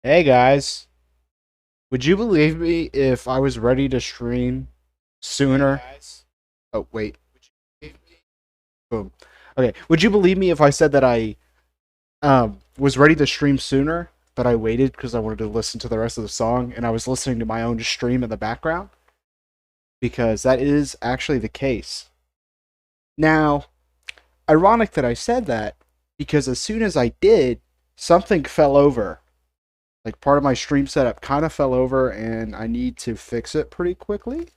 Hey guys, would you believe me if I was ready to stream sooner? Oh, wait. Boom. Okay. Would you believe me if I said that I was ready to stream sooner, but I waited because I wanted to listen to the rest of the song and I was listening to my own stream in the background? Because that is actually the case. Now, ironic that I said that because as soon as I did, something fell over. Like part of my stream setup kind of fell over and I need to fix it pretty quickly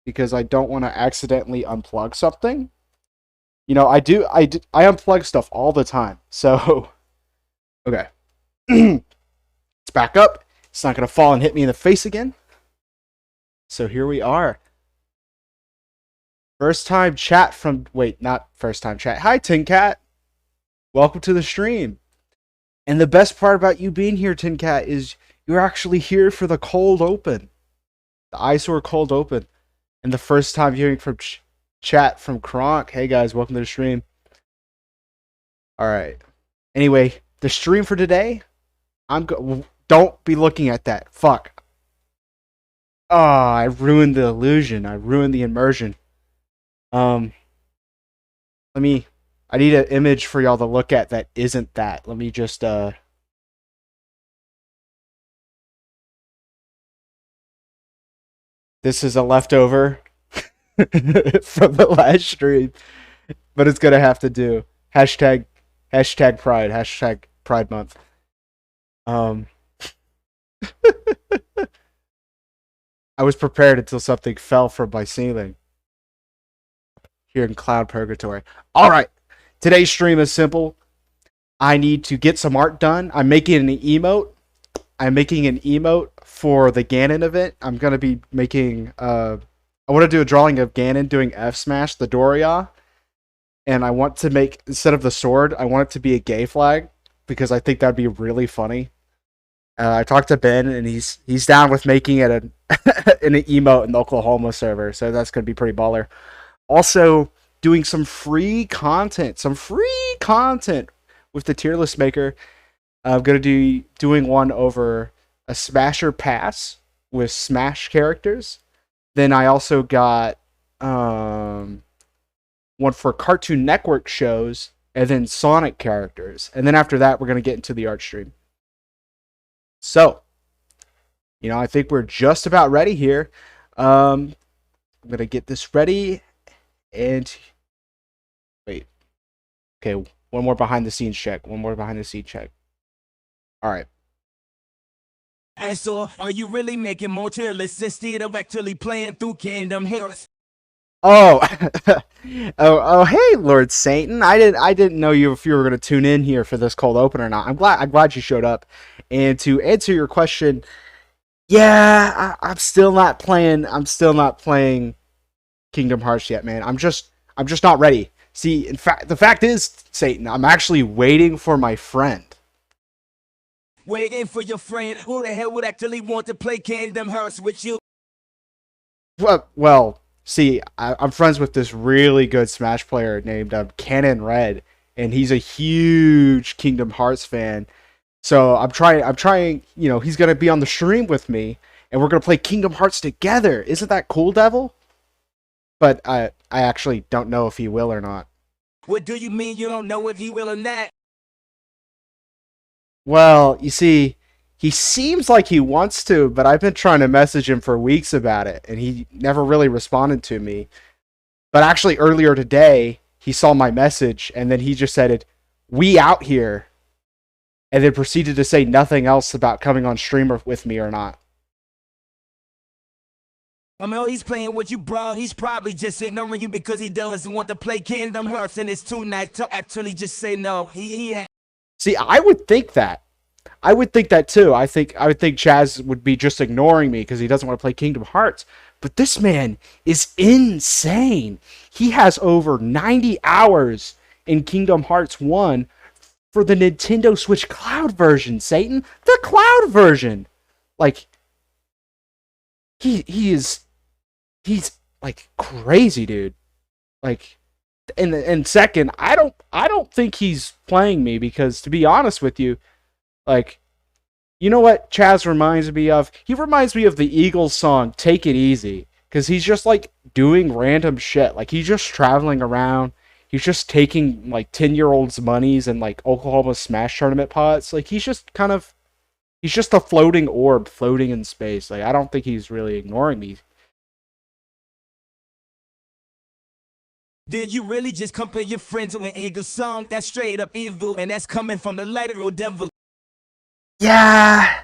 because I don't want to accidentally unplug something. You know, I unplug stuff all the time. So, okay. It's back up. It's not going to fall and hit me in the face again. So here we are. First time chat from, wait, not first time chat. Hi, Tin Cat. Welcome to the stream. And the best part about you being here, Tin Cat, is you're actually here for the cold open. The Eyesore cold open. And the first time hearing from chat from Kronk. Hey guys, welcome to the stream. Alright. Anyway, the stream for today, don't be looking at that. Fuck. Ah, I ruined the illusion. I ruined the immersion. Um, I need an image for y'all to look at that isn't that. Let me just, this is a leftover from the last stream, but it's gonna have to do. Hashtag pride. Hashtag pride month. Um, I was prepared until something fell from my ceiling here in Cloud Purgatory. All right, today's stream is simple. I need to get some art done. I'm making an emote. I'm making an emote for the Ganon event. I'm gonna be making. I want to do a drawing of Ganon doing F Smash the Doria, and I want to make, instead of the sword, I want it to be a gay flag because I think that'd be really funny. I talked to Ben, and he's down with making it an emote in the Oklahoma server, so that's gonna be pretty baller. Also, doing some free content with the tier list maker. I'm gonna be doing one over a Smasher Pass with Smash characters. Then I also got one for Cartoon Network shows, and then Sonic characters. And then after that, we're gonna get into the art stream. So, I think we're just about ready here. I'm gonna get this ready, and wait. Okay, one more behind the scenes check. One more behind the scenes check. All right. And so, are you really making more tier lists instead of actually playing through Kingdom Hearts? Oh, oh, hey, Lord Satan! I didn't know if you were going to tune in here for this cold open or not. I'm glad you showed up. And to answer your question, yeah, I'm still not playing. I'm still not playing Kingdom Hearts yet, man. I'm just not ready. See, in fact, the fact is, Satan, I'm actually waiting for my friend. Waiting for your friend. Who the hell would actually want to play Kingdom Hearts with you? Well, see, I'm friends with this really good Smash player named Canon Red, and he's a huge Kingdom Hearts fan. So I'm trying. He's gonna be on the stream with me, and we're gonna play Kingdom Hearts together. Isn't that cool, Devil? But I actually don't know if he will or not. What do you mean you don't know if he will or not? Well, you see, he seems like he wants to, but I've been trying to message him for weeks about it, and he never really responded to me. But actually, earlier today, he saw my message, and then he just said it, "We out here," and then proceeded to say nothing else about coming on stream with me or not. I mean, he's playing with you, bro. He's probably just ignoring you because he doesn't want to play Kingdom Hearts, and it's too nice to actually just say no. See, I would think that. I would think that too. I would think Chaz would be just ignoring me because he doesn't want to play Kingdom Hearts. But this man is insane. He has over 90 hours in Kingdom Hearts 1 for the Nintendo Switch Cloud version, Satan. The Cloud version. Like, he's like crazy, dude. Like, and second, I don't think he's playing me because, to be honest with you, like, You know what Chaz reminds me of? He reminds me of the Eagles song "Take It Easy" because he's just like doing random shit. Like he's just traveling around. He's just taking like 10-year-olds' monies and like Oklahoma Smash tournament pots. Like he's just a floating orb floating in space. Like I don't think he's really ignoring me. Did you really just compare your friend to an eagle song? That's straight up evil, and that's coming from the literal devil. Yeah,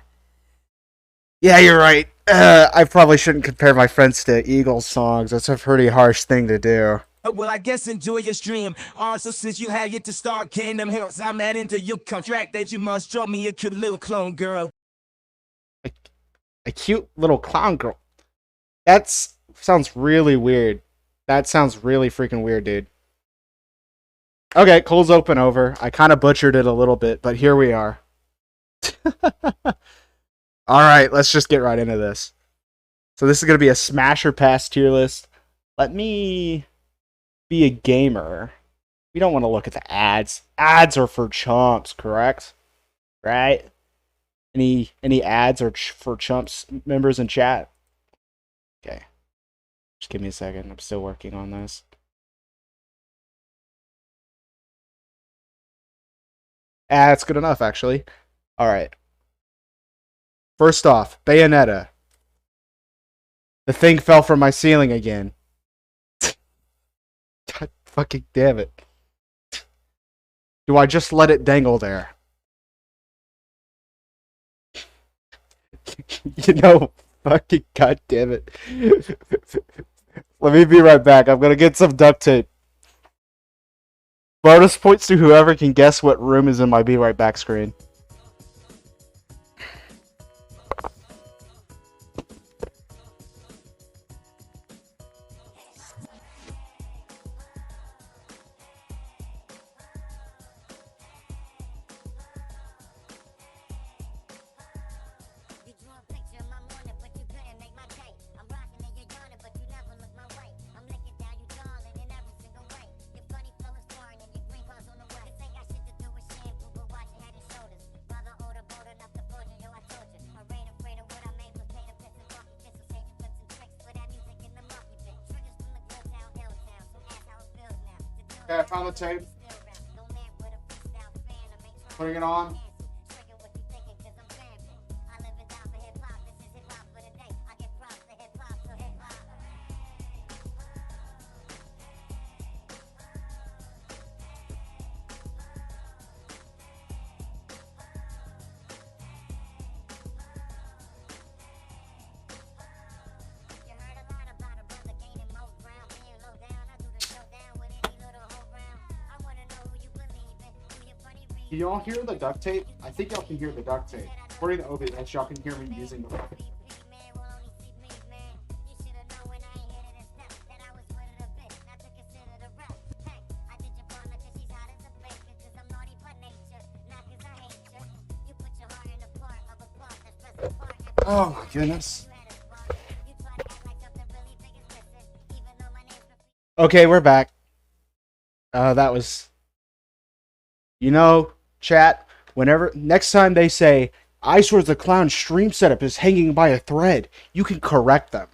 yeah, you're right. I probably shouldn't compare my friends to Eagles songs. That's a pretty harsh thing to do. Well, I guess enjoy your stream. Also, since you have yet to start Kingdom Hearts, I'm not into your contract that you must draw me a cute little clone girl. A, a cute little clown girl. That's sounds really weird. That sounds really freaking weird, dude. Okay, cold's open over. I kind of butchered it a little bit, but here we are. All right, let's just get right into this. So this is going to be a smash or pass tier list. Let me be a gamer. We don't want to look at the ads. Ads are for chumps, correct? Right? Any ads are for chumps members in chat? Okay. Just give me a second. I'm still working on this. That's good enough, actually. All right. First off, Bayonetta. The thing fell from my ceiling again. God fucking damn it. Do I just let it dangle there? You know, fucking god damn it. Let me be right back. I'm gonna get some duct tape. Bonus points to whoever can guess what room is in my be right back screen. Okay, I found the tape. Putting it on. Can y'all hear the duct tape? I think y'all can hear the duct tape. According to OBS, y'all can hear me using the duct tape. Oh my goodness. Okay, we're back. That was, you know, chat. Whenever next time they say Ice Wars the Clown stream setup is hanging by a thread, you can correct them,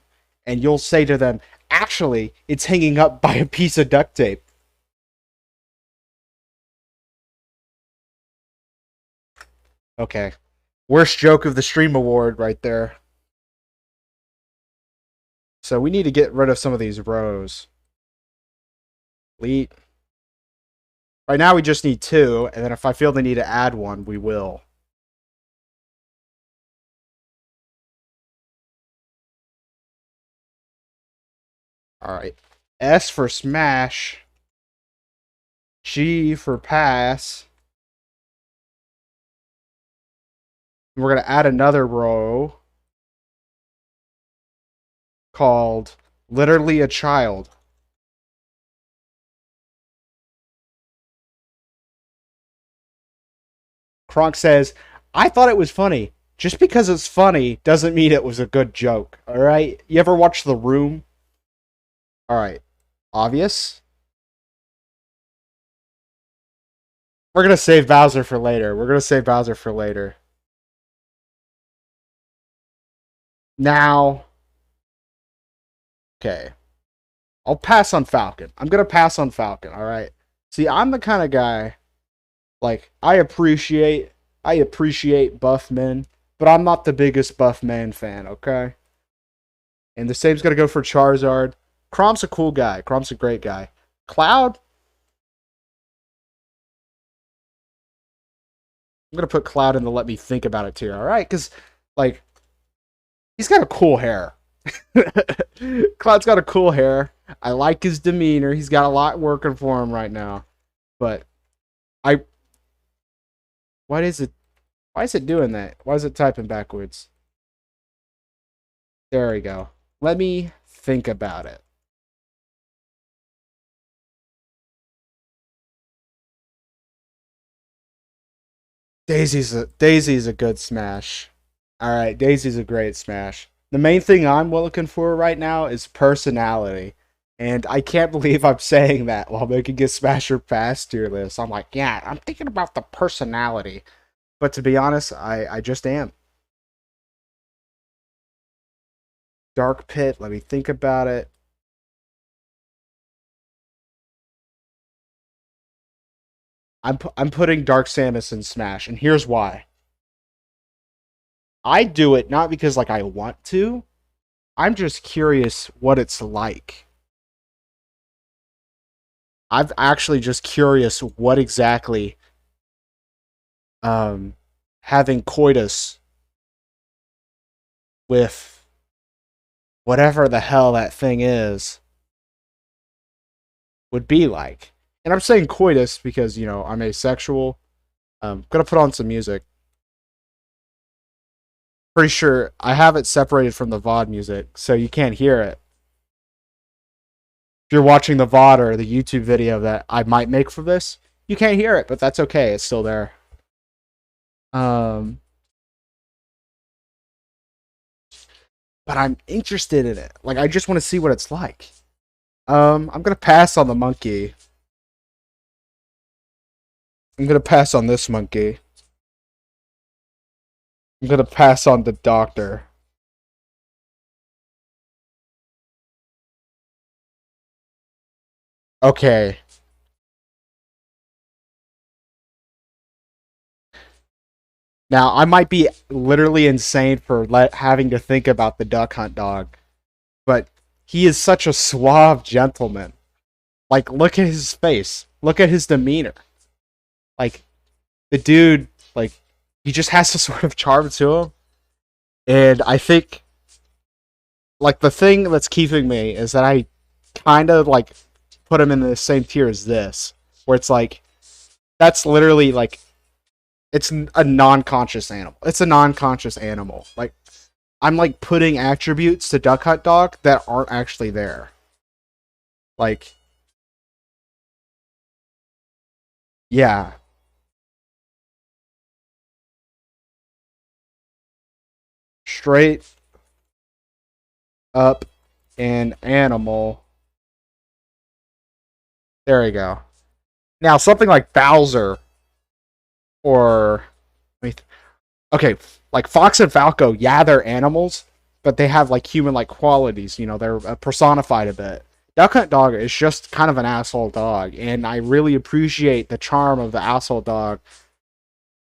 and you'll say to them, actually, it's hanging up by a piece of duct tape. Okay, worst joke of the stream award right there. So we need to get rid of some of these rows. Delete. Right now we just need 2, and then if I feel the need to add one, we will. Alright. S for smash. G for pass. We're going to add another row called Literally a Child. Kronk says, I thought it was funny. Just because it's funny doesn't mean it was a good joke. Alright? You ever watch The Room? Alright. Obvious? We're going to save Bowser for later. Now, okay. I'll pass on Falcon. I'm gonna pass on Falcon, alright? See, I'm the kind of guy, like, I appreciate buff men, but I'm not the biggest buff man fan, okay? And the same's gonna go for Charizard. Crom's a cool guy. Crom's a great guy. Cloud, I'm gonna put Cloud in the let me think about it tier, alright? Because, like, he's got a cool hair. Cloud's got a cool hair. I like his demeanor. He's got a lot working for him right now. But I what is it? Why is it doing that? Why is it typing backwards? There we go. Let me think about it. Daisy's a good smash. All right, Daisy's a great smash. The main thing I'm looking for right now is personality. And I can't believe I'm saying that while making a Smasher Pass tier list. I'm like, yeah, I'm thinking about the personality. But to be honest, I just am. Dark Pit, let me think about it. I'm putting Dark Samus in Smash, and here's why. I do it not because like I want to. I'm just curious what it's like. I'm actually just curious what exactly um having coitus with whatever the hell that thing is would be like. And I'm saying coitus because, I'm asexual. Gonna put on some music. Pretty sure I have it separated from the VOD music, so you can't hear it. If you're watching the VOD or the YouTube video that I might make for this, you can't hear it, but that's okay. It's still there. Um, but I'm interested in it. Like, I just want to see what it's like. I'm gonna pass on the monkey. I'm gonna pass on this monkey. I'm gonna pass on the doctor. Okay. Now, I might be literally insane for having to think about the duck hunt dog, but he is such a suave gentleman. Like, look at his face. Look at his demeanor. Like, the dude, like, he just has a sort of charm to him. And I think, like, the thing that's keeping me is that I kind of, like, put him in the same tier as this, where it's like, that's literally, like, it's a non-conscious animal. It's a non-conscious animal. Like, I'm, like, putting attributes to Duck Hunt Dog that aren't actually there. Like, yeah. Straight up an animal. There we go. Now, something like Bowser or okay, like Fox and Falco, yeah, they're animals, but they have like human-like qualities. They're personified a bit. Duck Hunt Dog is just kind of an asshole dog, and I really appreciate the charm of the asshole dog.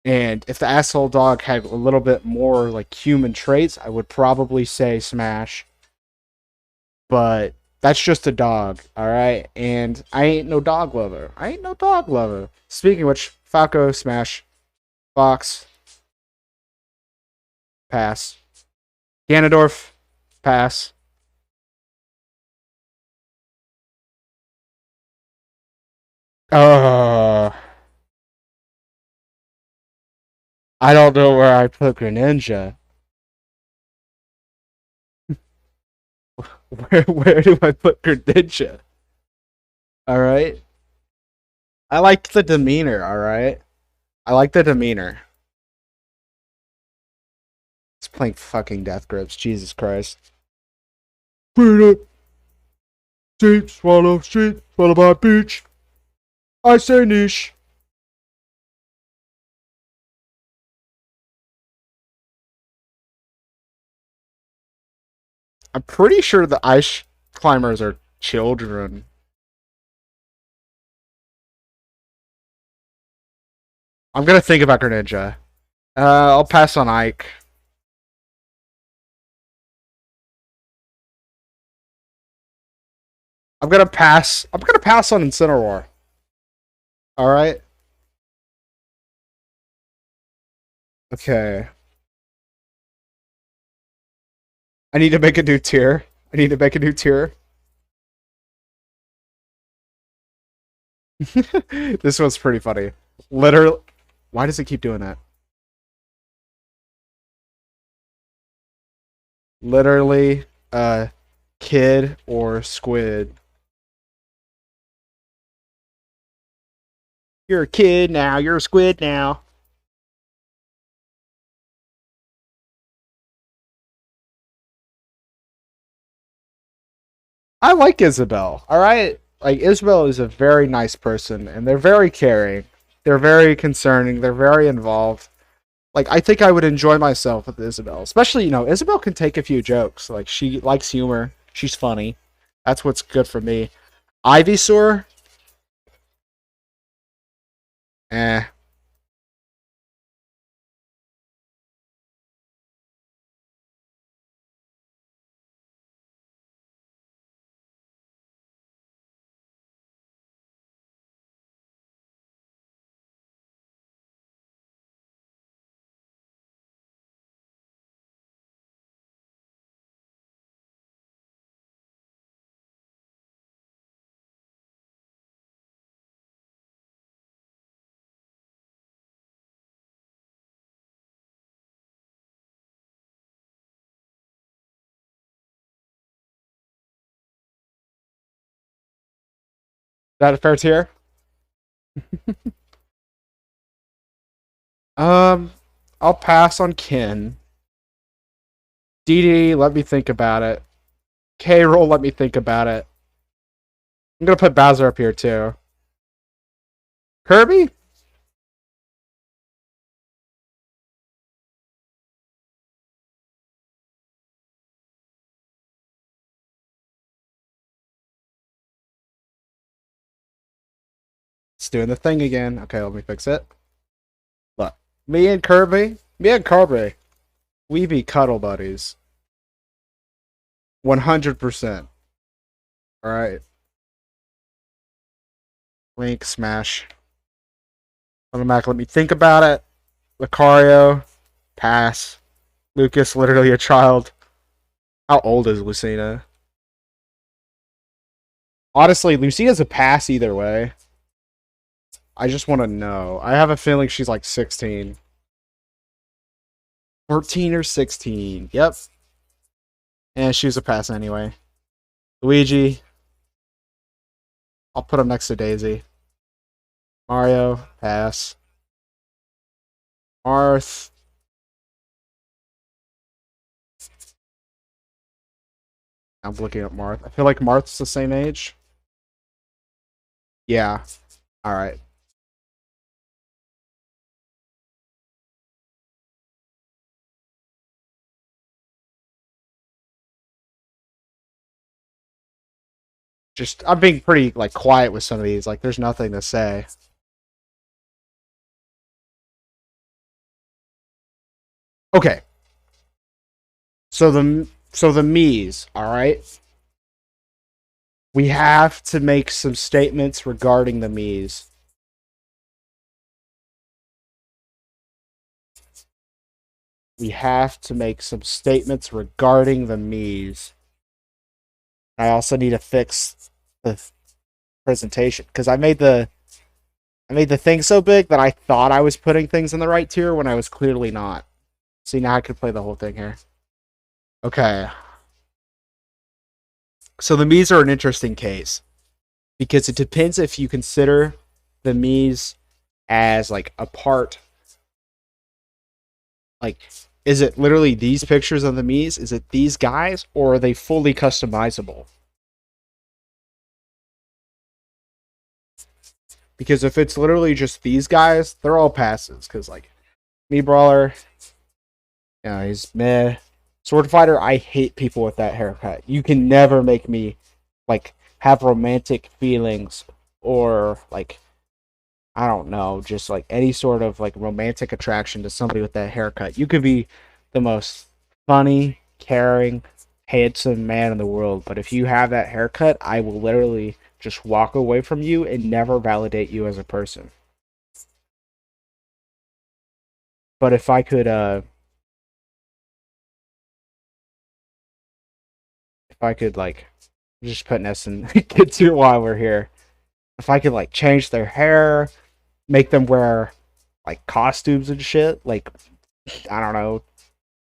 And if the asshole dog had a little bit more like human traits, I would probably say Smash. But that's just a dog, all right? And I ain't no dog lover. I ain't no dog lover. Speaking of which, Falco, Smash, Fox, pass. Ganondorf, pass. Uh, I don't know where I put Greninja. Where do I put Greninja? All right. I like the demeanor. All right. I like the demeanor. It's playing fucking Death Grips. Jesus Christ. Freedom. Sheep, swallow my beach. I say niche. I'm pretty sure the ice climbers are children. I'm gonna think about Greninja. I'll pass on Ike. I'm gonna pass. I'm gonna pass on Incineroar. All right. Okay. I need to make a new tier. I need to make a new tier. This one's pretty funny. Literally, why does it keep doing that? Literally, kid or squid. You're a kid now. You're a squid now. I like Isabel. All right, like Isabel is a very nice person, and they're very caring. They're very concerning. They're very involved. Like I think I would enjoy myself with Isabel, especially Isabel can take a few jokes. Like she likes humor. She's funny. That's what's good for me. Ivysaur, eh. Is that a fair tier? Um, I'll pass on Ken. DD, let me think about it. K roll, let me think about it. I'm gonna put Bowser up here too. Kirby? It's doing the thing again. Okay, let me fix it. Look, me and Kirby, we be cuddle buddies. 100%. All right. Link, smash. On Mac, let me think about it. Lucario, pass. Lucas, literally a child. How old is Lucina? Honestly, Lucina's a pass either way. I just want to know. I have a feeling she's like 16. 14 or 16. Yep. And she was a pass anyway. Luigi. I'll put him next to Daisy. Mario, pass. Marth. I'm looking at Marth. I feel like Marth's the same age. Yeah. Alright. Just I'm being pretty like quiet with some of these. Like there's nothing to say. Okay. So the Mii's, alright? We have to make some statements regarding the Mii's. We have to make some statements regarding the Mii's. I also need to fix the presentation because I made the thing so big that I thought I was putting things in the right tier when I was clearly not. See, now I could play the whole thing here. Okay. So the Mii's are an interesting case because it depends if you consider the Mii's as like a part. Like, is it literally these pictures of the Mii's? Is it these guys? Or are they fully customizable? Because if it's literally just these guys, they're all passes. Because, like, Mii Brawler, yeah, he's meh. Sword Fighter, I hate people with that haircut. You can never make me like have romantic feelings or like I don't know, just like any sort of like romantic attraction to somebody with that haircut. You could be the most funny, caring, handsome man in the world, but if you have that haircut, I will literally just walk away from you and never validate you as a person. But if I could like just putting us in get to while we're here. If I could like change their hair, make them wear like costumes and shit, like I don't know,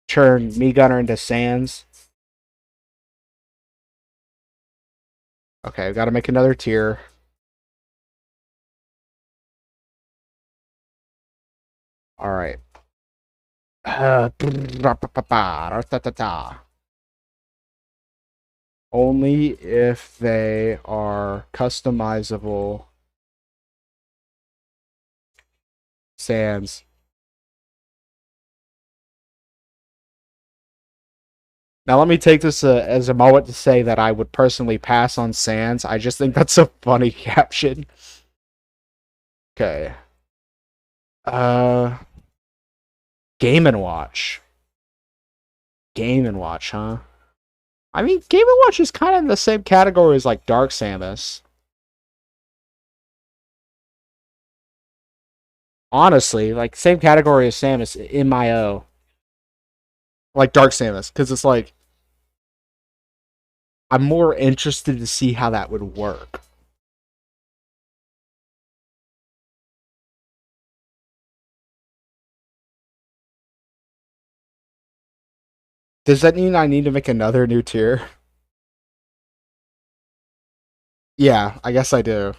turn Me Gunner into Sans. Okay, we got to make another tier. All right. Only if they are customizable Sans. Now, let me take this as a moment to say that I would personally pass on Sans. I just think that's a funny caption. Okay. Uh, Game and Watch. Game and Watch, huh? I mean, Game and Watch is kind of in the same category as like Dark Samus. Honestly, like same category as Samus in my O. Like Dark Samus, because it's like I'm more interested to see how that would work. Does that mean I need to make another new tier? Yeah, I guess I do.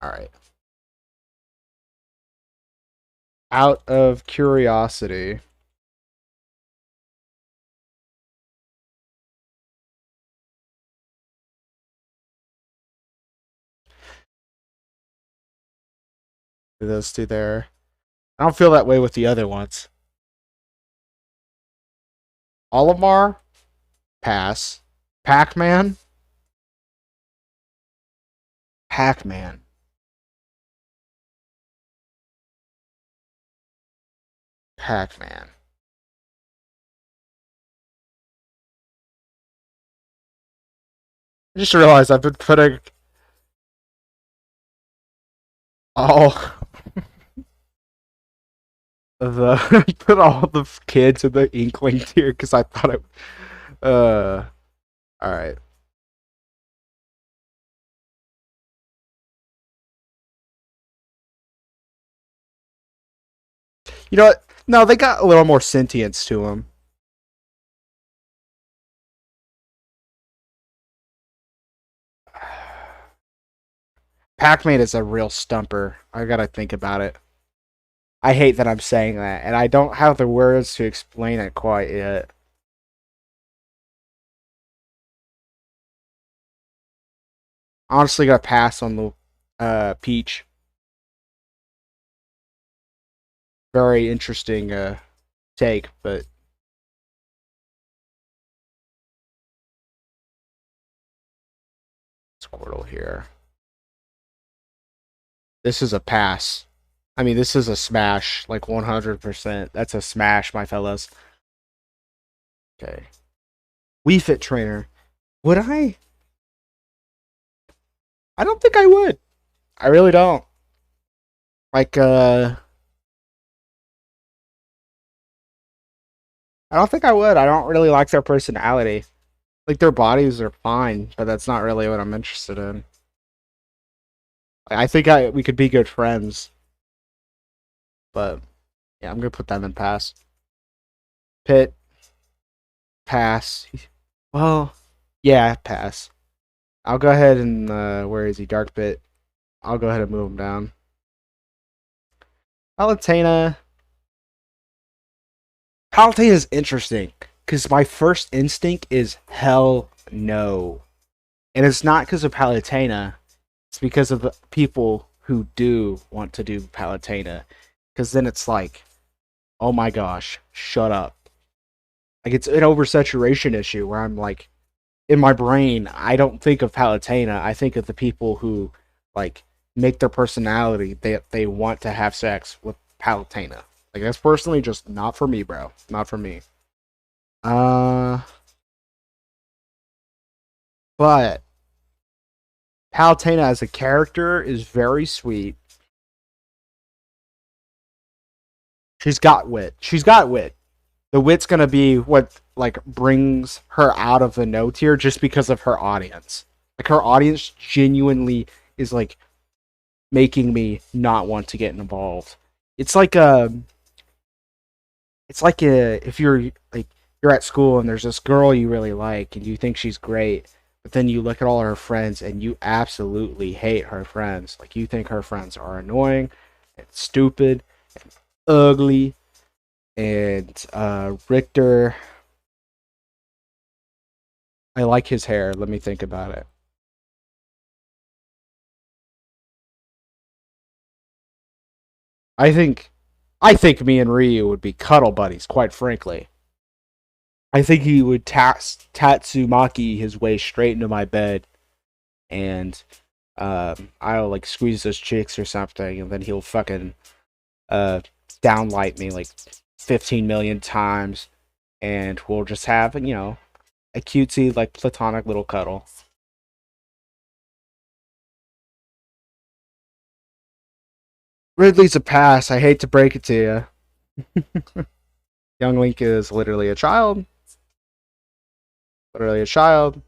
All right. Out of curiosity, those two there. I don't feel that way with the other ones. Olimar, pass. Pac-Man, Pac-Man, Pac-Man. I just realized I've been putting all the put all the kids in the Inkling tier because I thought it. All right. You know what? No, they got a little more sentience to them. Pac-Man is a real stumper. I gotta think about it. I hate that I'm saying that, and I don't have the words to explain it quite yet. Honestly, gotta pass on the Peach. Very interesting take, but Squirtle here. This is a pass. I mean, this is a smash, like 100%. That's a smash, my fellas. Okay. Wii Fit Trainer. Would I? I don't think I would. I really don't. Like, I don't think I would. I don't really like their personality. Like, their bodies are fine, but that's not really what I'm interested in. I think we could be good friends, but yeah, I'm gonna put them in pass. Pit, pass. Well, yeah, pass. I'll go ahead and where is he? Dark Pit. I'll go ahead and move him down. Palutena. Palutena is interesting because my first instinct is hell no, and it's not because of Palutena. It's because of the people who do want to do Palutena. because then it's like, oh my gosh, shut up. Like it's an oversaturation issue where I'm like, in my brain, I don't think of Palutena. I think of the people who like make their personality they want to have sex with Palutena. Like that's personally just not for me, bro. Not for me. Uh, but Palutena as a character is very sweet. She's got wit. She's got wit. The wit's gonna be what like brings her out of the no tier just because of her audience. Like her audience genuinely is like making me not want to get involved. It's like if you're like you're at school and there's this girl you really like and you think she's great, but then you look at all her friends and you absolutely hate her friends. Like you think her friends are annoying and stupid and ugly and Richter, I like his hair. Let me think about it. I think I think me and Ryu would be cuddle buddies, quite frankly. I think he would Tatsumaki his way straight into my bed, and I'll like squeeze his cheeks or something, and then he'll fucking uh, downlight me like 15 million times, and we'll just have a cutesy like platonic little cuddle. Ridley's a pass. I hate to break it to you. Young Link is literally a child. Literally a child.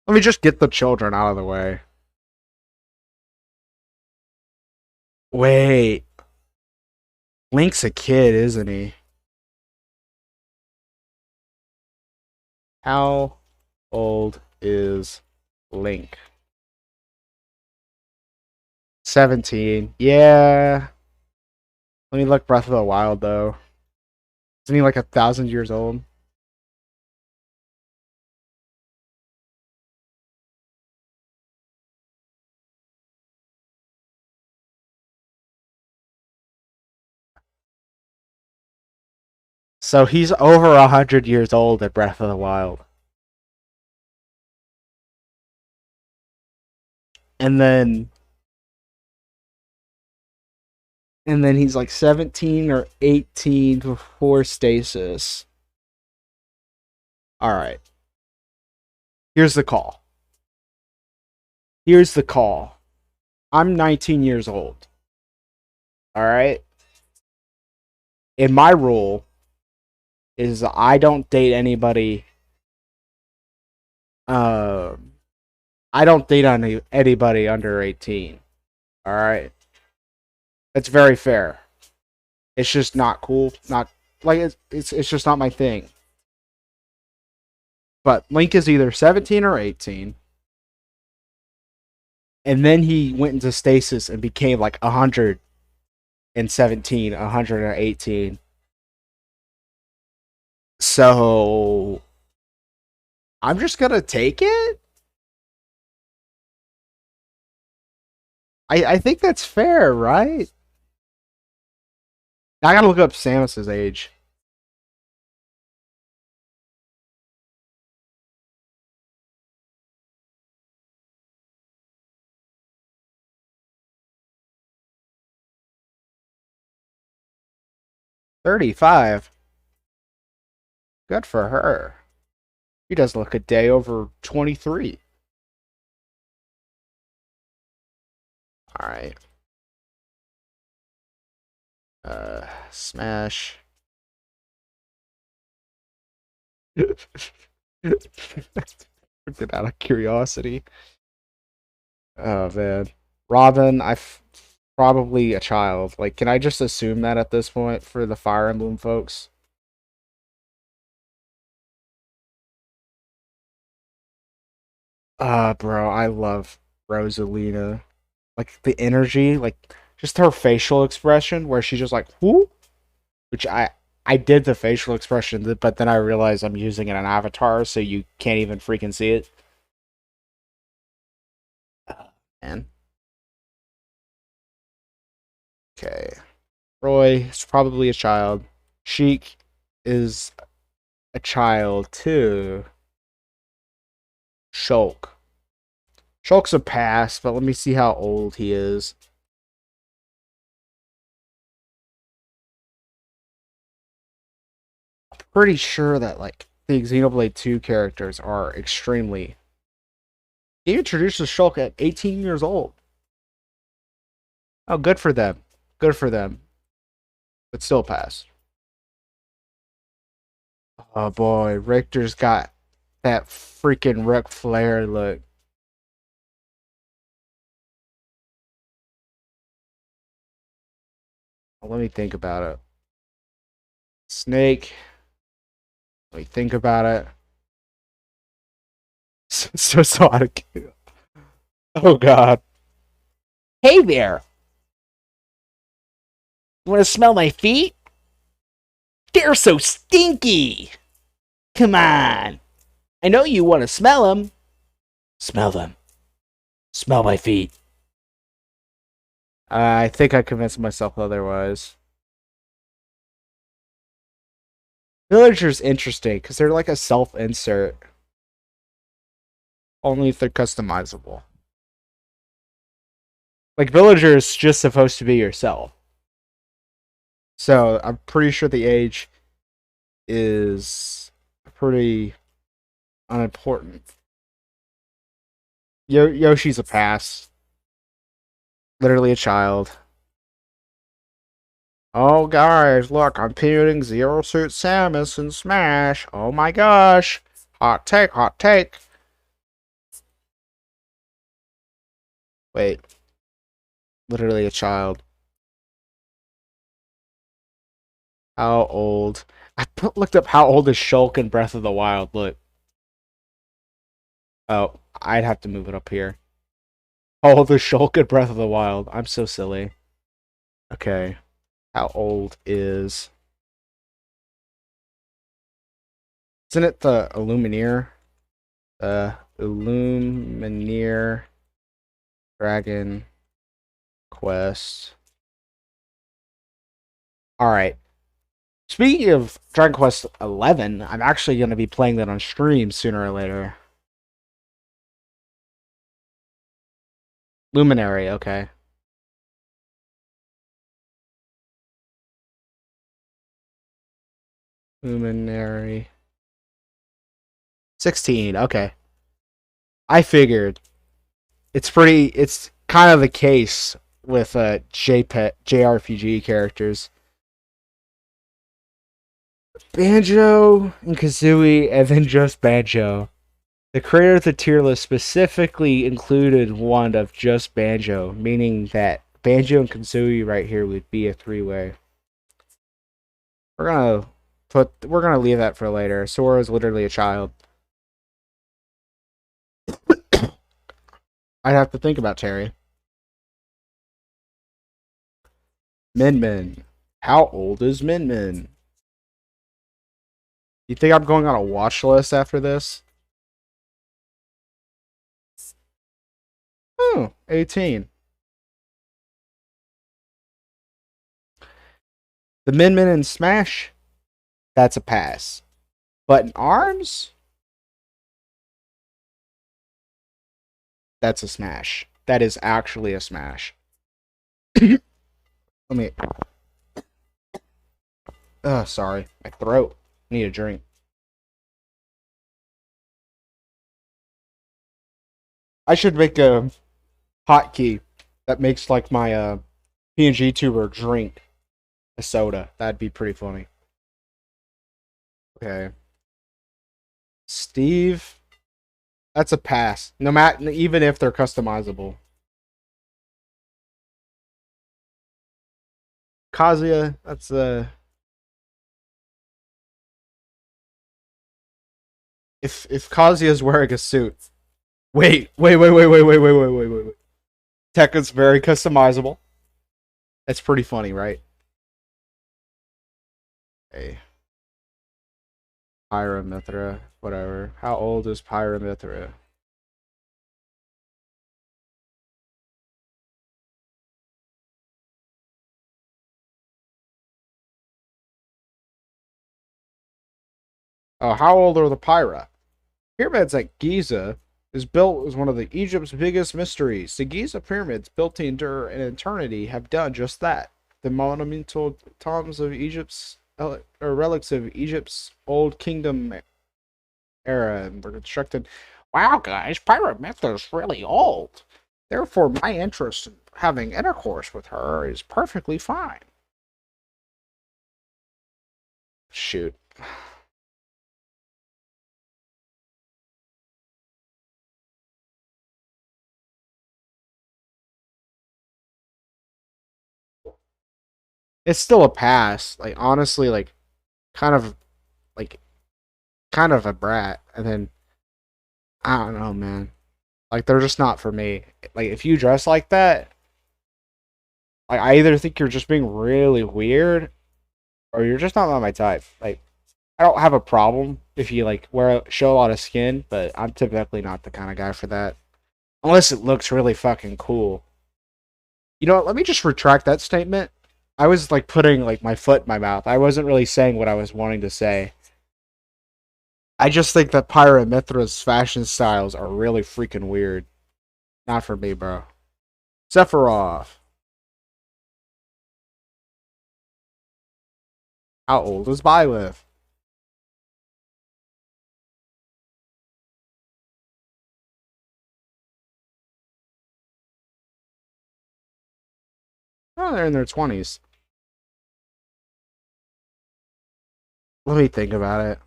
Let me just get the children out of the way. Wait, Link's a kid, isn't he? How old is Link? 17. Yeah. Let me look Breath of the Wild though. Isn't he like 1,000 years old? So he's over 100 years old at Breath of the Wild. And then he's like 17 or 18 before stasis. All right. Here's the call. Here's the call. I'm 19 years old. All right. And my rule is I don't date anybody. Uh, I don't date anybody under 18. All right. That's very fair. It's just not cool. Not like it's just not my thing. But Link is either 17 or 18. And then he went into stasis and became like 117, 118. So I'm just gonna take it. I think that's fair, right? I gotta look up Samus's age. 35. Good for her. She does look a day over 23. All right. Smash. Get out of curiosity. Oh man, Robin. Probably a child. Like, can I just assume that at this point for the Fire Emblem folks? Bro, I love Rosalina. Like the energy, like just her facial expression, where she's just like, "Whoo," which I did the facial expression, but then I realized I'm using an avatar, so you can't even freaking see it. Man, Okay. Roy is probably a child. Sheik is a child too. Shulk. Shulk's a pass, but let me see how old he is. Pretty sure that like the Xenoblade 2 characters are extremely. He introduces Shulk at 18 years old. Oh, good for them. Good for them. But still pass. Oh boy, Richter's got that freaking Ric Flair look. Let me think about it. Snake. Let me think about it. So Sonic. Oh god. Hey there! You want to smell my feet? They're so stinky! Come on! I know you want to smell them. Smell them. Smell my feet. I think I convinced myself otherwise. Villager's interesting because they're like a self-insert. Only if they're customizable. Like, Villager is just supposed to be yourself. So, I'm pretty sure the age is pretty unimportant. Yoshi's a pass. Literally a child. Oh, guys, look, I'm putting Zero Suit Samus in Smash. Oh my gosh. Hot take, hot take. Wait. Literally a child. How old? Looked up how old is Shulk in Breath of the Wild. Look. Oh, I'd have to move it up here. How old is Shulk in Breath of the Wild? I'm so silly. Okay. How old is... Isn't it the Illumineer? The Illumineer Dragon Quest. Alright. Speaking of Dragon Quest 11, I'm actually going to be playing that on stream sooner or later. Luminary, okay. Luminary. 16, okay. I figured. It's kind of the case with JRPG characters. Banjo and Kazooie, and then just Banjo. The creator of the tier list specifically included one of just Banjo, meaning that Banjo and Kazooie right here would be a three-way. We're gonna leave that for later. Sora is literally a child. I'd have to think about Terry. Min Min. How old is Min Min? You think I'm going on a watch list after this? Oh, 18. The Min Min in Smash? That's a pass. But in ARMS? That's a smash. That is actually a smash. Let me... Oh, sorry. My throat. I need a drink. I should make a hotkey that makes like my PNG tuber drink a soda. That'd be pretty funny. Okay. Steve. That's a pass. No matter, even if they're customizable. Kazuya, that's a... If Kazuya's wearing a suit. Wait. Tekken's very customizable. That's pretty funny, right? Okay. Pyramithra, whatever. How old is Pyramithra? How old are the Pyra? Pyramids at Giza is built as one of Egypt's biggest mysteries. The Giza pyramids, built to endure an eternity, have done just that. The monumental tombs of Egypt's or relics of Egypt's old kingdom era and were constructed. Wow, guys, Pyramid is really old. Therefore, my interest in having intercourse with her is perfectly fine. Shoot. It's still a pass. Like, honestly, like, kind of a brat. And then, I don't know, man. Like, they're just not for me. Like, if you dress like that, like, I either think you're just being really weird, or you're just not my type. Like, I don't have a problem if you like show a lot of skin, but I'm typically not the kind of guy for that. Unless it looks really fucking cool. You know what? Let me just retract that statement. I was like putting like my foot in my mouth. I wasn't really saying what I was wanting to say. I just think that Pyra Mithra's fashion styles are really freaking weird. Not for me, bro. Sephiroth. How old is Byleth? Oh, they're in their 20s. Let me think about it.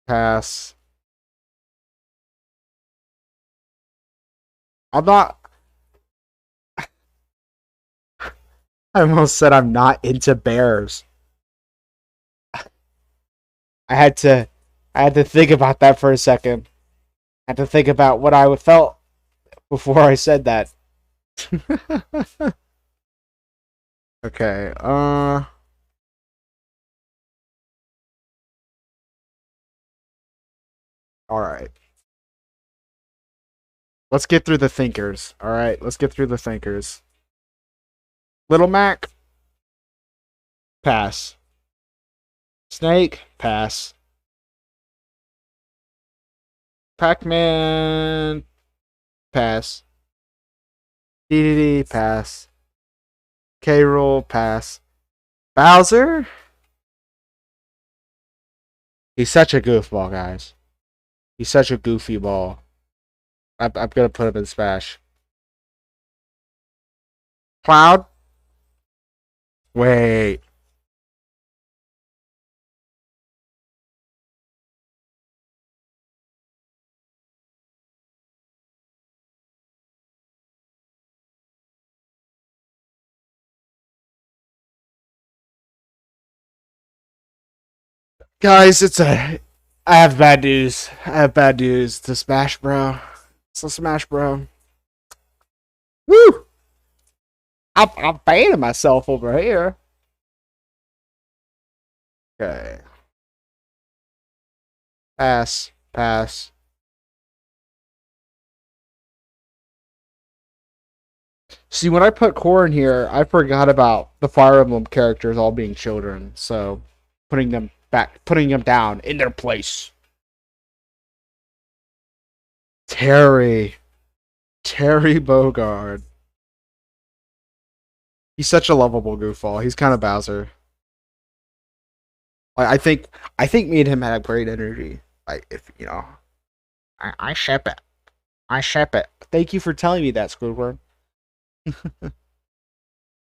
Pass. I'm not. I almost said I'm not into bears. I had to. I had to think about that for a second. I had to think about what I felt before I said that. Okay. All right. Let's get through the thinkers. All right. Let's get through the thinkers. Little Mac. Pass. Snake. Pass. Pac-Man. Pass. DDD. Pass. K-Rool. Pass. Bowser. He's such a goofball, guys. He's such a goofy ball. I'm gonna put him in Smash. Cloud? Wait. Guys, I have bad news. I have bad news. The Smash Bro. It's the Smash Bro. Woo! I'm paying myself over here. Okay. Pass. Pass. See, when I put Core in here, I forgot about the Fire Emblem characters all being children. So, putting them down in their place. Terry. Terry Bogard. He's such a lovable goofball. He's kind of Bowser. Like, I think me and him had great energy. Like, if you know, I ship it. I ship it. Thank you for telling me that, Squidward. Let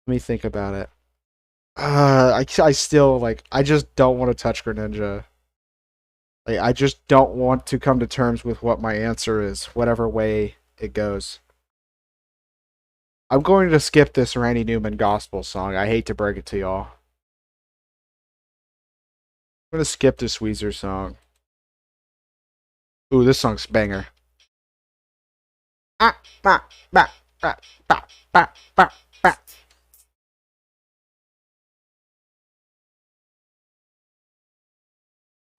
me think about it. I still like. I just don't want to touch Greninja. Like, I just don't want to come to terms with what my answer is, whatever way it goes. I'm going to skip this Randy Newman gospel song. I hate to break it to y'all. I'm gonna skip this Weezer song. Ooh, this song's banger. Ah, bah, bah, bah, bah, bah, bah, bah.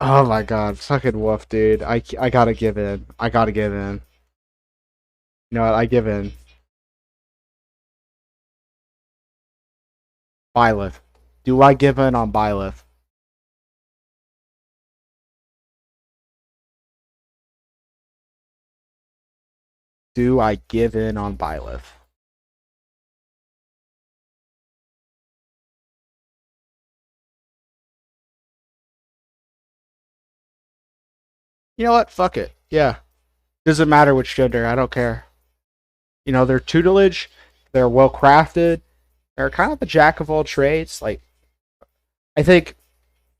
Oh my god, fucking woof, dude. I gotta give in. I gotta give in. You know what? I give in. Byleth. Do I give in on Byleth? do I give in on Byleth? You know what? Fuck it. Yeah. Doesn't matter which gender. I don't care. You know, they're tutelage. They're well crafted. They're kind of the jack of all trades. Like, I think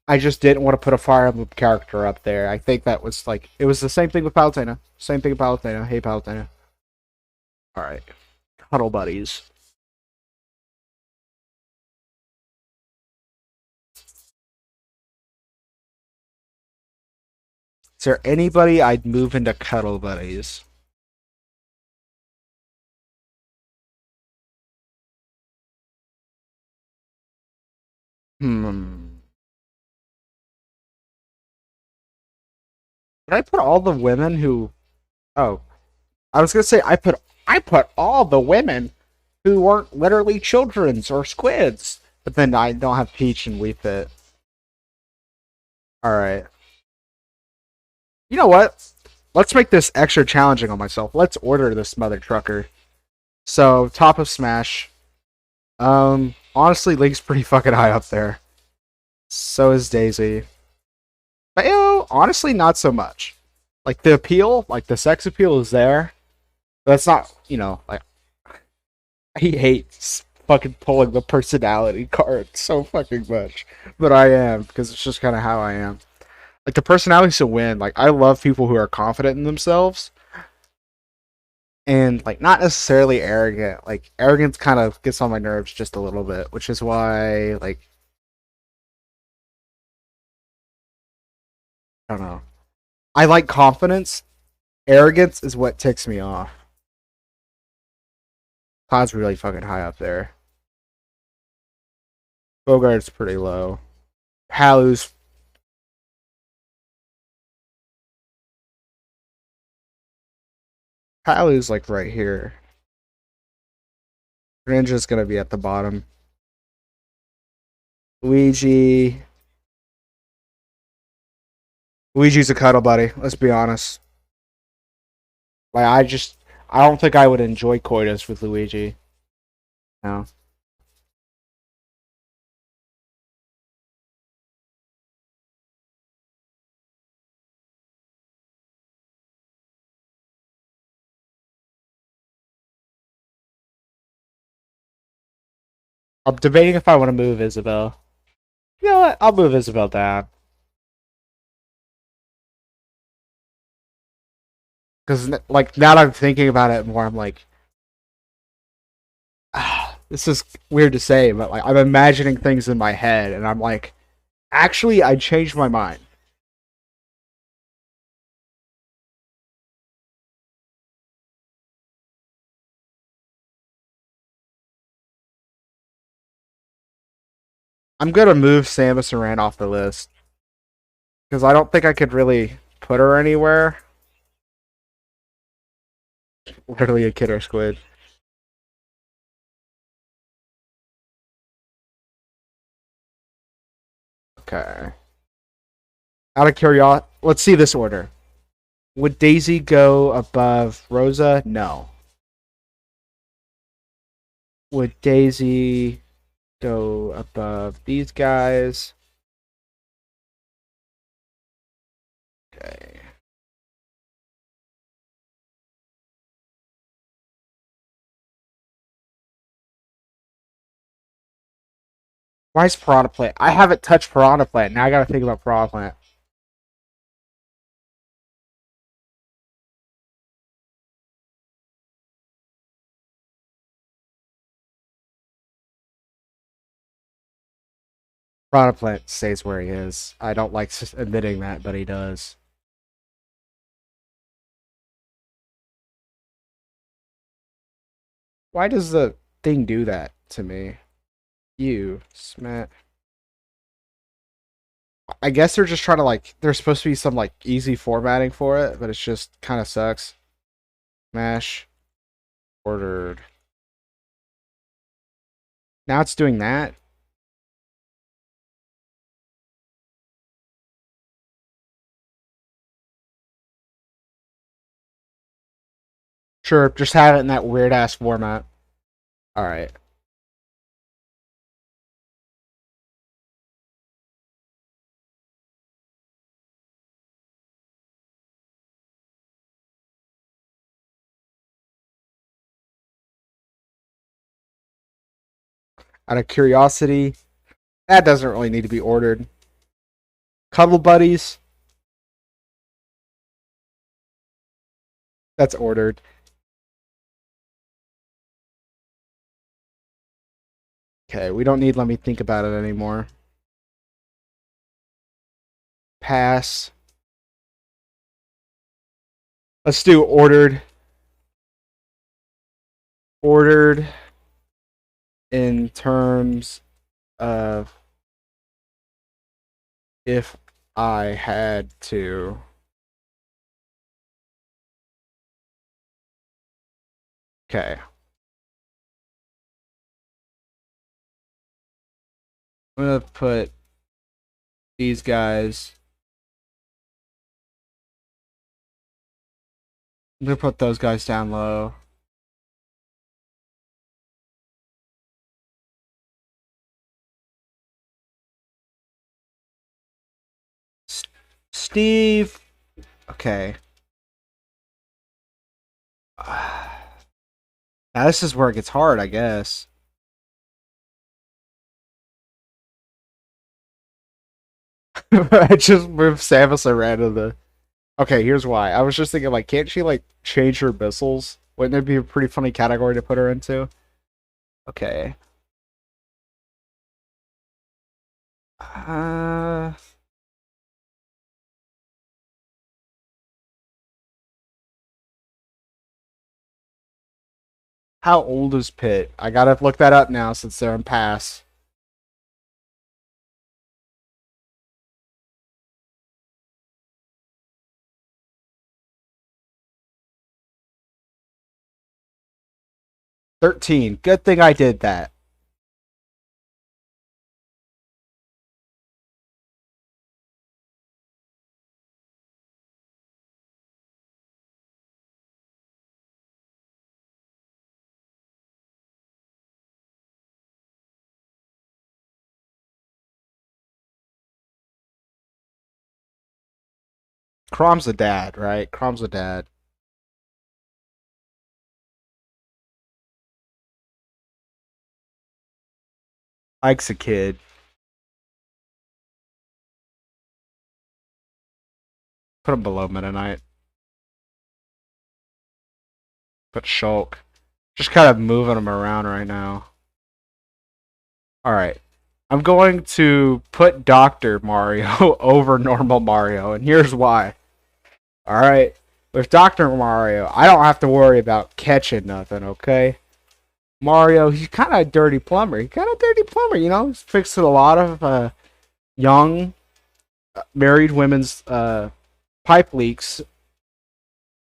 I just didn't want to put a Fire Emblem character up there. I think that was like, it was the same thing with Palutena. Same thing with Palutena. Hey, Palutena. Alright. Huddle buddies. Is there anybody I'd move into cuddle buddies? Hmm. Did I put all the women who? Oh, I was gonna say I put all the women who weren't literally childrens or squids, but then I don't have Peach and Wii Fit. All right. You know what? Let's make this extra challenging on myself. Let's order this mother trucker. So top of Smash. Honestly, Link's pretty fucking high up there. So is Daisy. But you know, honestly, not so much. Like the appeal, like the sex appeal is there. That's not, you know, like I hate fucking pulling the personality card so fucking much. But I am, because it's just kind of how I am. Like the personalities to win. Like I love people who are confident in themselves and like not necessarily arrogant. Like arrogance kind of gets on my nerves just a little bit, which is why like I don't know. I like confidence. Arrogance is what ticks me off. Cloud's really fucking high up there. Bogart's pretty low. Halu's Halu's like right here. Greninja's gonna be at the bottom. Luigi. Luigi's a cuddle buddy. Let's be honest. Like I don't think I would enjoy coitus with Luigi. No. I'm debating if I want to move Isabel. You know what? I'll move Isabel down. Because like now that I'm thinking about it more, I'm like, this is weird to say, but like I'm imagining things in my head, and I'm like, actually, I changed my mind. I'm gonna move Samus Aran off the list because I don't think I could really put her anywhere. Literally a kidder squid. Okay. Out of curiosity, let's see this order. Would Daisy go above Rosa? No. Would Daisy go above these guys? Okay. Why is Piranha Plant? I haven't touched Piranha Plant. Now I gotta think about Piranha Plant. Piranha Plant stays where he is. I don't like admitting that, but he does. Why does the thing do that to me? You, Smack. I guess they're just trying to like. There's supposed to be some like easy formatting for it, but it's just kind of sucks. Smash ordered. Now it's doing that. Sure, just have it in that weird ass format. All right. Out of curiosity, that doesn't really need to be ordered. Cuddle Buddies, that's ordered. Okay, we don't need let me think about it anymore. Pass. Let's do ordered. Ordered in terms of if I had to. Okay. I'm gonna put these guys. I'm gonna put those guys down low. Steve. Okay. Now this is where it gets hard, I guess. I just moved Samus around to the. Okay, here's why. I was just thinking, like, can't she like change her missiles? Wouldn't it be a pretty funny category to put her into? Okay. Uh, how old is Pitt? I gotta look that up now since they're in pass. $13. Good thing I did that. Crom's the dad, right? Crom's the dad. Ike's a kid. Put him below Meta Knight. Put Shulk. Just kind of moving him around right now. Alright. I'm going to put Dr. Mario over normal Mario, and here's why. Alright. With Dr. Mario, I don't have to worry about catching nothing, okay? Mario, he's kind of a dirty plumber. He's kind of a dirty plumber, you know? He's fixing a lot of young married women's pipe leaks.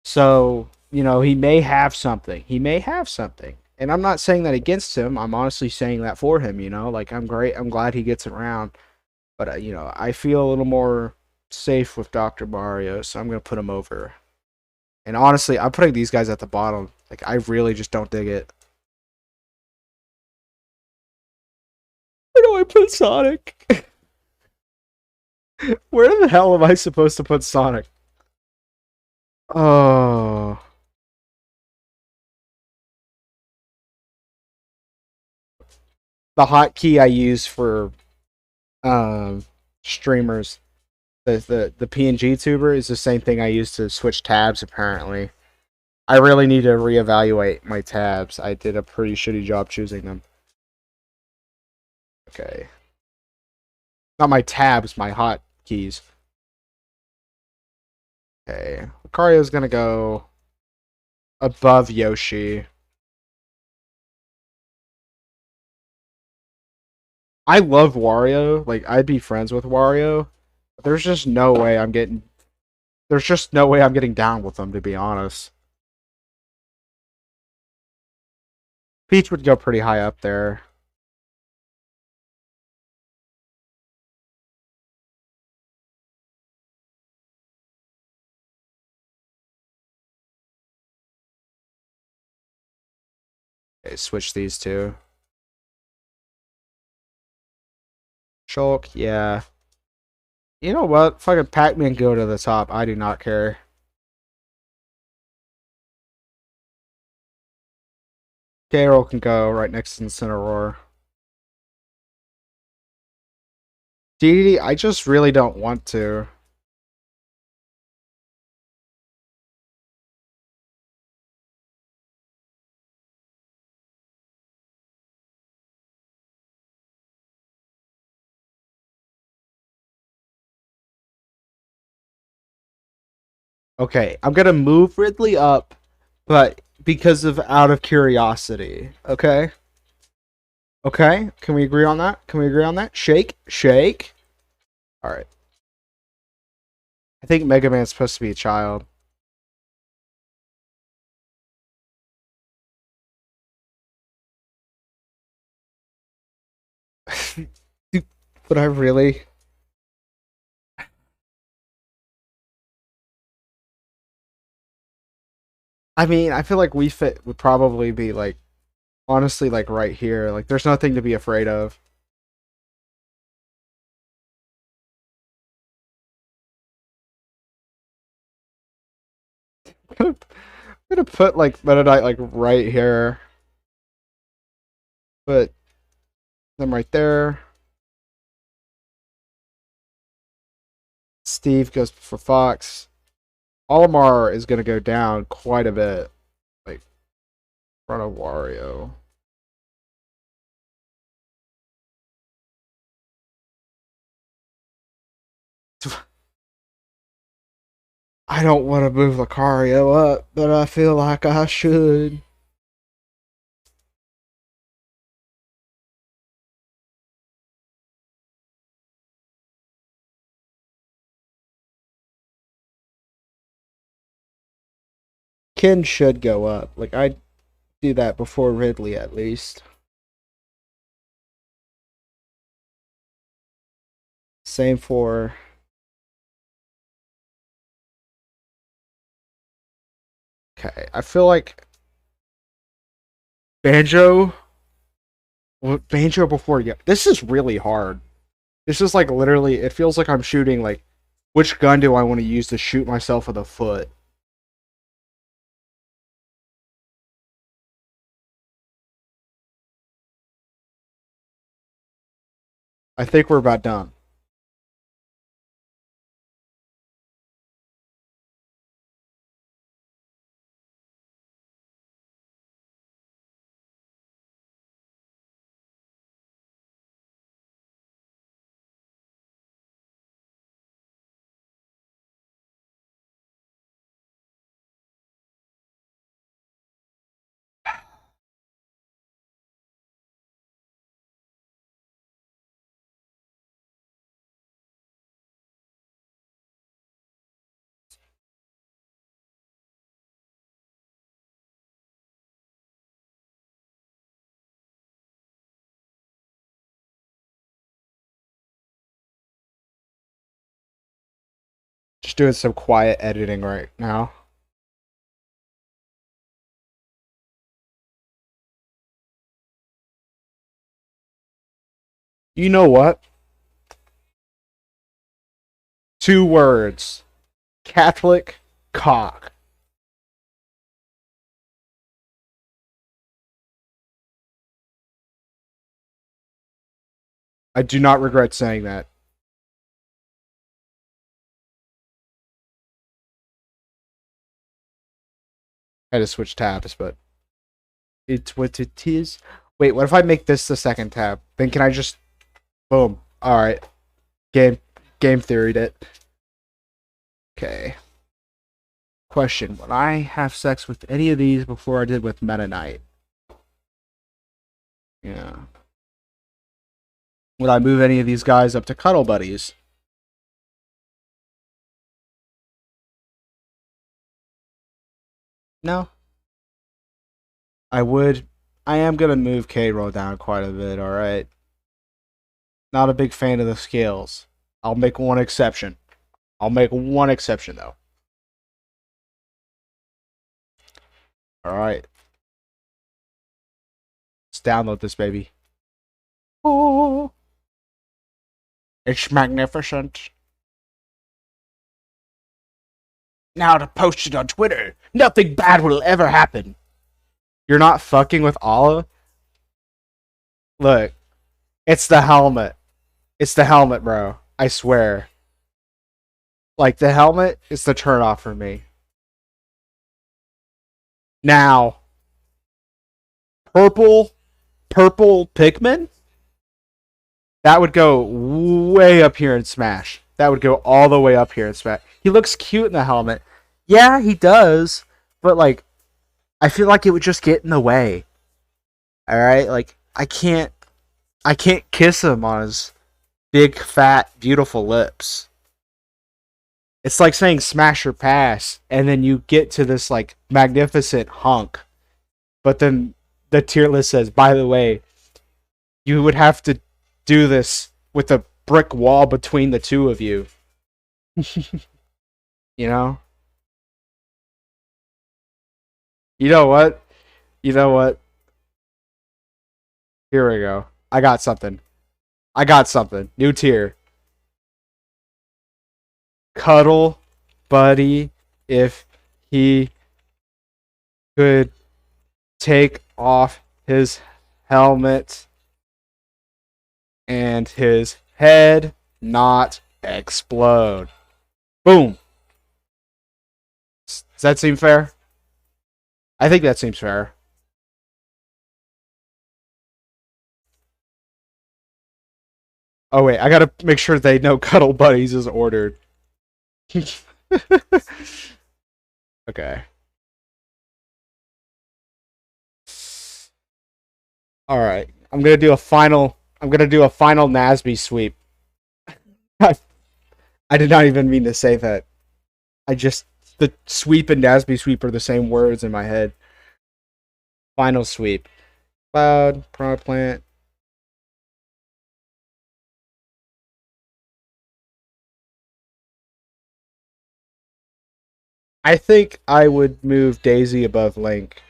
So, you know, he may have something. He may have something. And I'm not saying that against him. I'm honestly saying that for him, you know? Like, I'm great. I'm glad he gets around. But, you know, I feel a little more safe with Dr. Mario, so I'm going to put him over. And honestly, I'm putting these guys at the bottom. Like, I really just don't dig it. Where do I put Sonic? Where the hell am I supposed to put Sonic? Oh. The hotkey I use for streamers, the PNG tuber is the same thing I use to switch tabs apparently. I really need to reevaluate my tabs. I did a pretty shitty job choosing them. Okay. Not my tabs, my hotkeys. Okay. Lucario's gonna go above Yoshi. I love Wario. Like, I'd be friends with Wario. But there's just no way I'm getting. There's just no way I'm getting down with them, to be honest. Peach would go pretty high up there. Okay, switch these two. Shulk, yeah. You know what? Fucking Pac-Man go to the top. I do not care. Carol can go right next to Incineroar. DD, I just really don't want to. Okay, I'm gonna move Ridley up, but because of out of curiosity. Okay? Okay? Can we agree on that? Can we agree on that? Shake, shake. Alright. I think Mega Man's supposed to be a child. But I really. I mean, I feel like Wii Fit would probably be like, honestly, like right here. Like, there's nothing to be afraid of. I'm gonna put like Meta Knight like right here. Put them right there. Steve goes for Fox. Olimar is gonna go down quite a bit. Like, in front of Wario. I don't want to move Lucario up, but I feel like I should. Ken should go up. Like, I'd do that before Ridley, at least. Same for. Okay, I feel like Banjo. Banjo before. Yeah, this is really hard. This is like literally. It feels like I'm shooting like, which gun do I want to use to shoot myself in the foot? I think we're about done. Just doing some quiet editing right now. You know what? 2 words. Catholic cock. I do not regret saying that. I had to switch tabs, but it's what it is. Wait, what if I make this the second tab? Then can I just boom? All right, game theoried it. Okay. Question: would I have sex with any of these before I did with Meta Knight? Yeah. Would I move any of these guys up to cuddle buddies? No. I would. I am gonna move K-Roll down quite a bit. All right. Not a big fan of the scales. I'll make one exception. I'll make one exception though. All right. Let's download this baby. Oh, it's magnificent. Now to post it on Twitter. Nothing bad will ever happen. You're not fucking with Allah? Look, it's the helmet. It's the helmet, bro. I swear. Like, the helmet is the turnoff for me. Now, purple Pikmin? That would go way up here in Smash. That would go all the way up here in Smash. He looks cute in the helmet. Yeah, he does. But, like, I feel like it would just get in the way. Alright? Like, I can't kiss him on his big, fat, beautiful lips. It's like saying smash or pass, and then you get to this, like, magnificent hunk. But then the tier list says, by the way, you would have to do this with a brick wall between the two of you. You know? You know what? You know what? Here we go. I got something. New tier. Cuddle Buddy if he could take off his helmet and his head not explode. Boom. Does that seem fair? I think that seems fair. Oh wait, I gotta make sure they know Cuddle Buddies is ordered. Okay. All right. I'm gonna do a final Nasby sweep. I did not even mean to say that. The sweep and Nasby sweep are the same words in my head. Final sweep. Cloud, Prod Plant. I think I would move Daisy above Link.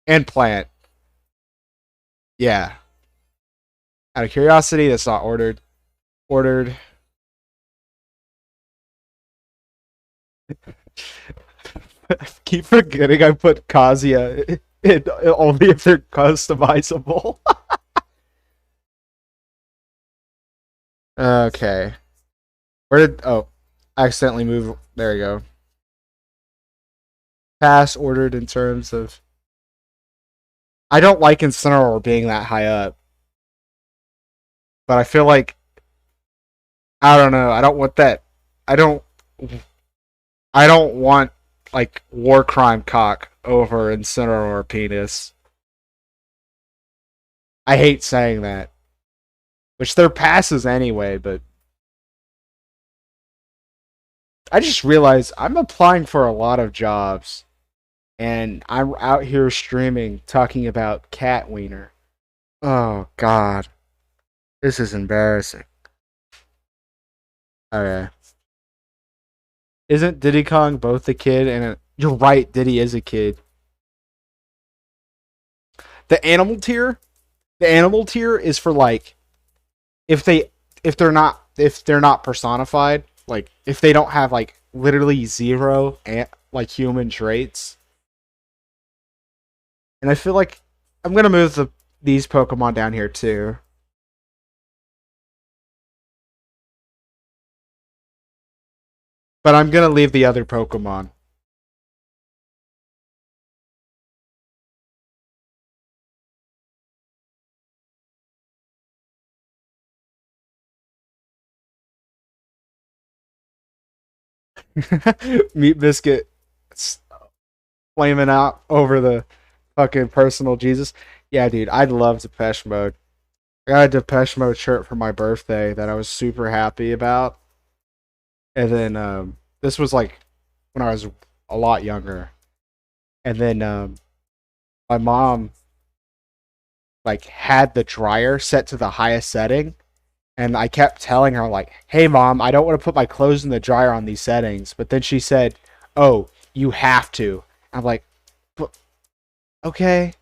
And Plant. Yeah. Out of curiosity, that's not ordered. Ordered. I keep forgetting I put Kazuya in only if they're customizable. Okay. Where did... Oh. I accidentally move... There you go. Pass ordered in terms of... I don't like Incineroar being that high up. But I feel like... I don't know. I don't want that... I don't want, like, war crime cock over Incineroar penis. I hate saying that. Which they're passes anyway, but... I just realized I'm applying for a lot of jobs. And I'm out here streaming talking about cat wiener. Oh, God. This is embarrassing. Okay. Isn't Diddy Kong both a kid and a... You're right, Diddy is a kid. The animal tier is for, like, if they're not personified, like if they don't have, like, literally zero like human traits. And I feel like I'm gonna move these Pokemon down here too. But I'm gonna leave the other Pokemon. Meat Biscuit flaming out over the fucking personal Jesus. Yeah, dude, I love Depeche Mode. I got a Depeche Mode shirt for my birthday that I was super happy about. And then this was like when I was a lot younger. And then my mom like had the dryer set to the highest setting. And I kept telling her, like, hey, Mom, I don't want to put my clothes in the dryer on these settings. But then she said, oh, you have to. I'm like, Okay?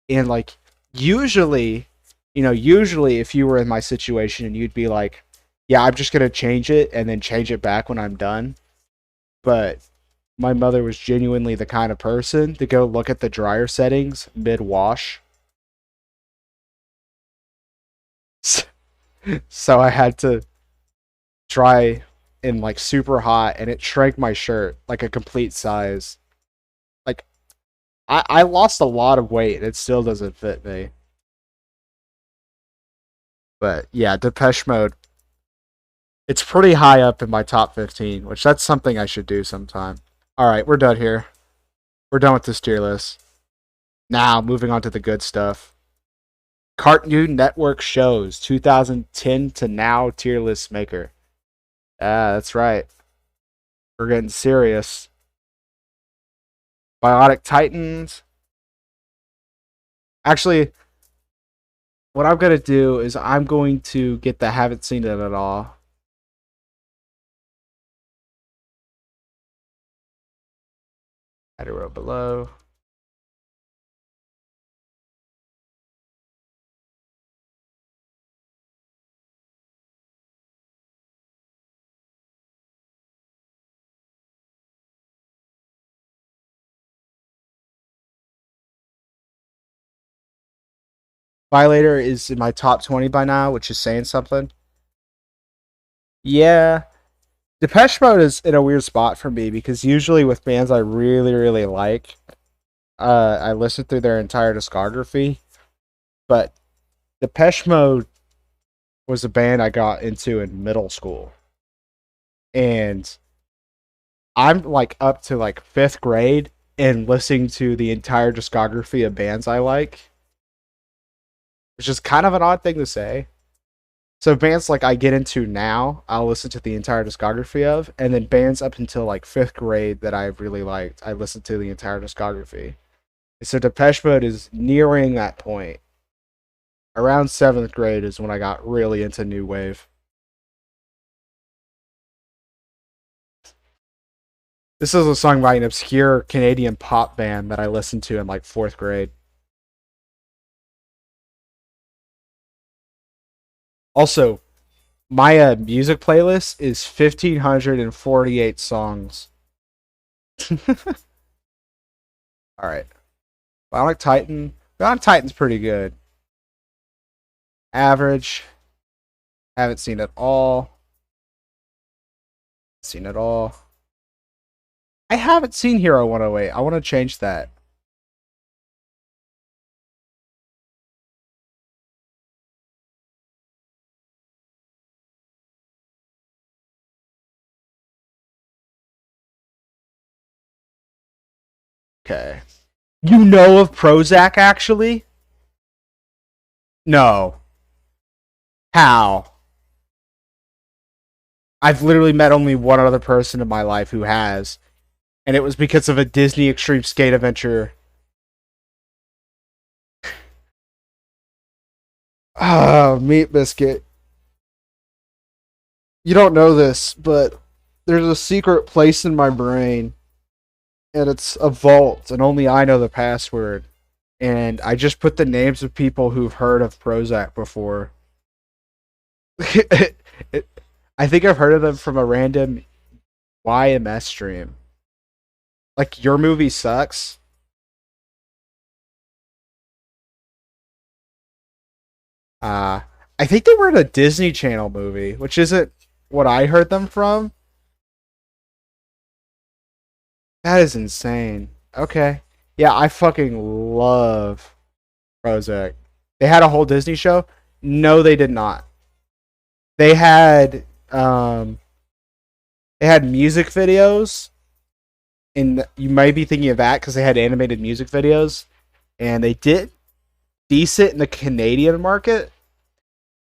And like usually, usually if you were in my situation and you'd be like, yeah, I'm just going to change it and then change it back when I'm done. But my mother was genuinely the kind of person to go look at the dryer settings mid wash. So I had to dry in like super hot and it shrank my shirt like a complete size. Like I lost a lot of weight and it still doesn't fit me. But yeah, Depeche Mode. It's pretty high up in my top 15, which that's something I should do sometime. All right, we're done here. We're done with this tier list. Now, moving on to the good stuff. Cartoon Network shows 2010 to now tier list maker. Ah, that's right. We're getting serious. Bionic Titans. Actually, what I'm going to do is I'm going to get the haven't seen it at all. Add a row below. Violator is in my top 20 by now, which is saying something. Yeah. Depeche Mode is in a weird spot for me because usually with bands I really, really like, I listen through their entire discography. But Depeche Mode was a band I got into in middle school. And I'm like up to like fifth grade and listening to the entire discography of bands I like, which is kind of an odd thing to say. So bands like I get into now, I'll listen to the entire discography of, and then bands up until like fifth grade that I really liked, I listened to the entire discography. And so Depeche Mode is nearing that point. Around seventh grade is when I got really into new wave. This is a song by an obscure Canadian pop band that I listened to in like fourth grade. Also, my music playlist is 1,548 songs. All right. Bionic Titan. Bionic Titan's pretty good. Average. Haven't seen it all. Seen it all. I haven't seen Hero 108. I want to change that. Okay. You know of Prozac, actually? No. How? I've literally met only one other person in my life who has, and it was because of a Disney Extreme Skate Adventure. Oh, Meat Biscuit. You don't know this, but there's a secret place in my brain, and it's a vault, and only I know the password. And I just put the names of people who've heard of Prozac before. I think I've heard of them from a random YMS stream. Like, your movie sucks. Uh, I think they were in a Disney Channel movie, which isn't what I heard them from. That is insane. Okay. Yeah, I fucking love Prozac. They had a whole Disney show? No, they did not. They had um they had music videos, and you might be thinking of that because they had animated music videos, and they did decent in the Canadian market.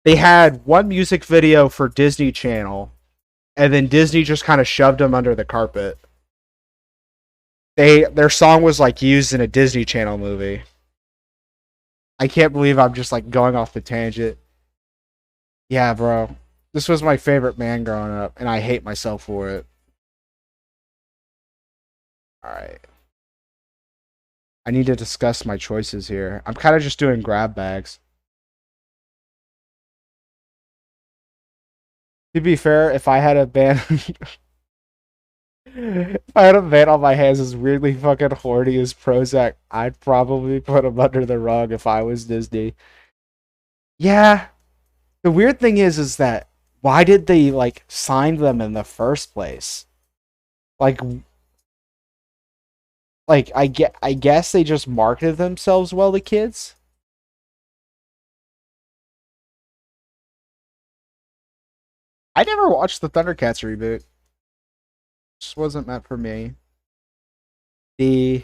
They had one music video for Disney Channel, and then Disney just kind of shoved them under the carpet. Their song was like used in a Disney Channel movie. I can't believe I'm just like going off the tangent. Yeah, bro. This was my favorite band growing up, and I hate myself for it. 'Alright. I need to discuss my choices here. I'm kind of just doing grab bags. To be fair, if I had a band, if I had a band on my hands as weirdly fucking horny as Prozac, I'd probably put him under the rug if I was Disney. Yeah. The weird thing is that why did they like sign them in the first place? Like, I guess they just marketed themselves well to kids. I never watched the Thundercats reboot. Just wasn't meant for me. The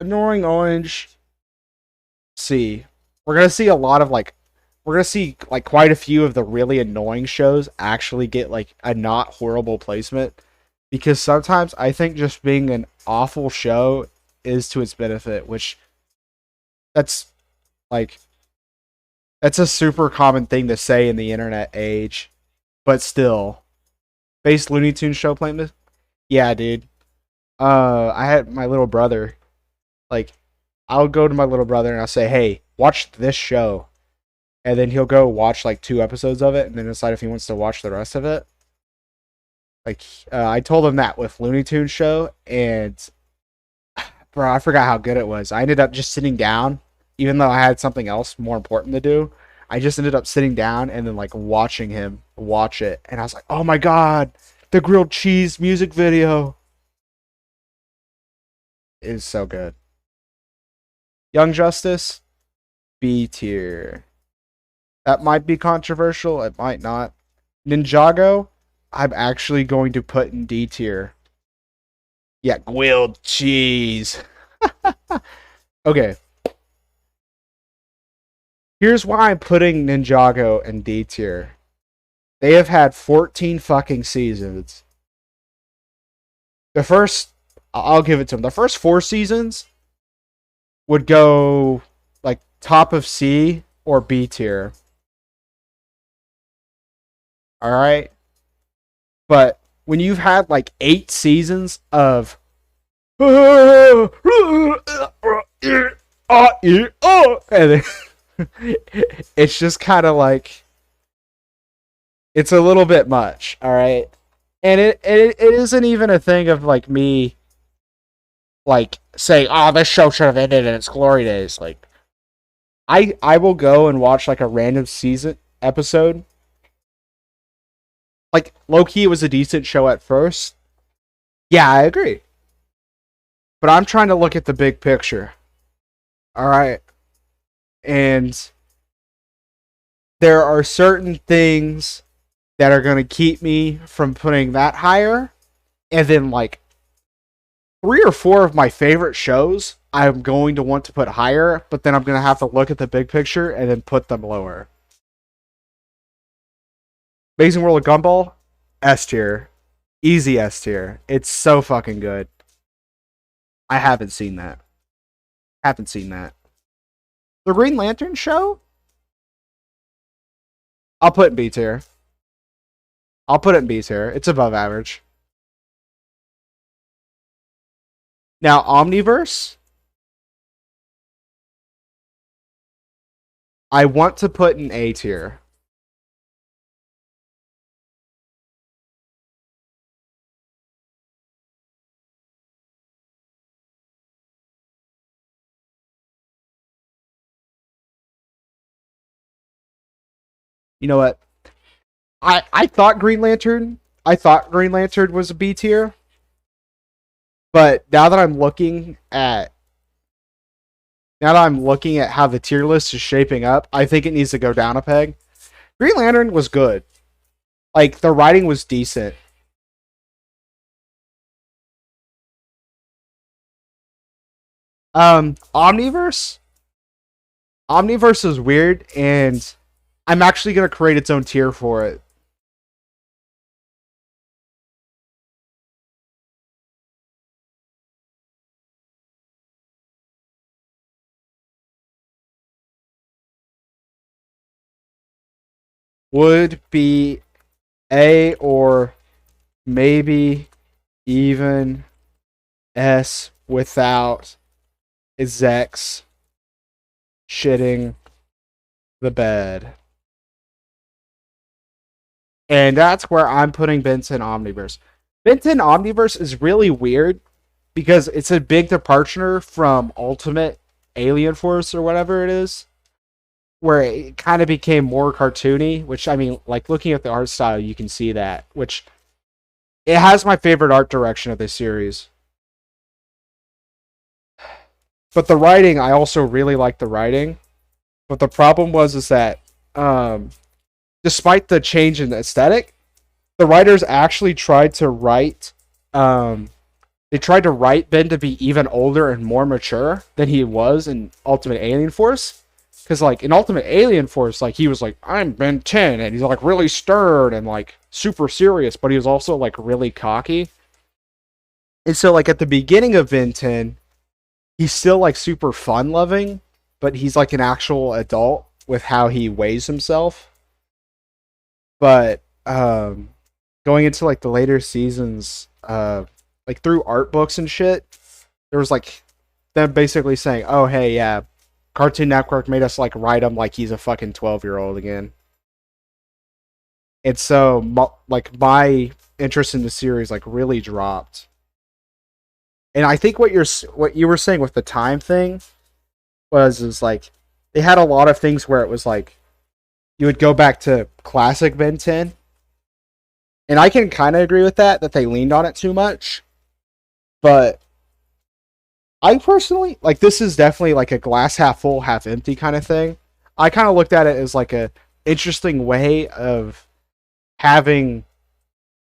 Annoying Orange. See, we're gonna see a lot of like, we're gonna see like quite a few of the really annoying shows actually get like a not horrible placement, because sometimes I think just being an awful show is to its benefit, which that's like that's a super common thing to say in the internet age, but still, base Looney Tunes show playlist. Yeah, dude. I had my little brother. Like, I'll go to my little brother and I'll say, "Hey, watch this show," and then he'll go watch like 2 episodes of it, and then decide if he wants to watch the rest of it. Like, I told him that with Looney Tunes show, and bro, I forgot how good it was. I ended up just sitting down, even though I had something else more important to do. I just ended up sitting down and then like watching him watch it, and I was like, "Oh my god, the grilled cheese music video is so good." Young Justice, B tier. That might be controversial. It might not. Ninjago, I'm actually going to put in D tier. Yeah, grilled cheese. Okay. Here's why I'm putting Ninjago in D tier. They have had 14 fucking seasons. The first, I'll give it to them. The first 4 seasons would go like top of C or B tier. All right. But when you've had like 8 seasons of and then it's just kind of like it's a little bit much, all right? And it isn't even a thing of like me like saying, "Oh, this show should have ended in its glory days." Like I will go and watch like a random season episode. Like low key it was a decent show at first. Yeah, I agree. But I'm trying to look at the big picture. All right. And there are certain things that are going to keep me from putting that higher. And then, like, 3 or 4 of my favorite shows I'm going to want to put higher, but then I'm going to have to look at the big picture and then put them lower. Amazing World of Gumball, S tier. Easy S tier. It's so fucking good. I haven't seen that. Haven't seen that. The Green Lantern show? I'll put in B tier. I'll put it in B tier. It's above average. Now, Omniverse, I want to put in A tier. You know what? I thought Green Lantern was a B tier, but now that I'm looking at how the tier list is shaping up, I think it needs to go down a peg. Green Lantern was good. Like the writing was decent. Omniverse? Omniverse is weird, and I'm actually gonna create its own tier for it. Would be A or maybe Even S without execs shitting the bed. And that's where I'm putting Benton Omniverse. Benton Omniverse is really weird because it's a big departure from Ultimate Alien Force or whatever it is, where it kind of became more cartoony, which, I mean, like, looking at the art style, you can see that, which it has my favorite art direction of this series. But the writing, I also really like the writing. But the problem was is that despite the change in the aesthetic, the writers actually tried to write they tried to write Ben to be even older and more mature than he was in Ultimate Alien Force. Because, like, in Ultimate Alien Force, like, he was like, I'm Ben 10, and he's, like, really stern and, like, super serious, but he was also, like, really cocky. And so, like, at the beginning of Ben 10, he's still, like, super fun-loving, but he's, like, an actual adult with how he weighs himself. But, going into, like, the later seasons, like, through art books and shit, there was, like, them basically saying, oh, hey, yeah, Cartoon Network made us, like, write him like he's a fucking 12-year-old again. And so, like, my interest in the series, like, really dropped. And I think what you were saying with the time thing is like, they had a lot of things where it was like, you would go back to classic Ben 10. And I can kind of agree with that they leaned on it too much. But I personally, like, this is definitely like a glass half full, half empty kind of thing. I kind of looked at it as like a interesting way of having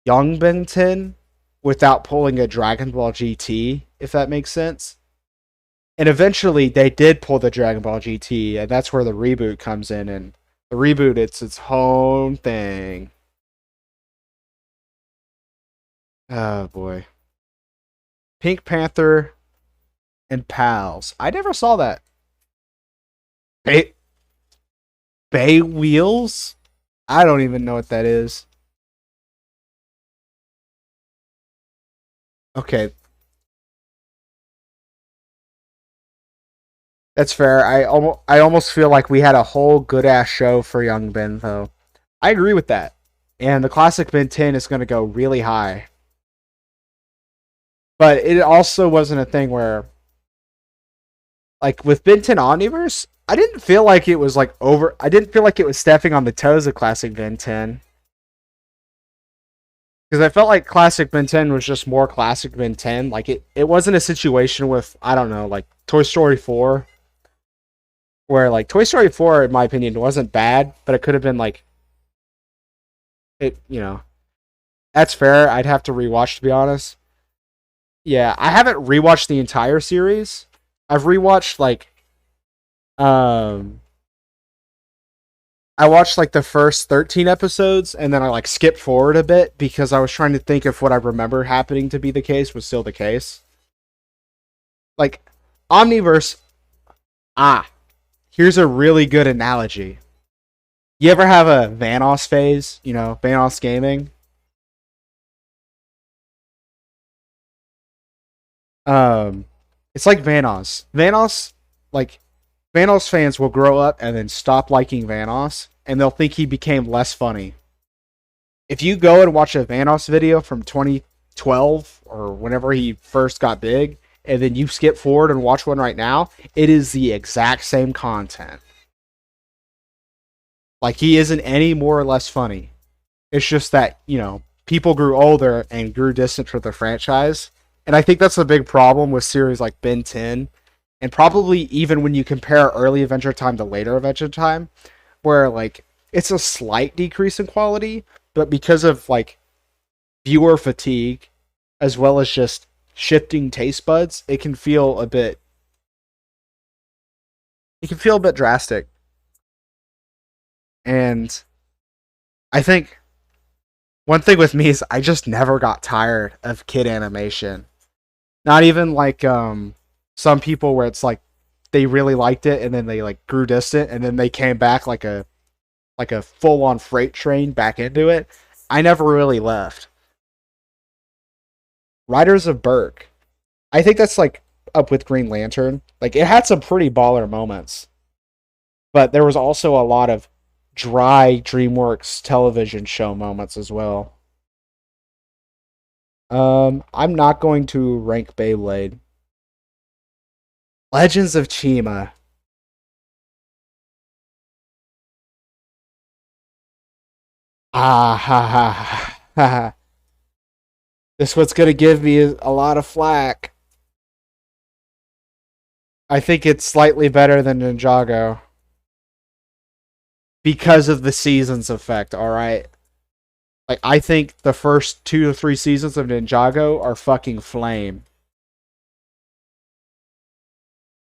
young Ben 10 without pulling a Dragon Ball GT, if that makes sense. And eventually they did pull the Dragon Ball GT, and that's where the reboot comes in. And the reboot, it's its own thing. Oh boy. Pink Panther and Pals. I never saw that. Bay Wheels? I don't even know what that is. Okay. That's fair. I almost feel like we had a whole good ass show for Young Ben though. I agree with that. And the classic Ben 10 is going to go really high. But it also wasn't a thing where, like, with Ben 10 Omniverse, I didn't feel like it was like over. I didn't feel like it was stepping on the toes of classic Ben 10. Because I felt like classic Ben 10 was just more classic Ben 10. Like, it wasn't a situation with, I don't know, like Toy Story 4. Where, like, Toy Story 4, in my opinion, wasn't bad, but it could have been, like, it, you know. That's fair. I'd have to rewatch, to be honest. Yeah, I haven't rewatched the entire series. I've rewatched, like, um, I watched, like, the first 13 episodes, and then I, like, skipped forward a bit because I was trying to think if what I remember happening to be the case was still the case. Like, Omniverse, here's a really good analogy. You ever have a Vanoss phase? You know, Vanoss gaming? Um, it's like Vanoss. Like, Vanoss fans will grow up and then stop liking Vanoss, and they'll think he became less funny. If you go and watch a Vanoss video from 2012 or whenever he first got big, and then you skip forward and watch one right now, it is the exact same content. Like, he isn't any more or less funny. It's just that, you know, people grew older and grew distant from the franchise. And I think that's a big problem with series like Ben 10. And probably even when you compare early Adventure Time to later Adventure Time, where, like, it's a slight decrease in quality, but because of, like, viewer fatigue, as well as just shifting taste buds, it can feel a bit drastic. And I think one thing with me is I just never got tired of kid animation. Not even like some people where it's like they really liked it and then they like grew distant and then they came back like a full on freight train back into it. I never really left. Riders of Berk. I think that's like up with Green Lantern. Like it had some pretty baller moments, but there was also a lot of dry DreamWorks television show moments as well. I'm not going to rank Beyblade. Legends of Chima. Ah ha ha ha ha. This what's gonna give me a lot of flack. I think it's slightly better than Ninjago. Because of the seasons effect, alright? Like, I think the first 2 to 3 seasons of Ninjago are fucking flame.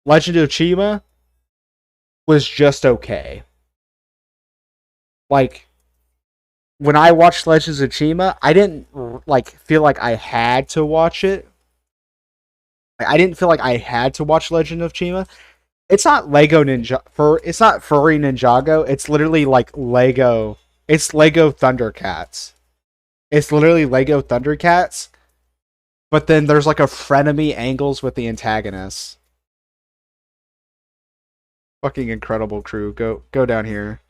Legend of Chima was just okay. Like, when I watched Legends of Chima, I didn't like feel like I had to watch it. I didn't feel like I had to watch Legend of Chima. It's not Lego Ninja it's not furry Ninjago. It's literally like Lego. It's Lego Thundercats. It's literally Lego Thundercats. But then there's like a frenemy angles with the antagonists. Fucking incredible crew. Go down here.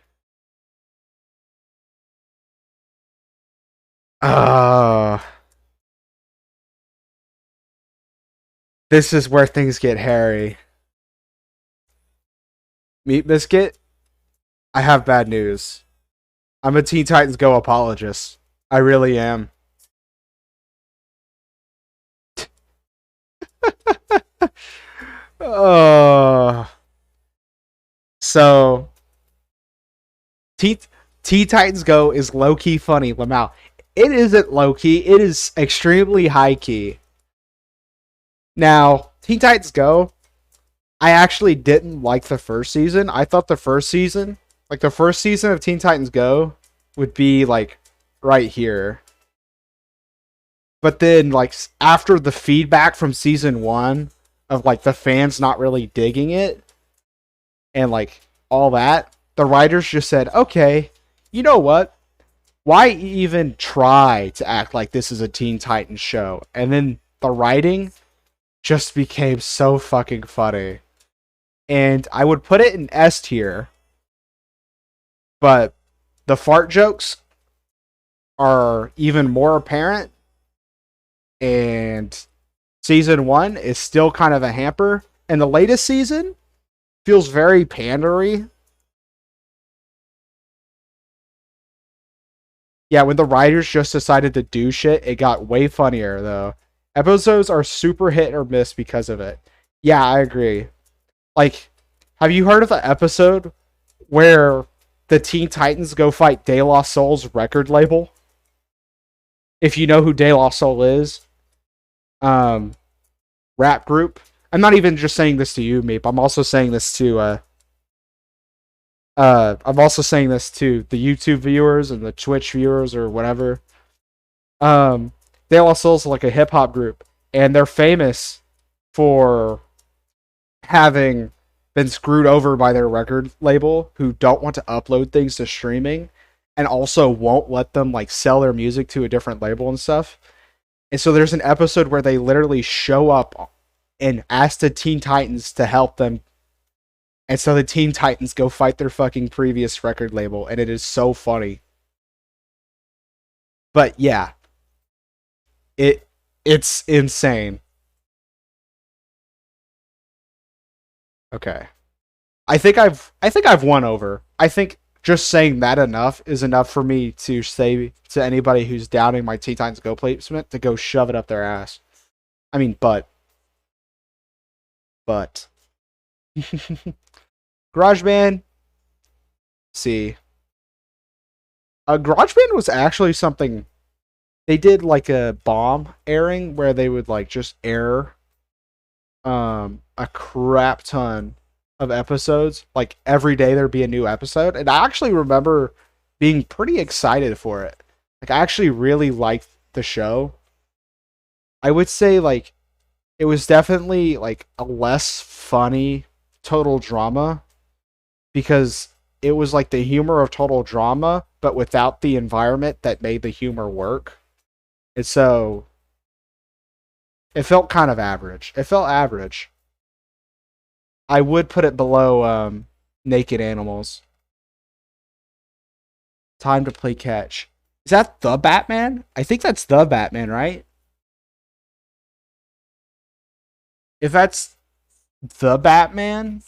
This is where things get hairy. Meat Biscuit, I have bad news. I'm a Teen Titans Go apologist. I really am. So, Teen Titans Go is low-key funny, Lamau. It isn't low-key. It is extremely high-key. Now, Teen Titans Go, I actually didn't like the first season. I thought the first season of Teen Titans Go would be like right here. But then like after the feedback from season 1 of like the fans not really digging it and like all that, the writers just said, "Okay, you know what? Why even try to act like this is a Teen Titans show?" And then the writing just became so fucking funny. And I would put it in S tier, but the fart jokes are even more apparent, and season 1 is still kind of a hamper, and the latest season feels very pandery. Yeah, when the writers just decided to do shit, it got way funnier, though. Episodes are super hit or miss because of it. Yeah, I agree. Like, have you heard of the episode where the Teen Titans go fight De La Soul's record label? If you know who De La Soul is, rap group. I'm not even just saying this to you, Meep. I'm also saying this to the YouTube viewers and the Twitch viewers or whatever. De La Soul's like a hip hop group, and they're famous for having been screwed over by their record label, who don't want to upload things to streaming and also won't let them like sell their music to a different label and stuff. And so there's an episode where they literally show up and ask the Teen Titans to help them. And so the Teen Titans go fight their fucking previous record label, and it is so funny. But yeah, it's insane. Okay. I think I've won over. I think just saying that enough is enough for me to say to anybody who's doubting my Teen Titans Go placement to go shove it up their ass. I mean, but. GarageBand. See. GarageBand was actually something. They did like a bomb airing where they would like just air a crap ton of episodes. Like every day there'd be a new episode, and I actually remember being pretty excited for it. Like I actually really liked the show. I would say like it was definitely like a less funny Total Drama, because it was like the humor of Total Drama but without the environment that made the humor work. And so It felt kind of average. It felt average. I would put it below Naked Animals. Time to Play Catch. Is that the Batman? I think that's the Batman, right? If that's the Batman,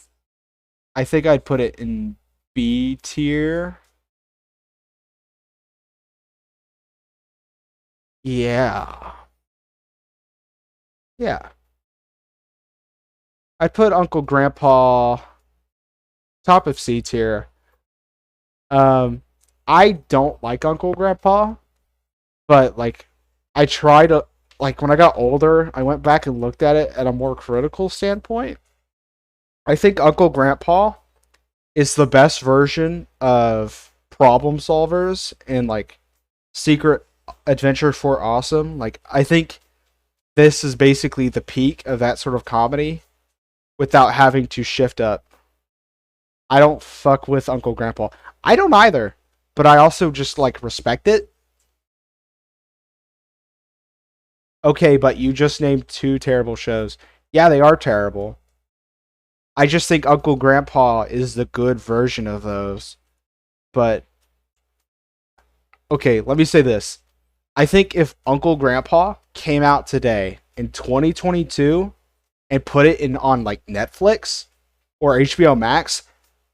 I think I'd put it in B tier. Yeah. Yeah. I'd put Uncle Grandpa top of C tier. I don't like Uncle Grandpa, but like I try to like when I got older, I went back and looked at it at a more critical standpoint. I think Uncle Grandpa is the best version of problem solvers and like Secret Adventure for Awesome. Like I think this is basically the peak of that sort of comedy without having to shift up. I don't fuck with Uncle Grandpa. I don't either, but I also just like respect it. Okay, but you just named two terrible shows. Yeah, they are terrible. I just think Uncle Grandpa is the good version of those. But okay, let me say this. I think if Uncle Grandpa came out today in 2022 and put it in on like Netflix or HBO Max,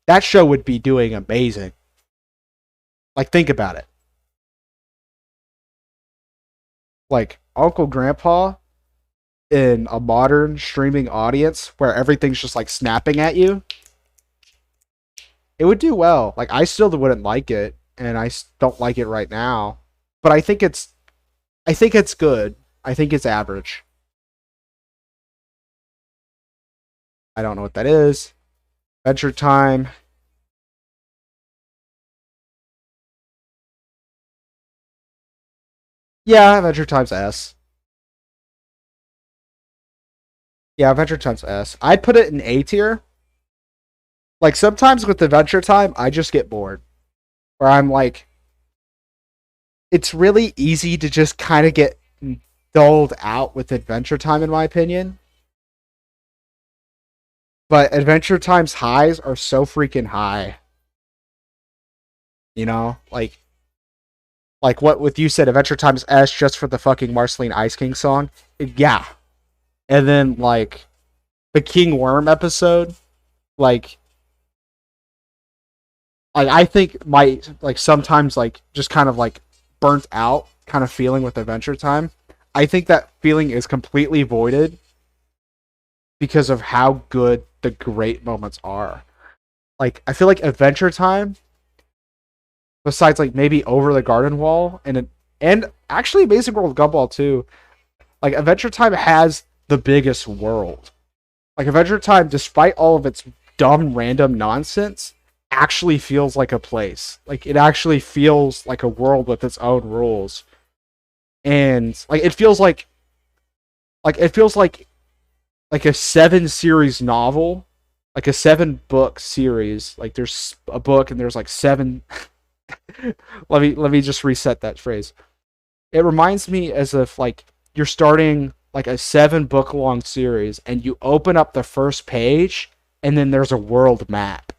that show would be doing amazing. Like think about it. Like Uncle Grandpa in a modern streaming audience where everything's just like snapping at you, it would do well. Like I still wouldn't like it, and I don't like it right now. But I think it's good. I think it's average. I don't know what that is. Adventure Time. Yeah, Adventure Time's S. Yeah, Adventure Time's S. I'd put it in A tier. Like sometimes with Adventure Time, I just get bored. Where I'm like, it's really easy to just kind of get dulled out with Adventure Time, in my opinion. But Adventure Time's highs are so freaking high. You know, like what with you said, Adventure Time's S just for the fucking Marceline Ice King song. Yeah, and then like the King Worm episode, like I think my like sometimes like just kind of like burnt out kind of feeling with Adventure Time. I think that feeling is completely voided because of how good the great moments are. Like I feel like Adventure Time, besides like maybe Over the Garden Wall and actually Amazing World of Gumball too, like Adventure Time has the biggest world. Like Adventure Time, despite all of its dumb random nonsense, actually feels like a place. Like it actually feels like a world with its own rules. And like it feels like a 7 series novel, like a 7 book series. Like there's a book and there's like 7 let me just reset that phrase. It reminds me as if like you're starting like a 7 book long series and you open up the first page and then there's a world map.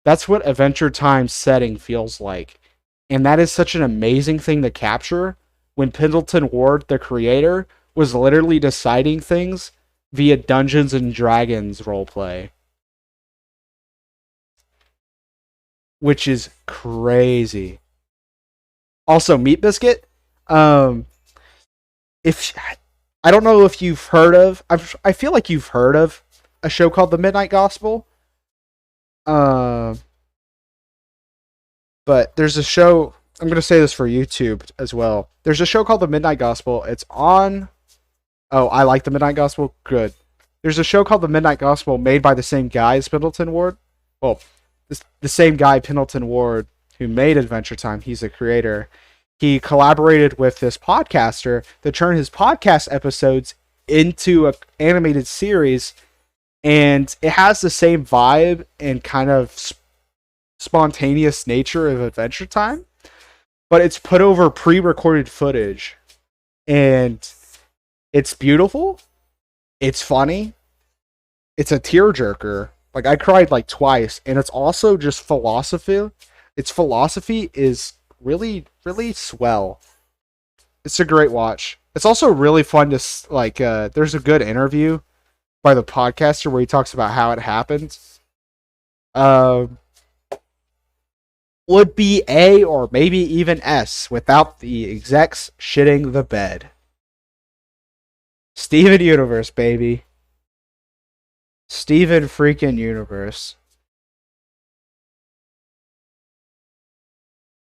That's what Adventure Time setting feels like. And that is such an amazing thing to capture when Pendleton Ward, the creator, was literally deciding things via Dungeons and Dragons roleplay. Which is crazy. Also, Meat Biscuit. If I don't know if you've heard of, I feel like you've heard of a show called The Midnight Gospel. Uh, but there's a show. I'm gonna say this for YouTube as well. There's a show called The Midnight Gospel. It's on. Oh, I like The Midnight Gospel. Good. There's a show called The Midnight Gospel made by the same guy as Pendleton Ward. Well, the same guy, Pendleton Ward, who made Adventure Time. He's a creator. He collaborated with this podcaster to turn his podcast episodes into an animated series, and it has the same vibe and kind of spontaneous nature of Adventure Time, but it's put over pre-recorded footage, and It's beautiful. It's funny. It's a tearjerker. Like I cried like twice, and it's also just philosophy. Its philosophy is really, really swell. It's a great watch. It's also really fun to like. There's a good interview by the podcaster where he talks about how it happened. Um, would be A or maybe even S without the execs shitting the bed. Steven Universe, baby. Steven freaking Universe.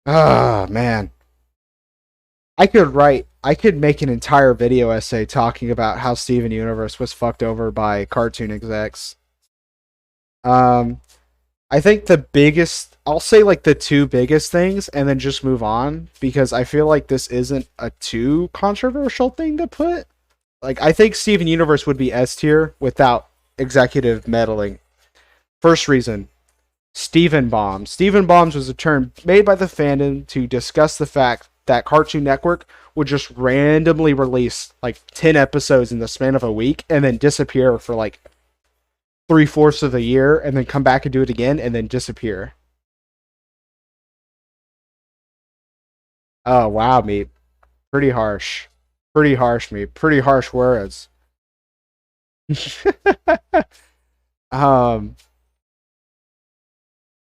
Ah, man. I could make an entire video essay talking about how Steven Universe was fucked over by cartoon execs. Um, I think the biggest, I'll say like the two biggest things and then just move on because I feel like this isn't a too controversial thing to put. Like, I think Steven Universe would be S tier without executive meddling. First reason, Steven Bombs. Steven Bombs was a term made by the fandom to discuss the fact that Cartoon Network would just randomly release like 10 episodes in the span of a week and then disappear for like 3/4 of the year and then come back and do it again and then disappear. Oh, wow, meat. Pretty harsh. Pretty harsh, meat. Pretty harsh words. um,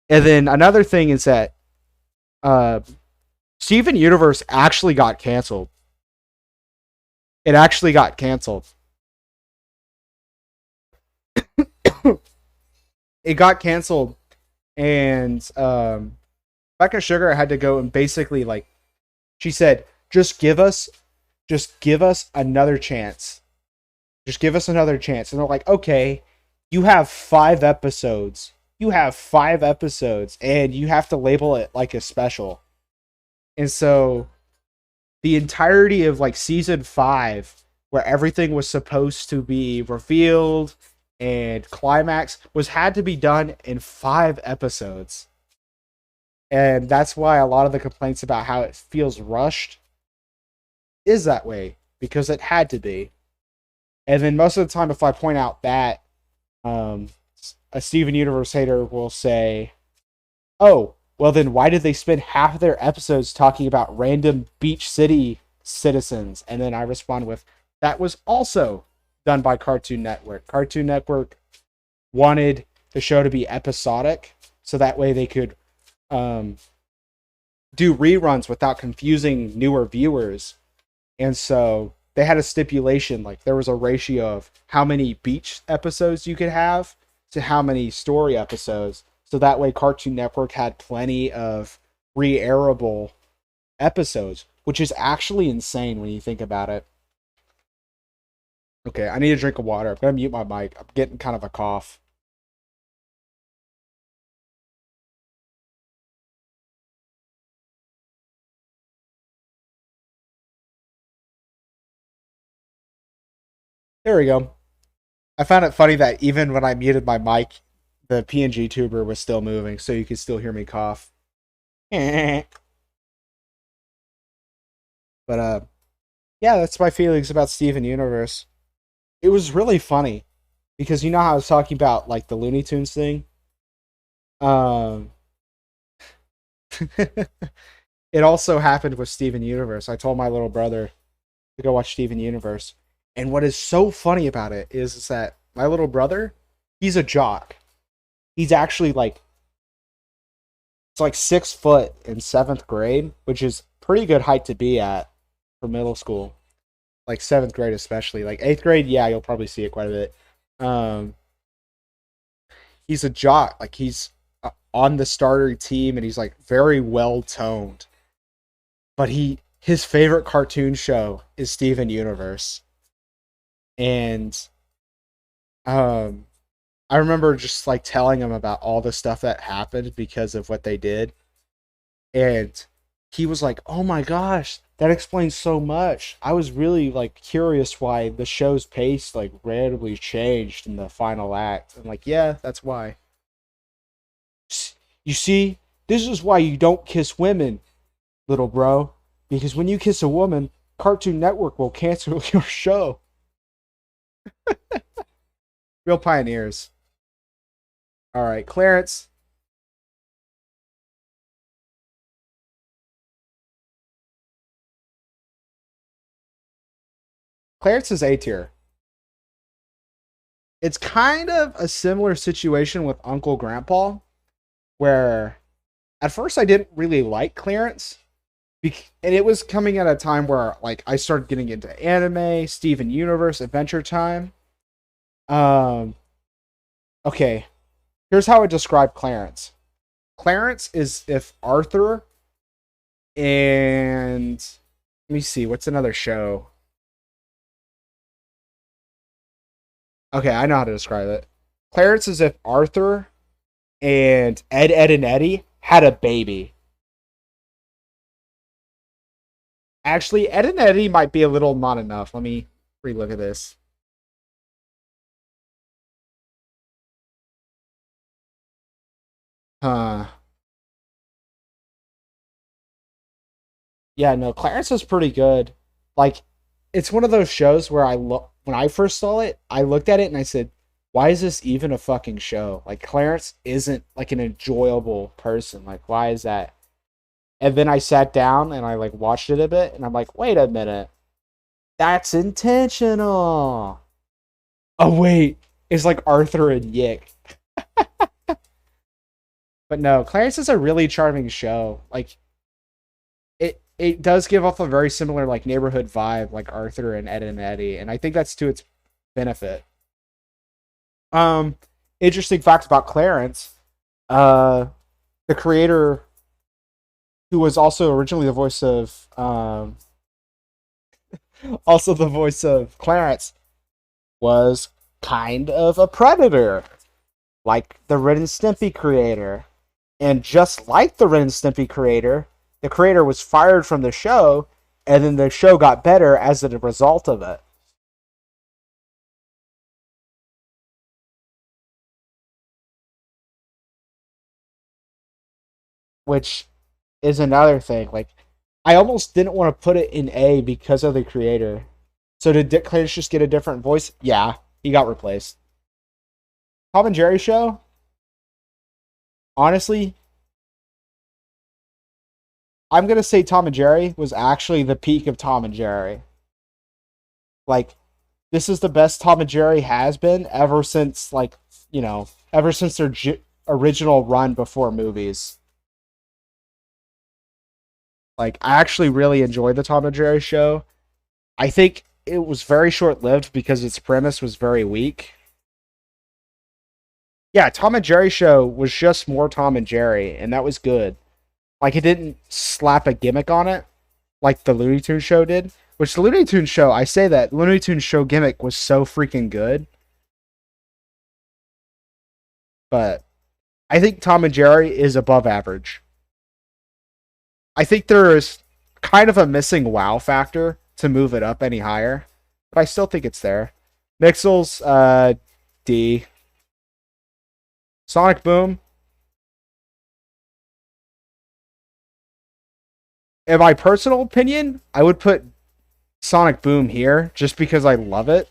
and then another thing is that uh, Steven Universe actually got canceled. It actually got canceled. It got canceled, and Becca Sugar had to go and basically like she said, just give us another chance. Just give us another chance. And they're like, okay, you have 5 episodes. You have 5 episodes, and you have to label it like a special. And so the entirety of like season 5, where everything was supposed to be revealed and climax, had to be done in 5 episodes. And that's why a lot of the complaints about how it feels rushed is that way, because it had to be. And then most of the time, if I point out that, a Steven Universe hater will say, oh, well then why did they spend half of their episodes talking about random beach city citizens? And then I respond with, that was also done by Cartoon Network. Cartoon Network wanted the show to be episodic, so that way they could do reruns without confusing newer viewers. And so they had a stipulation, like there was a ratio of how many beach episodes you could have to how many story episodes. So that way Cartoon Network had plenty of re-airable episodes, which is actually insane when you think about it. Okay, I need a drink of water. I'm going to mute my mic. I'm getting kind of a cough. There we go. I found it funny that even when I muted my mic, the PNG tuber was still moving, so you could still hear me cough. But yeah, that's my feelings about Steven Universe. It was really funny because you know how I was talking about like the Looney Tunes thing. It also happened with Steven Universe. I told my little brother to go watch Steven Universe, and what is so funny about it is that my little brother, he's a jock. He's actually like, it's like 6 foot in 7th grade, which is pretty good height to be at for middle school. Like 7th grade especially. Like 8th grade, yeah, you'll probably see it quite a bit. He's a jock. Like he's on the starter team, and he's like very well toned. But his favorite cartoon show is Steven Universe. And I remember just like telling him about all the stuff that happened because of what they did. And he was like, "Oh my gosh, that explains so much. I was really like curious why the show's pace like randomly changed in the final act." I'm like, "Yeah, that's why. You see, this is why you don't kiss women, little bro. Because when you kiss a woman, Cartoon Network will cancel your show. Real pioneers. All right, Clarence. Clarence is A tier. It's kind of a similar situation with Uncle Grandpa, where at first I didn't really like Clarence, and it was coming at a time where like I started getting into anime, Steven Universe, Adventure Time. Um, okay, here's how I describe Clarence. Clarence is if Arthur and let me see, what's another show? Okay, I know how to describe it. Clarence is if Arthur and Ed, and Eddie had a baby. Actually, Ed and Eddie might be a little not enough. Let me relook at this. Huh. Yeah, no, Clarence is pretty good. Like, it's one of those shows where I look when I first saw it, I looked at it and I said, "Why is this even a fucking show?" Like, Clarence isn't like an enjoyable person. Like, why is that? And then I sat down and I like watched it a bit, and I'm like, "Wait a minute, that's intentional." Oh wait, it's like Arthur and Yick. But no, Clarence is a really charming show. Like, it does give off a very similar like neighborhood vibe, like Arthur and Ed and Eddie, and I think that's to its benefit. Um, Interesting facts about Clarence. Uh, the creator, who was also originally the voice of, also the voice of Clarence, was kind of a predator, like the Ren and Stimpy creator. And just like the Ren and Stimpy creator, the creator was fired from the show, and then the show got better as a result of it. Which is another thing. Like, I almost didn't want to put it in A because of the creator. So did Dick Clarence just get a different voice? Yeah, he got replaced. Tom and Jerry show? Honestly, I'm gonna say Tom and Jerry was actually the peak of Tom and Jerry. Like, this is the best Tom and Jerry has been ever since, like, ever since their original run before movies. Like, I actually really enjoyed the Tom and Jerry show. I think it was very short lived because its premise was very weak. Yeah, Tom and Jerry show was just more Tom and Jerry, and that was good. Like, it didn't slap a gimmick on it like the Looney Tunes show did. Which the Looney Tunes show, I say that Looney Tunes show gimmick was so freaking good, but I think Tom and Jerry is above average. I think there is kind of a missing wow factor to move it up any higher, but I still think it's there. Mixels, D. Sonic Boom. In my personal opinion, I would put Sonic Boom here just because I love it,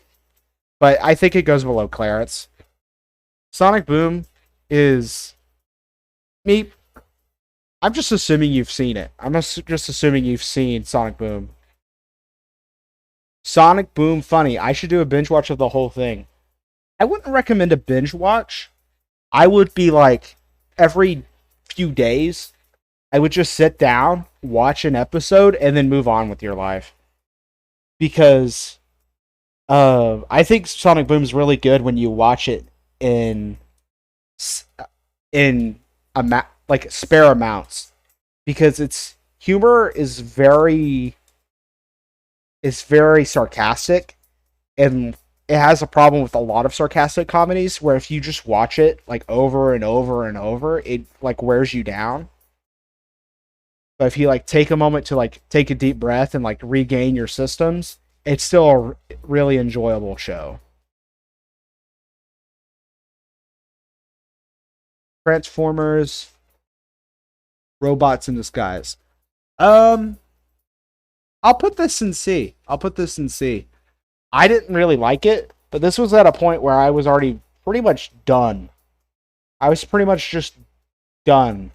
but I think it goes below Clarence. Sonic Boom is me. I'm just assuming you've seen it. I'm just assuming you've seen Sonic Boom. Sonic Boom funny. I should do a binge watch of the whole thing. I wouldn't recommend a binge watch. I would be like every few days, I would just sit down, watch an episode, and then move on with your life. Because I think Sonic Boom is really good when you watch it in in like spare amounts, because its humor is very sarcastic, and it has a problem with a lot of sarcastic comedies where if you just watch it like over and over and over, it like wears you down. But if you like take a moment to like take a deep breath and like regain your systems, it's still a really enjoyable show. Transformers, robots in disguise. Um, I'll put this in C. I'll put this in C. I didn't really like it, but this was at a point where I was already pretty much done. I was pretty much just done.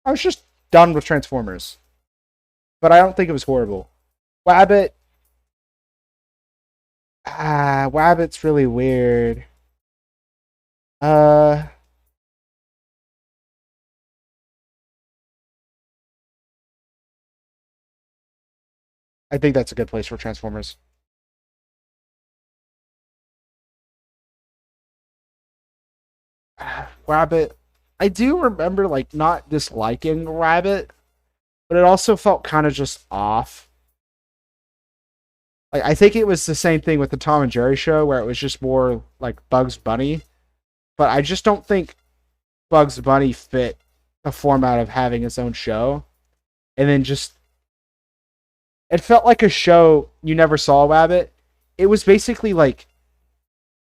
I was just done with Transformers. But I don't think it was horrible. Wabbit. Wabbit's really weird. I think that's a good place for Transformers. Rabbit. I do remember like not disliking Rabbit, but it also felt kind of just off. Like I think it was the same thing with the Tom and Jerry show where it was just more like Bugs Bunny, but I just don't think Bugs Bunny fit the format of having its own show. And then just it felt like a show you never saw Rabbit. It was basically like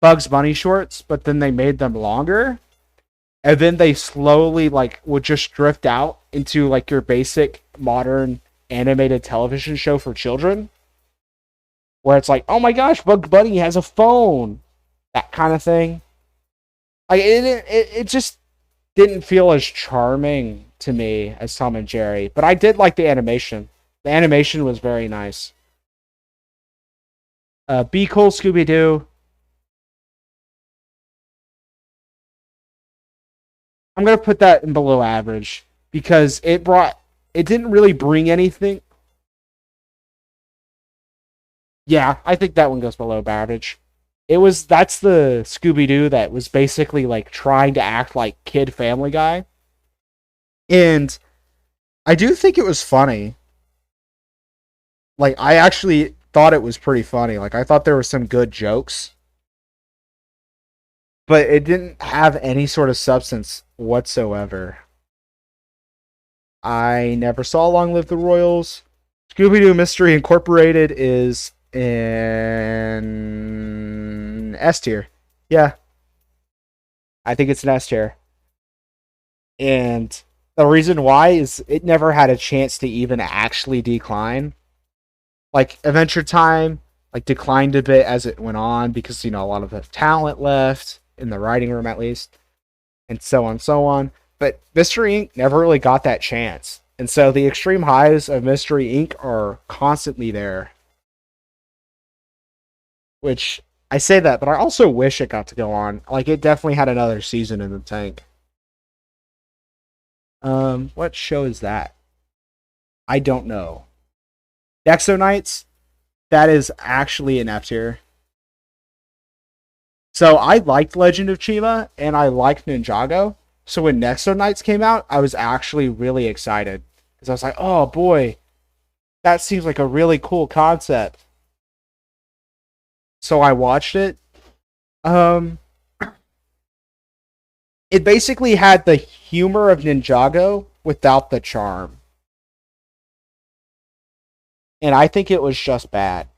Bugs Bunny shorts, but then they made them longer. And then they slowly like would just drift out into like your basic modern animated television show for children. Where it's like, oh my gosh, Bugs Bunny has a phone. That kind of thing. Like it just didn't feel as charming to me as Tom and Jerry. But I did like the animation. The animation was very nice. Be Cool Scooby-Doo. I'm going to put that in below average because it didn't really bring anything. Yeah, I think that one goes below average. That's the Scooby-Doo that was basically like trying to act like Kid Family Guy. And I do think it was funny. Like, I actually thought it was pretty funny. Like, I thought there were some good jokes. But it didn't have any sort of substance whatsoever. I never saw Long Live the Royals. Scooby-Doo Mystery Incorporated is in S tier. Yeah. I think it's an S tier. And the reason why is it never had a chance to even actually decline. Like, Adventure Time like declined a bit as it went on because, you know, a lot of the talent left. In the writing room, at least. And so on and so on. But Mystery Inc. never really got that chance. And so the extreme highs of Mystery Inc. are constantly there. Which, I say that, but I also wish it got to go on. Like, it definitely had another season in the tank. What show is that? I don't know. Nexo Knights? That is actually an F tier. So I liked Legend of Chima, and I liked Ninjago. So when Nexo Knights came out, I was actually really excited. Because I was like, oh boy, that seems like a really cool concept. So I watched it. It basically had the humor of Ninjago without the charm. And I think it was just bad.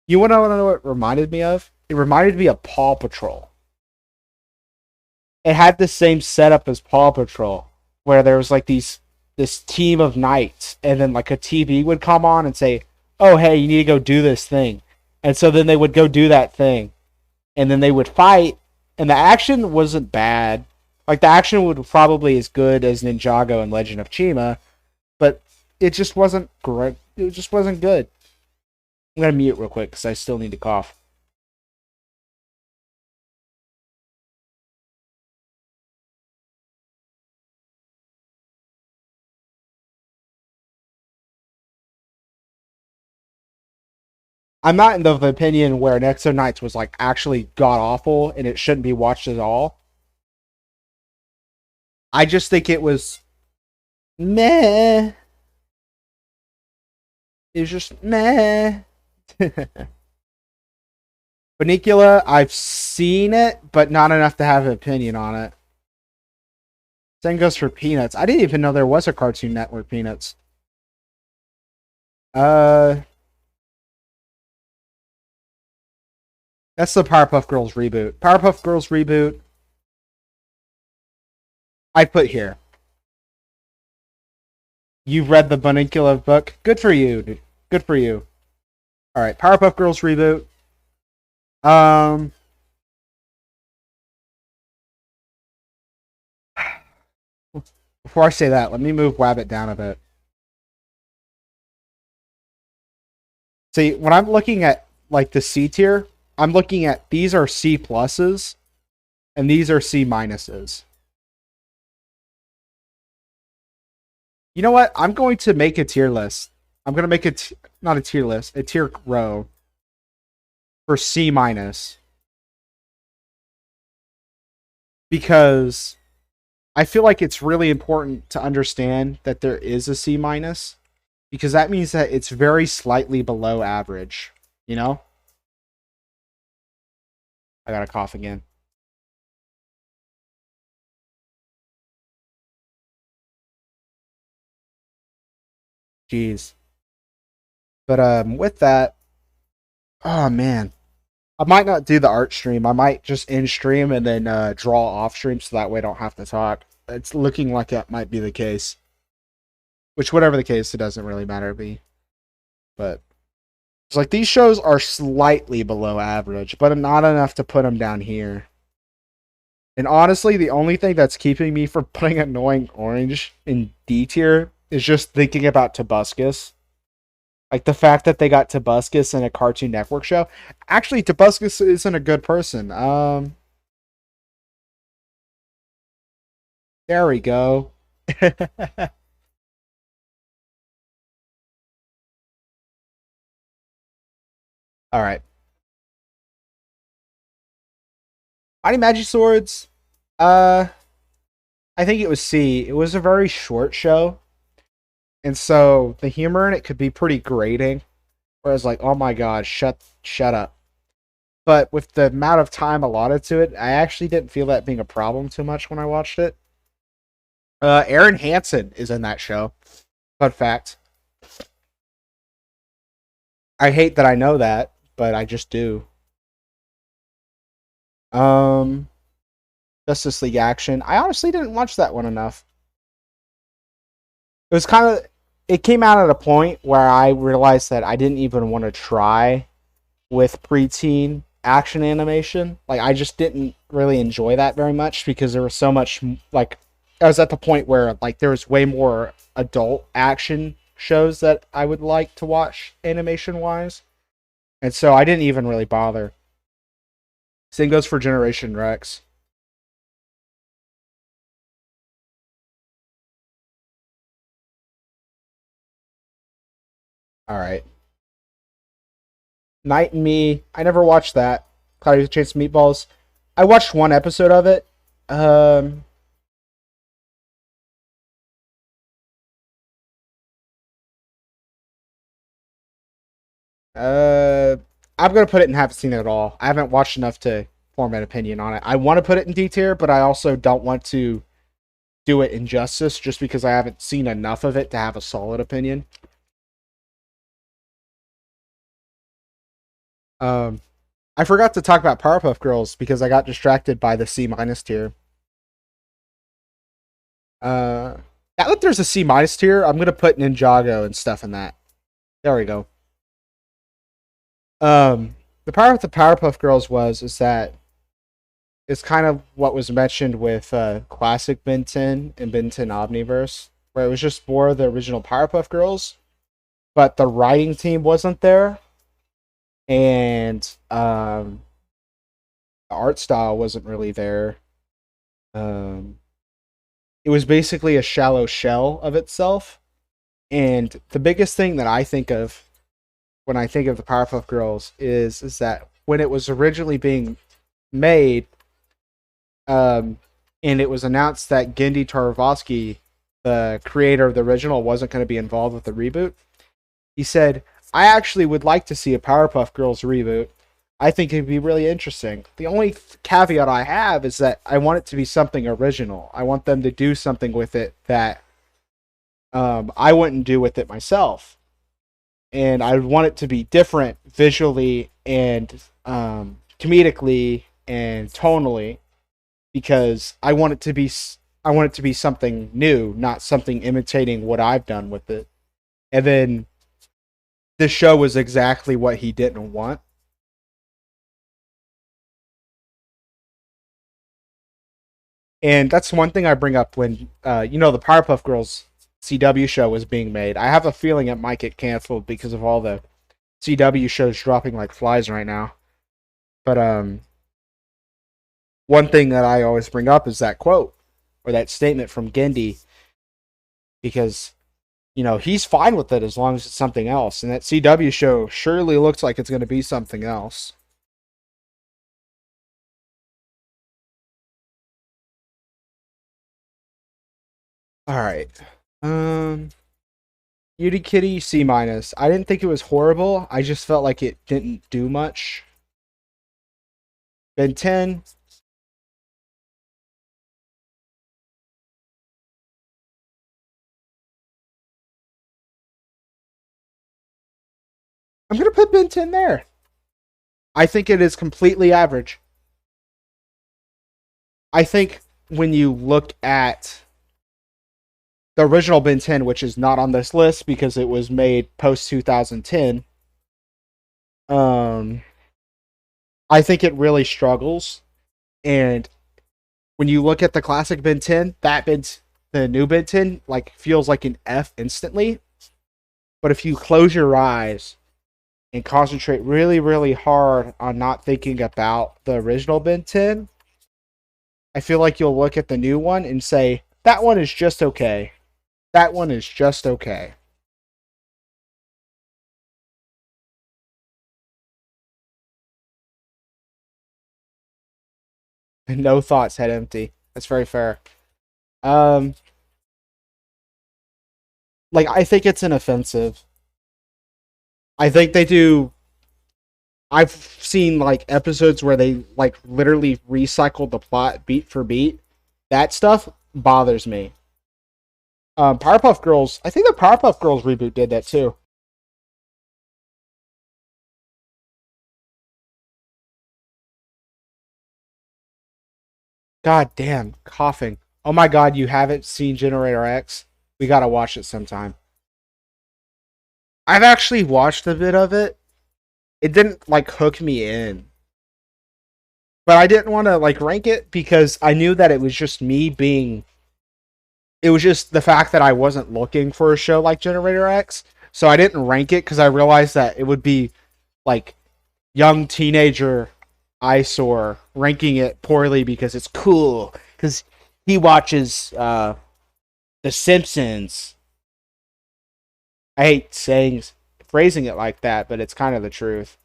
You want to know what it reminded me of? It reminded me of Paw Patrol. It had the same setup as Paw Patrol, where there was like this team of knights, and then like a TV would come on and say, oh, hey, you need to go do this thing. And so then they would go do that thing. And then they would fight, and the action wasn't bad. Like, the action would probably as good as Ninjago and Legend of Chima, but it just wasn't great. It just wasn't good. I'm going to mute real quick because I still need to cough. I'm not in the opinion where Nexo Knights was like actually god awful and it shouldn't be watched at all. I just think it was meh. It was just meh. Funicula, I've seen it, but not enough to have an opinion on it. Same goes for Peanuts. I didn't even know there was a Cartoon Network Peanuts. That's the Powerpuff Girls reboot. Powerpuff Girls reboot. I put here. You read the Bunnicula book. Good for you, dude. Good for you. All right, Powerpuff Girls reboot. Um, before I say that, let me move Wabbit down a bit. See, when I'm looking at like the C tier, I'm looking at these are C pluses, and these are C minuses. You know what? I'm going to make a tier list. I'm going to make not a tier list, a tier row for C minus. Because I feel like it's really important to understand that there is a C minus. Because that means that it's very slightly below average. You know? I got a cough again. Jeez. But with that, oh man, I might not do the art stream. I might just in stream and then draw off stream so that way I don't have to talk. It's looking like that might be the case. Which, whatever the case, it doesn't really matter to me. But it's like these shows are slightly below average, but not enough to put them down here. And honestly, the only thing that's keeping me from putting Annoying Orange in D tier is just thinking about Tobuscus. Like the fact that they got Tobuscus in a Cartoon Network show. Actually, Tobuscus isn't a good person. There we go. All right. Mighty Magic Swords. I think it was C. It was a very short show. And so the humor in it could be pretty grating. Whereas like, oh my god, shut up. But with the amount of time allotted to it, I actually didn't feel that being a problem too much when I watched it. Aaron Hansen is in that show. Fun fact. I hate that I know that, but I just do. Justice League Action. I honestly didn't watch that one enough. It was kind of... It came out at a point where I realized that I didn't even want to try with preteen action animation. Like, I just didn't really enjoy that very much because there was so much... Like, I was at the point where, like, there was way more adult action shows that I would like to watch animation-wise. And so I didn't even really bother. Same goes for Generation Rex. Alright. Night and Me. I never watched that. Cloudy Chase Meatballs. I watched one episode of it. I'm gonna put it in haven't seen it at all. I haven't watched enough to form an opinion on it. I want to put it in D tier, but I also don't want to do it injustice just because I haven't seen enough of it to have a solid opinion. I forgot to talk about Powerpuff Girls because I got distracted by the C minus tier. Now that there's a C minus tier, I'm gonna put Ninjago and stuff in that. There we go. The part with the Powerpuff Girls is that it's kind of what was mentioned with classic Ben 10 and Ben 10 Omniverse, where it was just more of the original Powerpuff Girls, but the writing team wasn't there, and the art style wasn't really there. It was basically a shallow shell of itself, and the biggest thing that I think of when I think of the Powerpuff Girls is that when it was originally being made, and it was announced that Gendy Tartakovsky, the creator of the original, wasn't going to be involved with the reboot, he said, I actually would like to see a Powerpuff Girls reboot. I think it'd be really interesting. The only caveat I have is that I want it to be something original. I want them to do something with it that I wouldn't do with it myself. And I want it to be different visually and comedically and tonally, because I want it to be I want it to be something new, not something imitating what I've done with it. And then this show was exactly what he didn't want. And that's one thing I bring up when, the Powerpuff Girls CW show was being made. I have a feeling it might get canceled because of all the CW shows dropping like flies right now. But one thing that I always bring up is that quote or that statement from Gendy, because he's fine with it as long as it's something else. And that CW show surely looks like it's going to be something else. All right. Beauty Kitty C-. I didn't think it was horrible. I just felt like it didn't do much. Ben 10. I'm going to put Ben 10 there. I think it is completely average. I think when you look at the original Ben 10, which is not on this list because it was made post 2010, I think it really struggles. And when you look at the classic Ben 10, the new Ben 10 like feels like an F instantly. But if you close your eyes and concentrate really, really hard on not thinking about the original Ben 10, I feel like you'll look at the new one and say, that one is just okay. That one is just okay. No thoughts, head empty. That's very fair. I think it's inoffensive. I think they do. I've seen like episodes where they like literally recycle the plot beat for beat. That stuff bothers me. Powerpuff Girls. I think the Powerpuff Girls reboot did that too. God damn, coughing. Oh my god, you haven't seen Generator X? We gotta watch it sometime. I've actually watched a bit of it. It didn't like hook me in. But I didn't want to like rank it because I knew that it was just me being. It was just the fact that I wasn't looking for a show like Generator X. So I didn't rank it because I realized that it would be like young teenager eyesore ranking it poorly because it's cool. Because he watches The Simpsons. I hate phrasing it like that, but it's kind of the truth.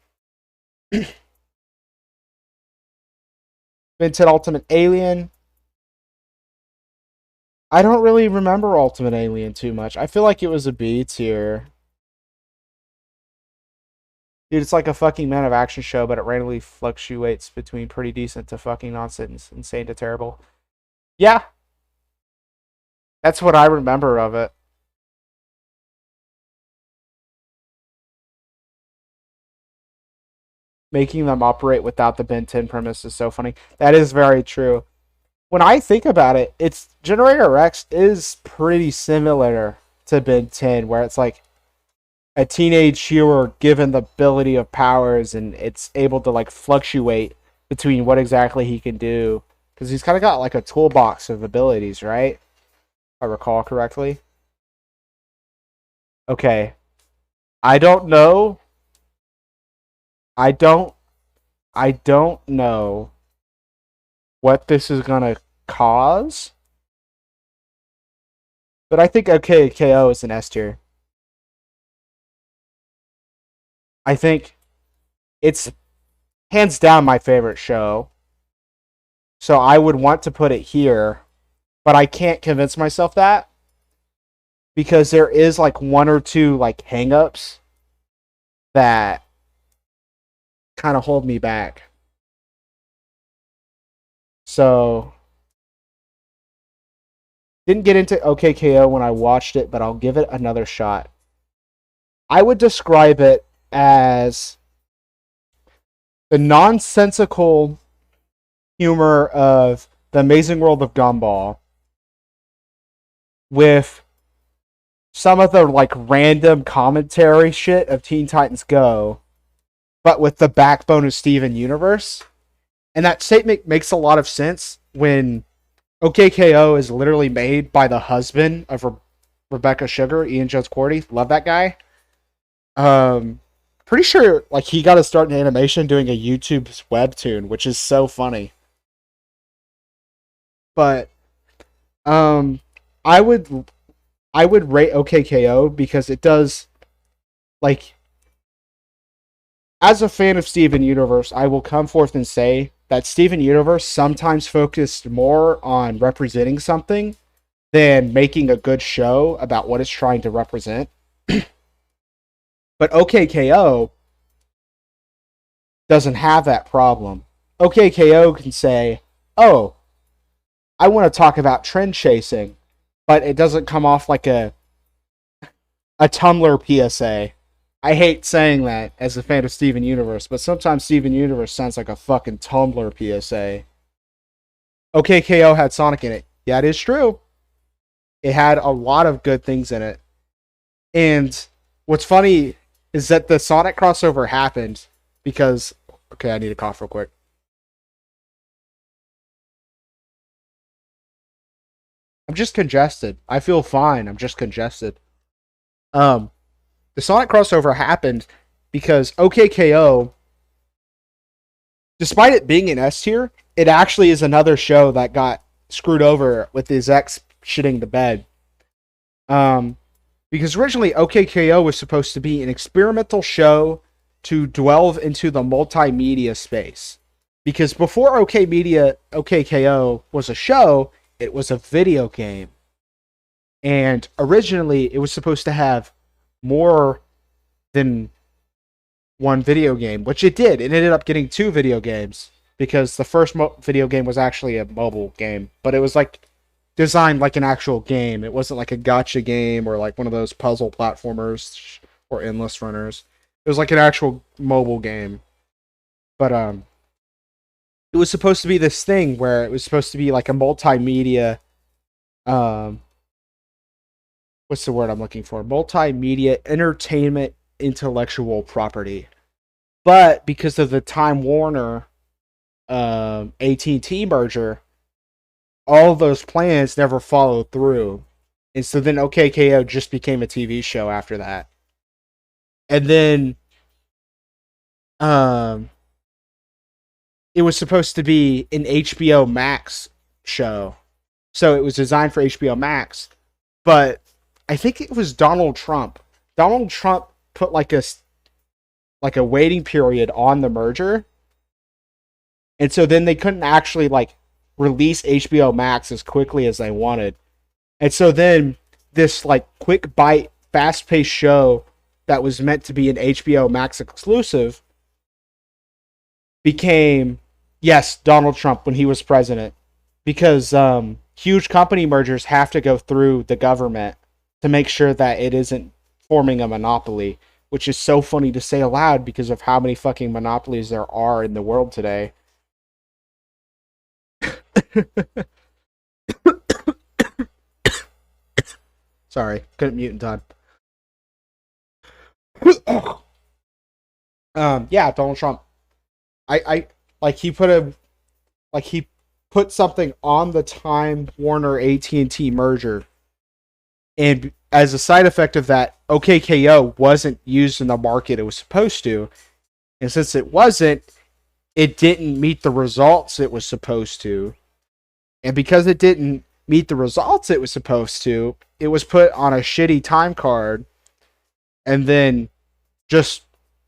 Vinted Ultimate Alien. I don't really remember Ultimate Alien too much. I feel like it was a B tier. Dude, it's like a fucking Man of Action show, but it randomly fluctuates between pretty decent to fucking nonsense, insane to terrible. Yeah. That's what I remember of it. Making them operate without the Ben 10 premise is so funny. That is very true. When I think about it, it's Generator X is pretty similar to Ben 10, where it's like a teenage hero given the ability of powers and it's able to like fluctuate between what exactly he can do. Because he's kind of got like a toolbox of abilities, right? If I recall correctly. Okay. I don't know. I don't know what this is gonna cause. But I think okay KO is an S tier. I think it's hands down my favorite show. So I would want to put it here, but I can't convince myself that because there is like one or two like hangups that kind of hold me back. So didn't get into OKKO when I watched it, but I'll give it another shot. I would describe it as the nonsensical humor of The Amazing World of Gumball with some of the like random commentary shit of Teen Titans Go, but with the backbone of Steven Universe. And that statement makes a lot of sense when OKKO is literally made by the husband of Rebecca Sugar, Ian Jones Cordy. Love that guy. Pretty sure like he got to start in animation doing a YouTube webtoon, which is so funny. But I would rate OKKO because it does, like, as a fan of Steven Universe, I will come forth and say that Steven Universe sometimes focused more on representing something than making a good show about what it's trying to represent. But OKKO doesn't have that problem. OKKO can say, oh, I want to talk about trend chasing, but it doesn't come off like a Tumblr PSA. I hate saying that as a fan of Steven Universe, but sometimes Steven Universe sounds like a fucking Tumblr PSA. OKKO had Sonic in it. Yeah, it is true. It had a lot of good things in it. And what's funny is that the Sonic crossover happened because... Okay, I need to cough real quick. I'm just congested. I feel fine. I'm just congested. The Sonic crossover happened because OKKO, despite it being an S tier, it actually is another show that got screwed over with his ex shitting the bed. Because originally OKKO was supposed to be an experimental show to delve into the multimedia space. Because before OKKO was a show, it was a video game. And originally it was supposed to have more than one video game, which it did. It ended up getting 2 video games because the first video game was actually a mobile game, but it was like designed like an actual game. It wasn't like a gacha game or like one of those puzzle platformers or endless runners. It was like an actual mobile game. But it was supposed to be this thing where it was supposed to be like a multimedia what's the word I'm looking for? Multimedia entertainment intellectual property. But because of the Time Warner AT&T merger, all those plans never followed through. And so then OKKO just became a TV show after that. And then it was supposed to be an HBO Max show. So it was designed for HBO Max, but I think it was Donald Trump. Donald Trump put like a waiting period on the merger. And so then they couldn't actually like release HBO Max as quickly as they wanted. And so then this like quick bite, fast-paced show that was meant to be an HBO Max exclusive became, yes, Donald Trump when he was president. Because huge company mergers have to go through the government to make sure that it isn't forming a monopoly, which is so funny to say aloud because of how many fucking monopolies there are in the world today. Sorry, couldn't mute in time. Yeah, Donald Trump. I like he put something on the Time Warner AT&T merger, and as a side effect of that, OKKO wasn't used in the market it was supposed to, and since it wasn't, it didn't meet the results it was supposed to, and because it didn't meet the results it was supposed to, it was put on a shitty time card, and then just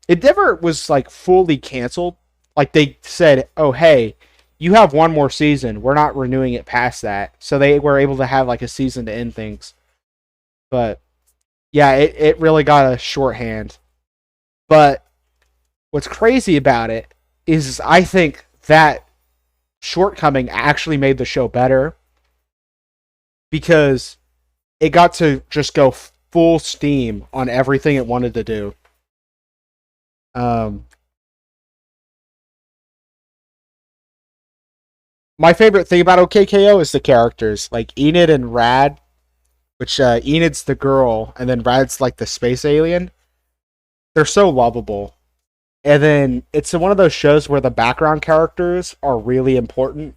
it never was like fully canceled. Like they said, oh hey, you have one more season. We're not renewing it past that. So they were able to have like a season to end things. But yeah, it really got a shorthand. But what's crazy about it is I think that shortcoming actually made the show better because it got to just go full steam on everything it wanted to do. My favorite thing about OKKO is the characters. Like Enid and Rad which Enid's the girl, and then Rad's like the space alien. They're so lovable. And then it's one of those shows where the background characters are really important.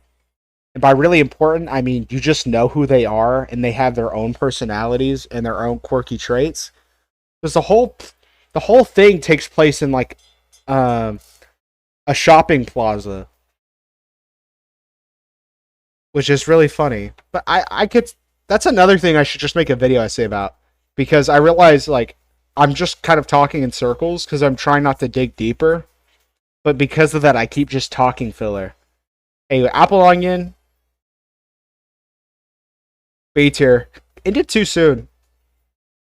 And by really important, I mean you just know who they are, and they have their own personalities and their own quirky traits. Because the whole thing takes place in like um, a shopping plaza, which is really funny. But I could that's another thing I should just make a video essay about, because I realize like I'm just kind of talking in circles because I'm trying not to dig deeper. But because of that, I keep just talking filler. Hey, Apple Onion, B tier. Ended too soon.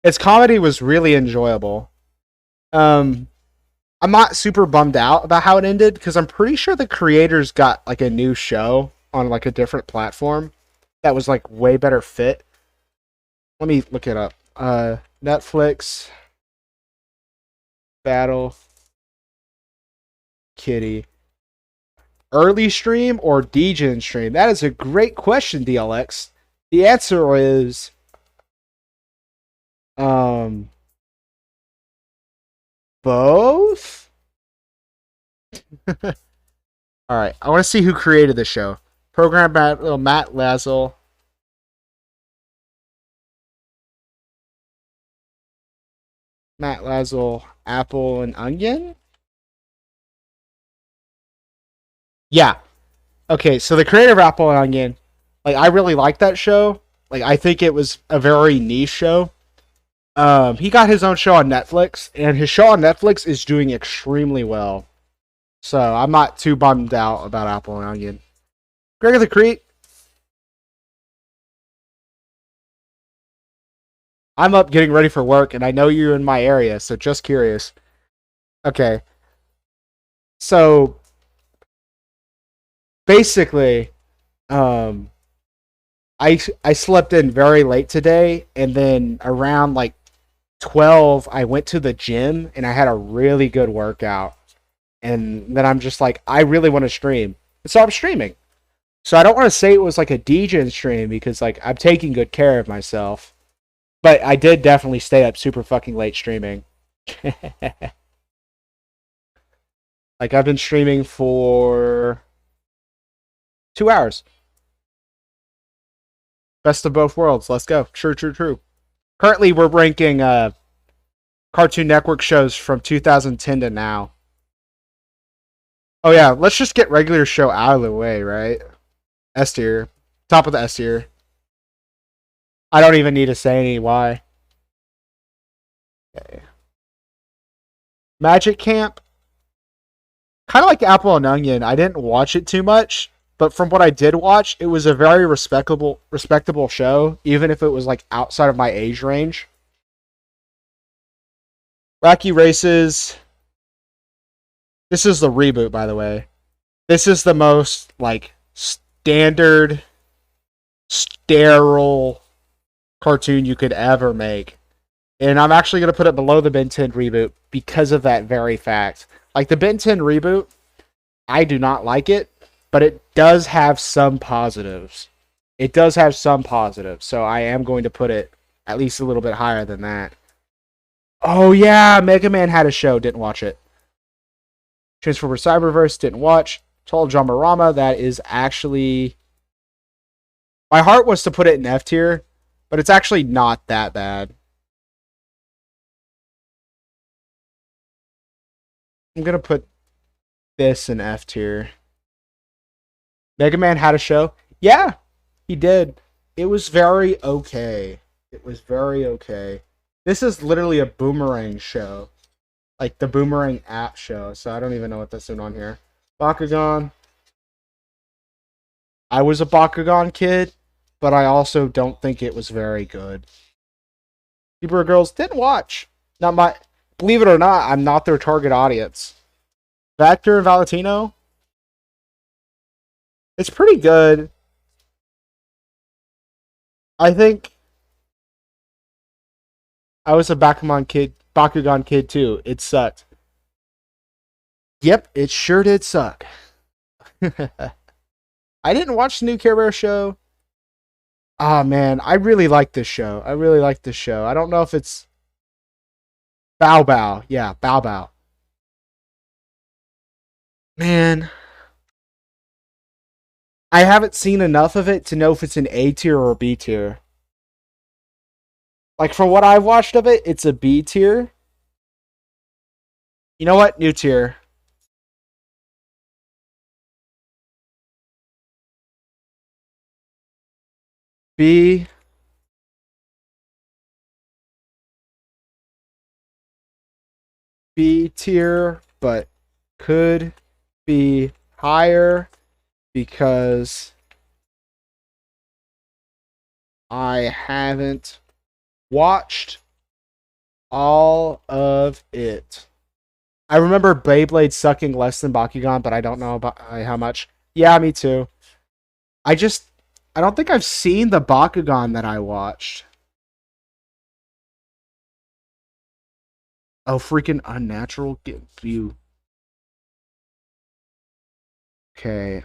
Its comedy was really enjoyable. I'm not super bummed out about how it ended because I'm pretty sure the creators got like a new show on like a different platform that was like way better fit. Let me look it up. Netflix Battle Kitty. Early stream or degen stream? That is a great question, DLX. The answer is both. All right, I want to see who created the show. Program Matt Lazel. Matt Lazel, Apple and Onion. Yeah. Okay, so the creator of Apple and Onion, like I really like that show. Like I think it was a very niche show. He got his own show on Netflix, and his show on Netflix is doing extremely well. So I'm not too bummed out about Apple and Onion. Greg of the Creek. I'm up getting ready for work, and I know you're in my area, so just curious. Okay. So basically, um, I slept in very late today, and then around like 12, I went to the gym, and I had a really good workout. And then I'm just like, I really want to stream. And so I'm streaming. So I don't want to say it was like a DJ stream because like I'm taking good care of myself. But I did definitely stay up super fucking late streaming. Like I've been streaming for 2 hours. Best of both worlds. Let's go. True, true, true. Currently we're ranking Cartoon Network shows from 2010 to now. Oh yeah, let's just get regular show out of the way, right? S tier. Top of the S tier. I don't even need to say any why. Okay. Magic Camp. Kind of like Apple and Onion. I didn't watch it too much, but from what I did watch, it was a very respectable show, even if it was like outside of my age range. Wacky Races. This is the reboot, by the way. This is the most like standard, sterile cartoon you could ever make. And I'm actually going to put it below the Ben 10 reboot because of that very fact. Like the Ben 10 reboot, I do not like it, but it does have some positives. It does have some positives, so I am going to put it at least a little bit higher than that. Oh yeah, Mega Man had a show, didn't watch it. Transformers Cyberverse, didn't watch. Total Dramarama, that is actually... My heart was to put it in F tier, but it's actually not that bad. I'm going to put this in F tier. Mega Man had a show? Yeah, he did. It was very okay. It was very okay. This is literally a Boomerang show. Like the Boomerang app show, so I don't even know what that's doing on here. Bakugan. I was a Bakugan kid, but I also don't think it was very good. Super Girls didn't watch. Not my... Believe it or not, I'm not their target audience. Vector and Valentino. It's pretty good. I think I was a Bakugan kid too. It sucked. Yep, it sure did suck. I didn't watch the new Care Bear show. Ah, man, I really like this show. I really like this show. I don't know if it's Bow Bow. Yeah, Bow Bow. Man, I haven't seen enough of it to know if it's an A tier or a B tier. Like from what I've watched of it, it's a B tier. You know what? New tier. B. B tier, but could be higher because I haven't watched all of it. I remember Beyblade sucking less than Bakugan, but I don't know about how much. Yeah, me too. I just I don't think I've seen the Bakugan that I watched. Oh, freaking unnatural get view. Okay,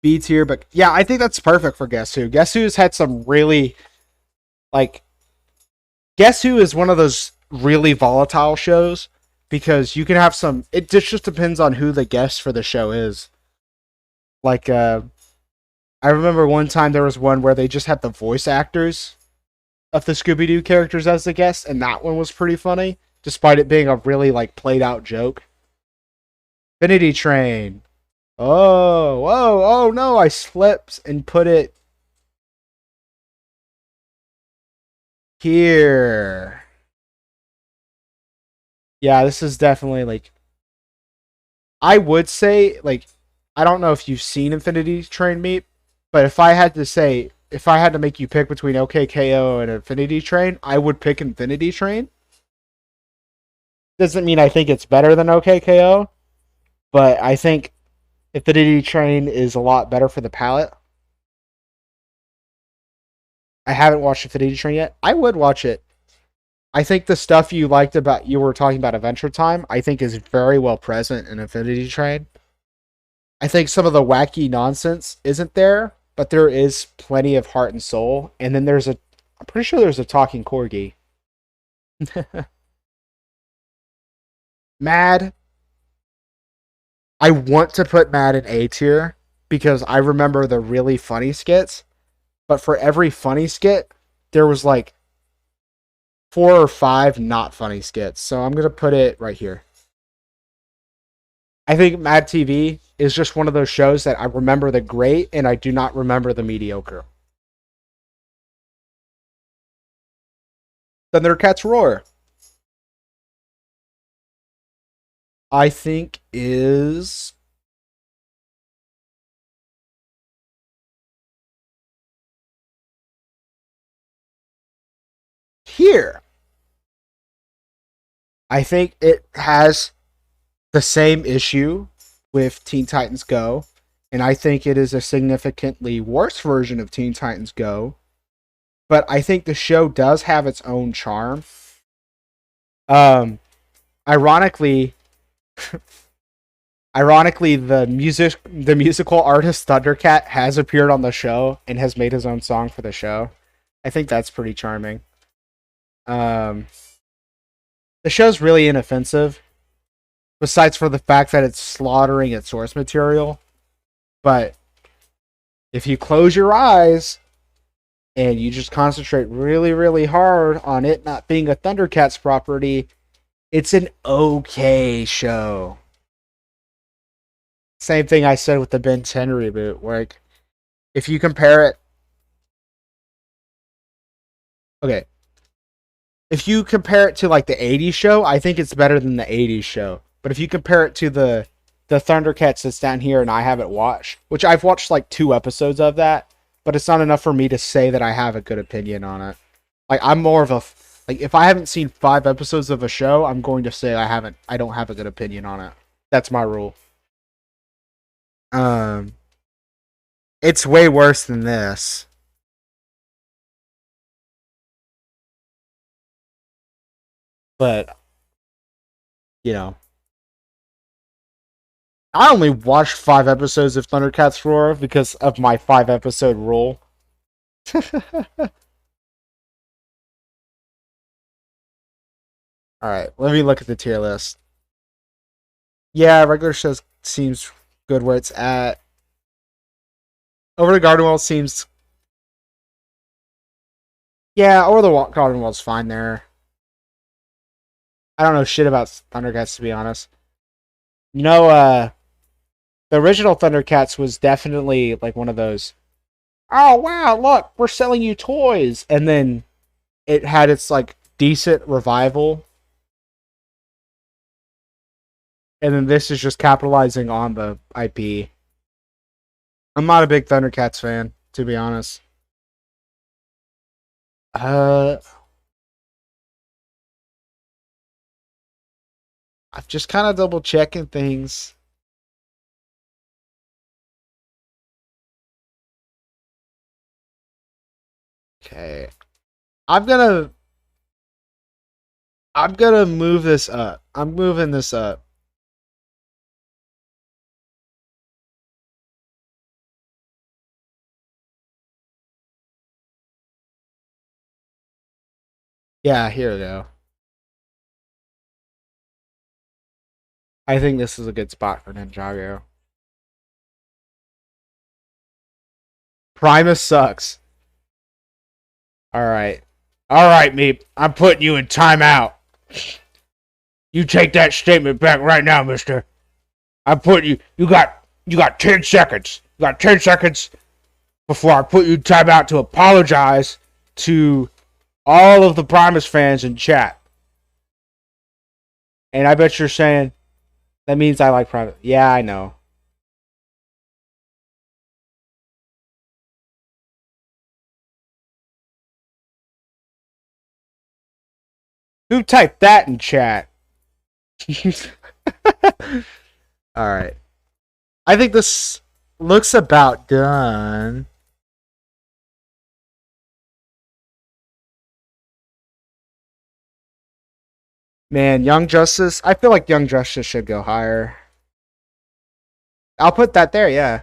B tier, but yeah, I think that's perfect for Guess Who. Guess Who's had some really like Guess Who is one of those really volatile shows because you can have some. It just depends on who the guest for the show is. Like, I remember one time there was one where they just had the voice actors of the Scooby Doo characters as the guests, and that one was pretty funny, despite it being a really like played out joke. Infinity Train. Oh, whoa, oh no! I slipped and put it here. Yeah, this is definitely like I would say, like, I don't know if you've seen Infinity Train meet, but if I had to say, if I had to make you pick between OKKO and Infinity Train, I would pick Infinity Train. Doesn't mean I think it's better than OKKO, but I think Infinity Train is a lot better for the palette. I haven't watched Infinity Train yet. I would watch it. I think the stuff you liked about you were talking about Adventure Time, I think is very well present in Infinity Train. I think some of the wacky nonsense isn't there, but there is plenty of heart and soul. And then I'm pretty sure there's a talking corgi. Mad, I want to put Mad in A tier because I remember the really funny skits, but for every funny skit, there was like 4 or 5 not funny skits. So I'm going to put it right here. I think Mad TV is just one of those shows that I remember the great and I do not remember the mediocre. Thundercats Roar, I think is here. I think it has the same issue with Teen Titans Go, and I think it is a significantly worse version of Teen Titans Go. But I think the show does have its own charm. Um, ironically, the musical artist Thundercat has appeared on the show and has made his own song for the show. I think that's pretty charming. Um, the show's really inoffensive, besides for the fact that it's slaughtering its source material. But if you close your eyes and you just concentrate really, really hard on it not being a Thundercats property, it's an okay show. Same thing I said with the Ben 10 reboot. Like, if you compare it, okay, if you compare it to like the '80s show, I think it's better than the '80s show. But if you compare it to the Thundercats that's down here and I haven't watched, which I've watched like 2 episodes of that, but it's not enough for me to say that I have a good opinion on it. Like I'm more of a like if I haven't seen 5 episodes of a show, I'm going to say I don't have a good opinion on it. That's my rule. Um it's way worse than this. But, you know, I only watched 5 episodes of Thundercats Roar because of my 5 episode rule. Alright, let me look at the tier list. Yeah, regular shows seems good where it's at. Over the Garden Wall seems... Yeah, Over the Garden Wall's fine there. I don't know shit about Thundercats, to be honest. You know, the original Thundercats was definitely like one of those, oh wow, look, we're selling you toys. And then it had its like decent revival. And then this is just capitalizing on the IP. I'm not a big Thundercats fan, to be honest. I'm just kind of double checking things. Okay. I'm gonna move this up. I'm moving this up. Yeah, here we go. I think this is a good spot for Ninjago. Primus sucks. Alright. Alright, Meep. I'm putting you in timeout. You take that statement back right now, mister. I'm putting you... You got 10 seconds. You got 10 seconds before I put you in timeout to apologize to all of the Primus fans in chat. And I bet you're saying, that means I like Primus. Yeah, I know. Who typed that in chat? Alright. I think this looks about done. Man, Young Justice. I feel like Young Justice should go higher. I'll put that there, yeah.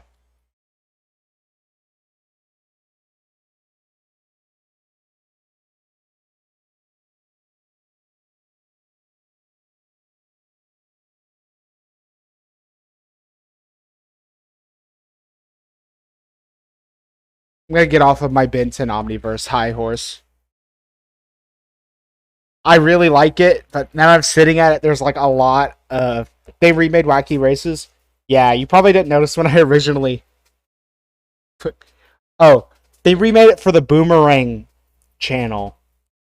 I'm gonna get off of my Benton Omniverse high horse. I really like it, but now I'm sitting at it, there's like a lot of... They remade Wacky Races. Yeah, you probably didn't notice when I originally... Oh, they remade it for the Boomerang channel.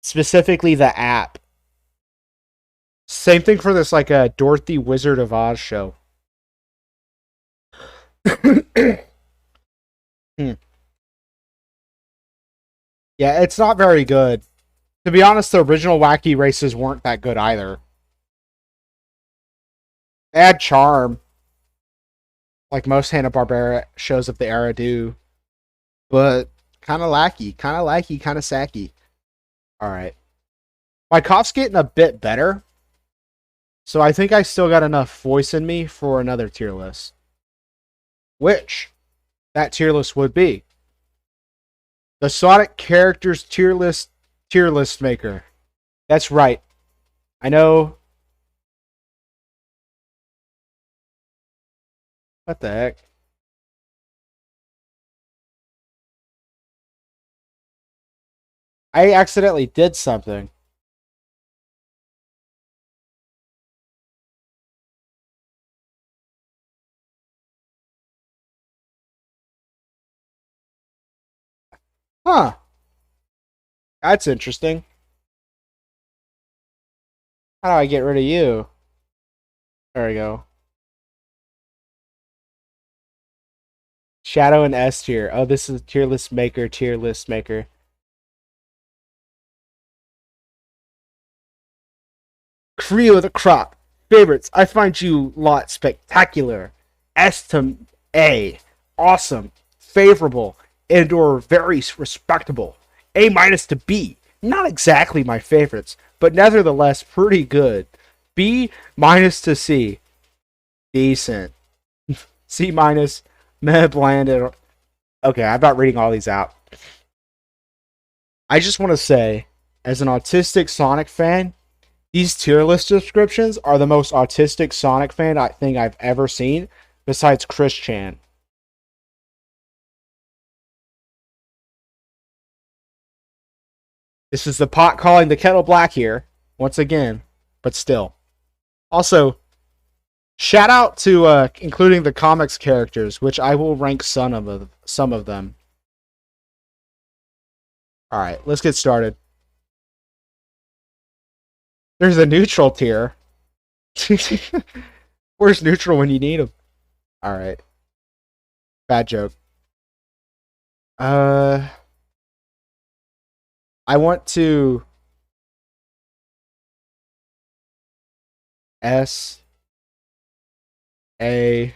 Specifically the app. Same thing for this like a Dorothy Wizard of Oz show. Yeah, it's not very good. To be honest, the original Wacky Races weren't that good either. They had charm. Like most Hanna-Barbera shows of the era do. But kind of lackey, kind of sacky. Alright. My cough's getting a bit better. So I think I still got enough voice in me for another tier list. Which that tier list would be the Sonic Characters tier list maker. That's right. I know. What the heck? I accidentally did something. Huh. That's interesting. How do I get rid of you? There we go. Shadow and S tier. Oh, this is tier list maker, tier list maker. Creo of the crop. Favorites. I find you lot spectacular. S to A. Awesome. Favorable. And or very respectable. A minus to B. Not exactly my favorites, but nevertheless pretty good. B minus to C. Decent. C minus, meh, bland. Okay, I'm not reading all these out. I just want to say, as an autistic Sonic fan, these tier list descriptions are the most autistic Sonic fan thing I've ever seen, besides Chris Chan. This is the pot calling the kettle black here, once again, but still. Also, shout out to including the comics characters, which I will rank some of them. Alright, let's get started. There's a neutral tier. Where's neutral when you need them? Alright. Bad joke. I want to S A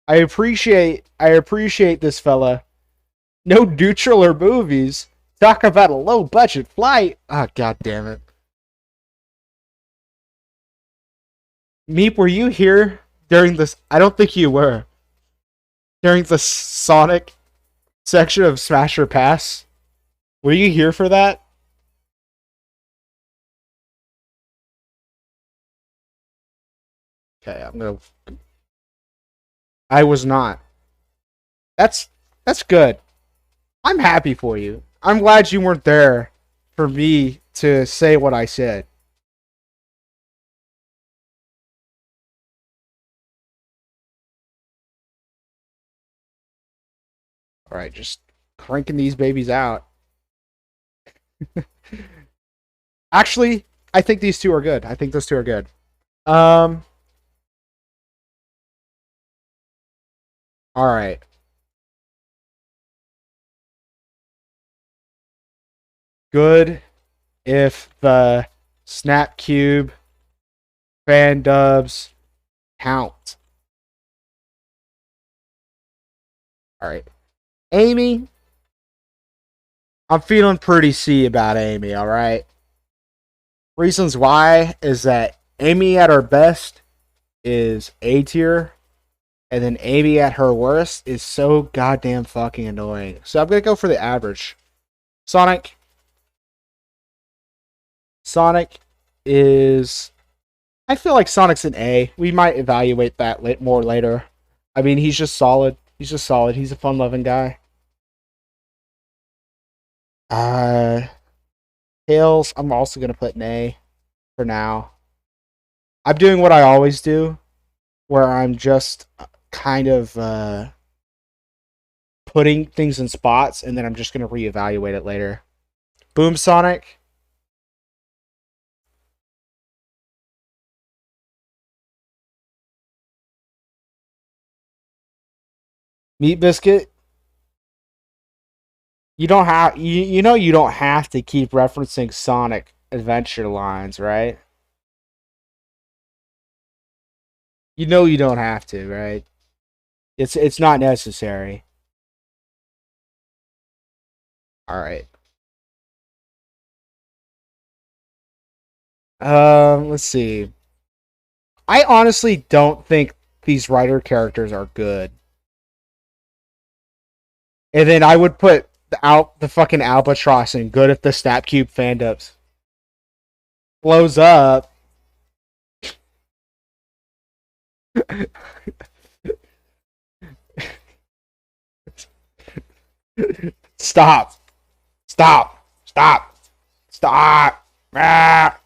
I appreciate this fella. No neutral or movies. Talk about a low budget flight. Ah, god damn it. Meep, were you here during this? I don't think you were. During the Sonic section of Smash or Pass? Were you here for that? Okay, I was not. That's good. I'm happy for you. I'm glad you weren't there for me to say what I said. Alright, just cranking these babies out. Actually, I think these two are good. I think those two are good. Alright. Good if the Snap Cube fan dubs count. Alright. Amy. I'm feeling pretty C about Amy, alright? Reasons why is that Amy at her best is A tier, and then Amy at her worst is so goddamn fucking annoying. So I'm gonna go for the average. Sonic is... I feel like Sonic's an A. We might evaluate that more later. I mean, he's just solid. He's a fun-loving guy. Tails, I'm also going to put an A for now. I'm doing what I always do, where I'm just kind of putting things in spots, and then I'm just going to reevaluate it later. Boom Sonic. Meat Biscuit. You don't have you know you don't have to keep referencing Sonic Adventure lines, right? You know you don't have to, right? It's not necessary. All right. Let's see. I honestly don't think these writer characters are good. And then I would put the fucking Albatross in good if the Snapcube fan dubs blows up. Stop. Stop. Stop. Stop. Ah.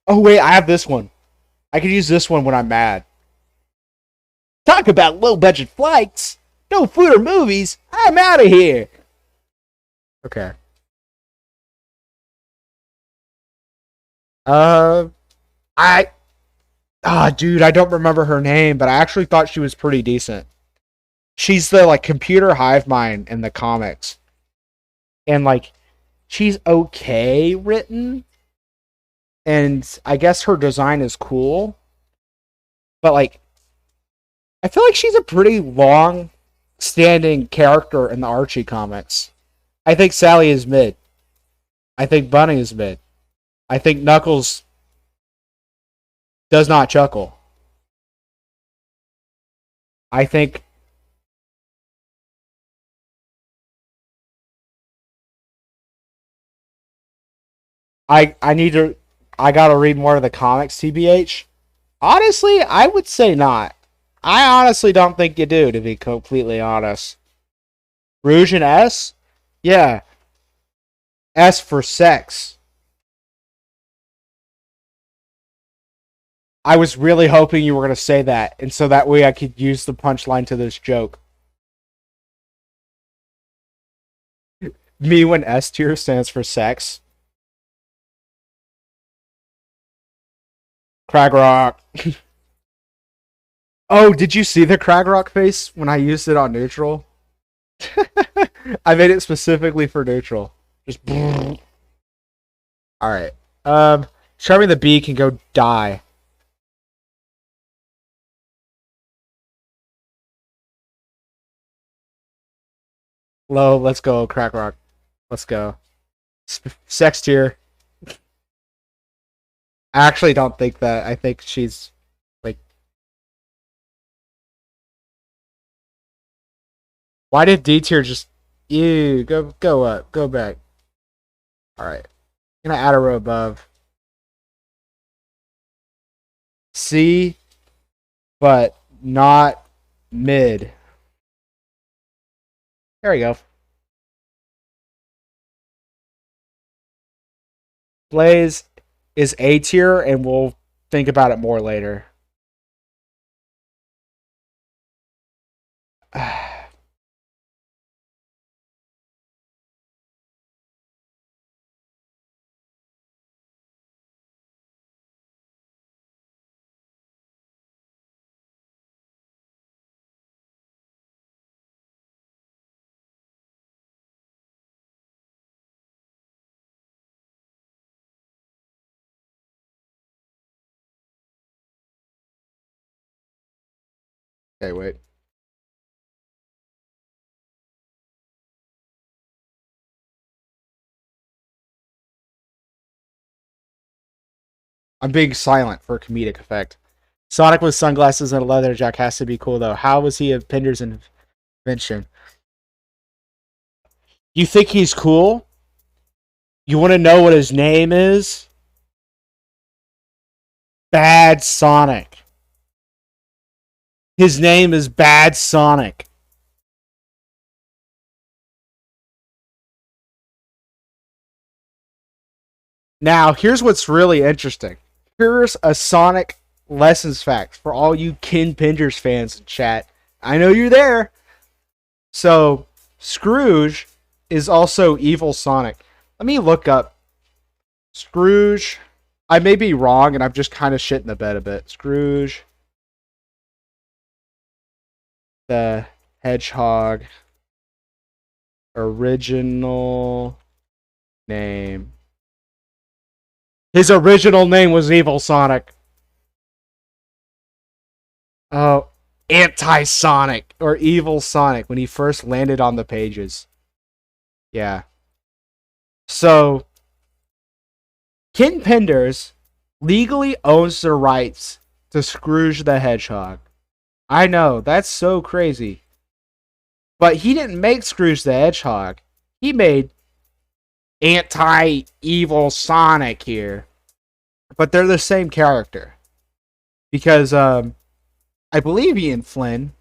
Oh, wait, I have this one. I could use this one when I'm mad. Talk about low-budget flights. No food or movies. I'm out of here. Okay. I... Ah, dude, I don't remember her name, but I actually thought she was pretty decent. She's the, like, computer hive mind in the comics. And, like, she's okay written. And I guess her design is cool. But, like, I feel like she's a pretty long-standing character in the Archie comics. I think Sally is mid. I think Bunny is mid. I think Knuckles... does not chuckle. I think I need to I gotta read more of the comics, TBH. Honestly, I would say not. I honestly don't think you do, to be completely honest. Rouge and S? Yeah. S for sex. I was really hoping you were going to say that, and so that way I could use the punchline to this joke. Me when S tier stands for sex. Crag Rock. Oh, did you see the Crag Rock face when I used it on neutral? I made it specifically for neutral. Just. Alright. Charming the Bee can go die. Low, let's go, Crack Rock. Let's go. Sex tier. I actually don't think that. I think she's like. Why did D tier just? Ew, go up, go back. All right, gonna add a row above. C, but not mid. There we go. Blaze is A tier, and we'll think about it more later. Okay, wait. I'm being silent for comedic effect. Sonic with sunglasses and a leather jacket has to be cool, though. How was he a Pinder's invention? You think he's cool? You want to know what his name is? Bad Sonic. His name is Bad Sonic. Now, here's what's really interesting. Here's a Sonic lessons fact for all you Kin Pinders fans in chat. I know you're there. So, Scrooge is also evil Sonic. Let me look up Scrooge. I may be wrong, and I'm just kind of shitting the bed a bit. Scrooge the Hedgehog. Original name. His original name was Evil Sonic. Oh, Anti-Sonic or Evil Sonic when he first landed on the pages. Yeah. So, Kin Penders legally owns the rights to Scrooge the Hedgehog. I know, that's so crazy. But he didn't make Scrooge the Hedgehog. He made anti-evil Sonic here. But they're the same character. Because, I believe Ian Flynn,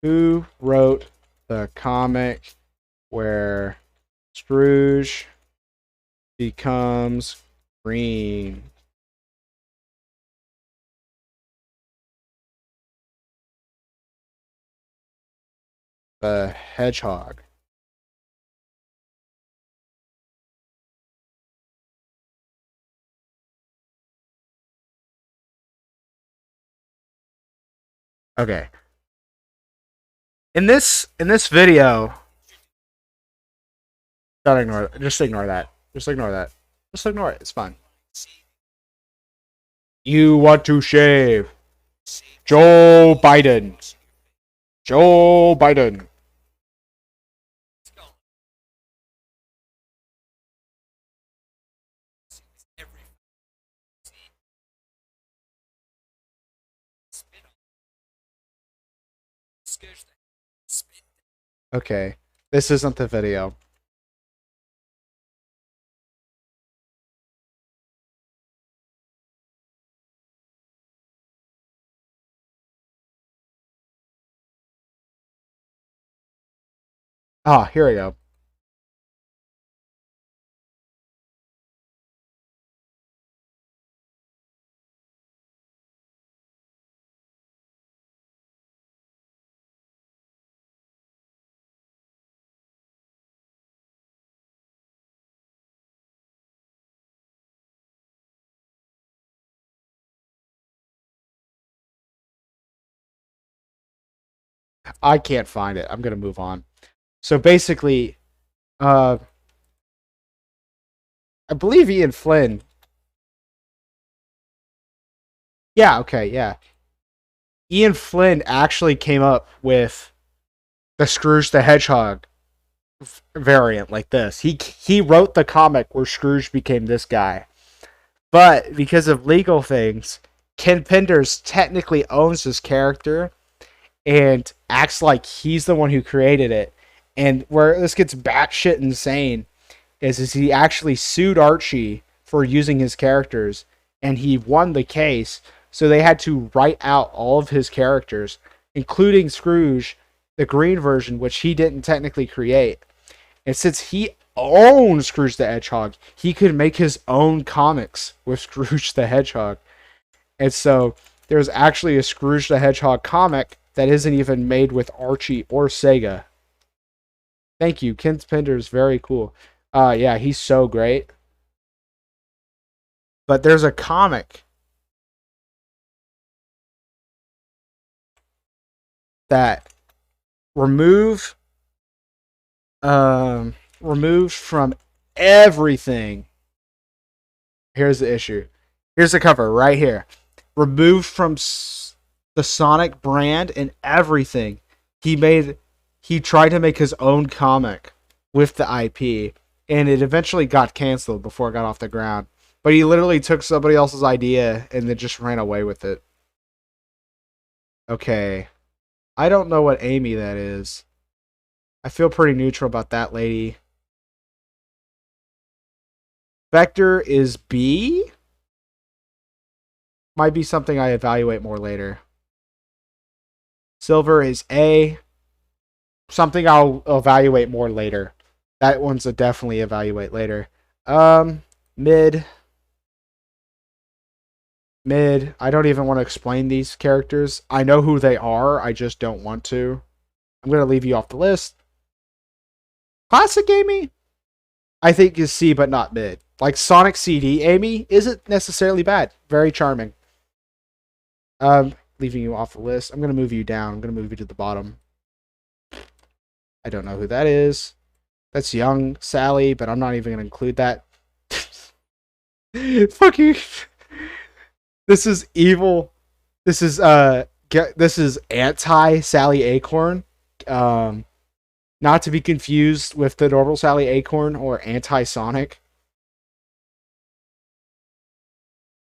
who wrote the comic where Scrooge becomes green. The Hedgehog. Okay. In this video, don't ignore it. Just ignore that. Just ignore that. Just ignore it. It's fine. You want to shave. Joe Biden. Joe Biden. Okay, this isn't the video. Ah, here we go. I can't find it. I'm gonna move on. So basically, uh, I believe Ian Flynn. Yeah, okay, yeah. Ian Flynn actually came up with the Scrooge the Hedgehog variant like this. He wrote the comic where Scrooge became this guy. But because of legal things, Ken Penders technically owns this character and acts like he's the one who created it. And where this gets batshit insane is he actually sued Archie for using his characters, and he won the case. So they had to write out all of his characters, including Scrooge, the green version, which he didn't technically create. And since he owns Scrooge the Hedgehog, he could make his own comics with Scrooge the Hedgehog. And so there's actually a Scrooge the Hedgehog comic that isn't even made with Archie or Sega. Thank you. Ken Penders, very cool. Yeah, he's so great. But there's a comic that removed from everything. Here's the issue. Here's the cover right here. Removed from the Sonic brand and everything. He tried to make his own comic with the IP, and it eventually got canceled before it got off the ground. But he literally took somebody else's idea and then just ran away with it. Okay. I don't know what Amy that is. I feel pretty neutral about that lady. Vector is B? Might be something I evaluate more later. Silver is A. Something I'll evaluate more later. That one's a definitely evaluate later. Mid. Mid. I don't even want to explain these characters. I know who they are. I just don't want to. I'm going to leave you off the list. Classic Amy, I think is C, but not mid. Like Sonic CD Amy isn't necessarily bad. Very charming. Leaving you off the list. I'm going to move you down. I'm going to move you to the bottom. I don't know who that is. That's young Sally, but I'm not even going to include that. Fuck you. This is evil. This is anti Sally Acorn. Not to be confused with the normal Sally Acorn or anti Sonic.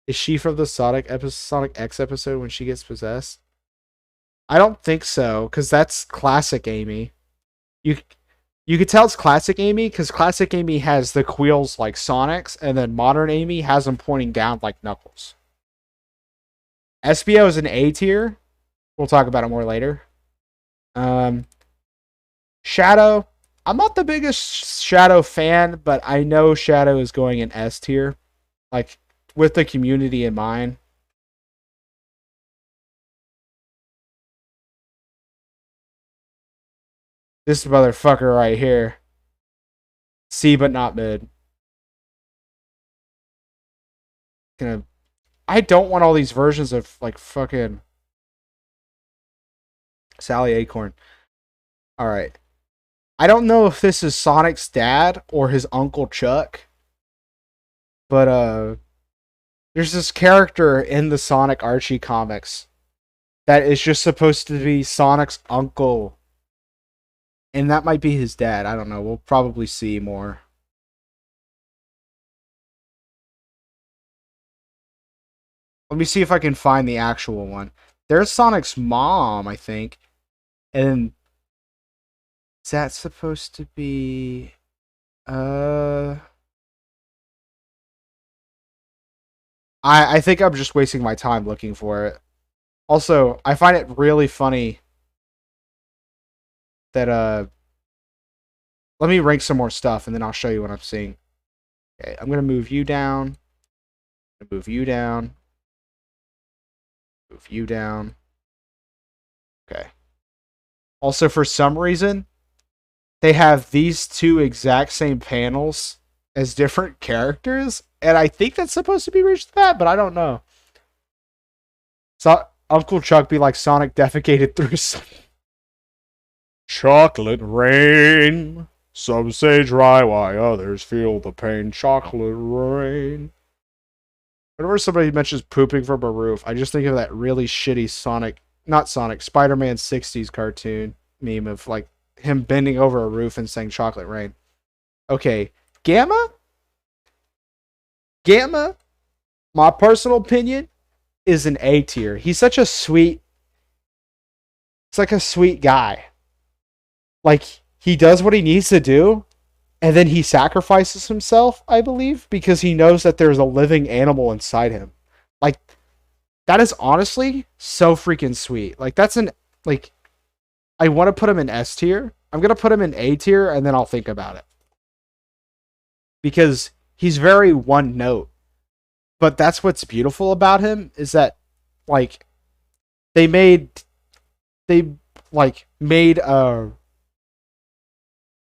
Is she from the Sonic X episode when she gets possessed? I don't think so, because that's classic Amy. You could tell it's classic Amy because classic Amy has the quills like Sonic's, and then modern Amy has them pointing down like Knuckles. SBO is an A tier. We'll talk about it more later. Shadow. I'm not the biggest Shadow fan, but I know Shadow is going in S tier. Like, with the community in mind. This motherfucker right here. C, but not mid. I don't want all these versions of, like, fucking Sally Acorn. Alright. I don't know if this is Sonic's dad or his Uncle Chuck. But, there's this character in the Sonic Archie comics that is just supposed to be Sonic's uncle. And that might be his dad. I don't know. We'll probably see more. Let me see if I can find the actual one. There's Sonic's mom, I think. And is that supposed to be I think I'm just wasting my time looking for it. Also, I find it really funny that let me rank some more stuff and then I'll show you what I'm seeing. Okay, I'm gonna move you down. Move you down. Move you down. Okay. Also, for some reason, they have these two exact same panels as different characters, and I think that's supposed to be reached that, but I don't know. So Uncle Chuck be like Sonic defecated through some chocolate rain. Some say dry, while others feel the pain. Chocolate rain. Whenever somebody mentions pooping from a roof, I just think of that really shitty Spider-Man 60s cartoon meme of like him bending over a roof and saying chocolate rain. Okay, Gamma, my personal opinion, is an A tier. He's such a sweet, it's like a sweet guy. Like, he does what he needs to do, and then he sacrifices himself, I believe, because he knows that there's a living animal inside him. Like, that is honestly so freaking sweet. Like, I want to put him in S tier. I'm going to put him in A tier, and then I'll think about it. Because he's very one note. But that's what's beautiful about him, is that, like, they made a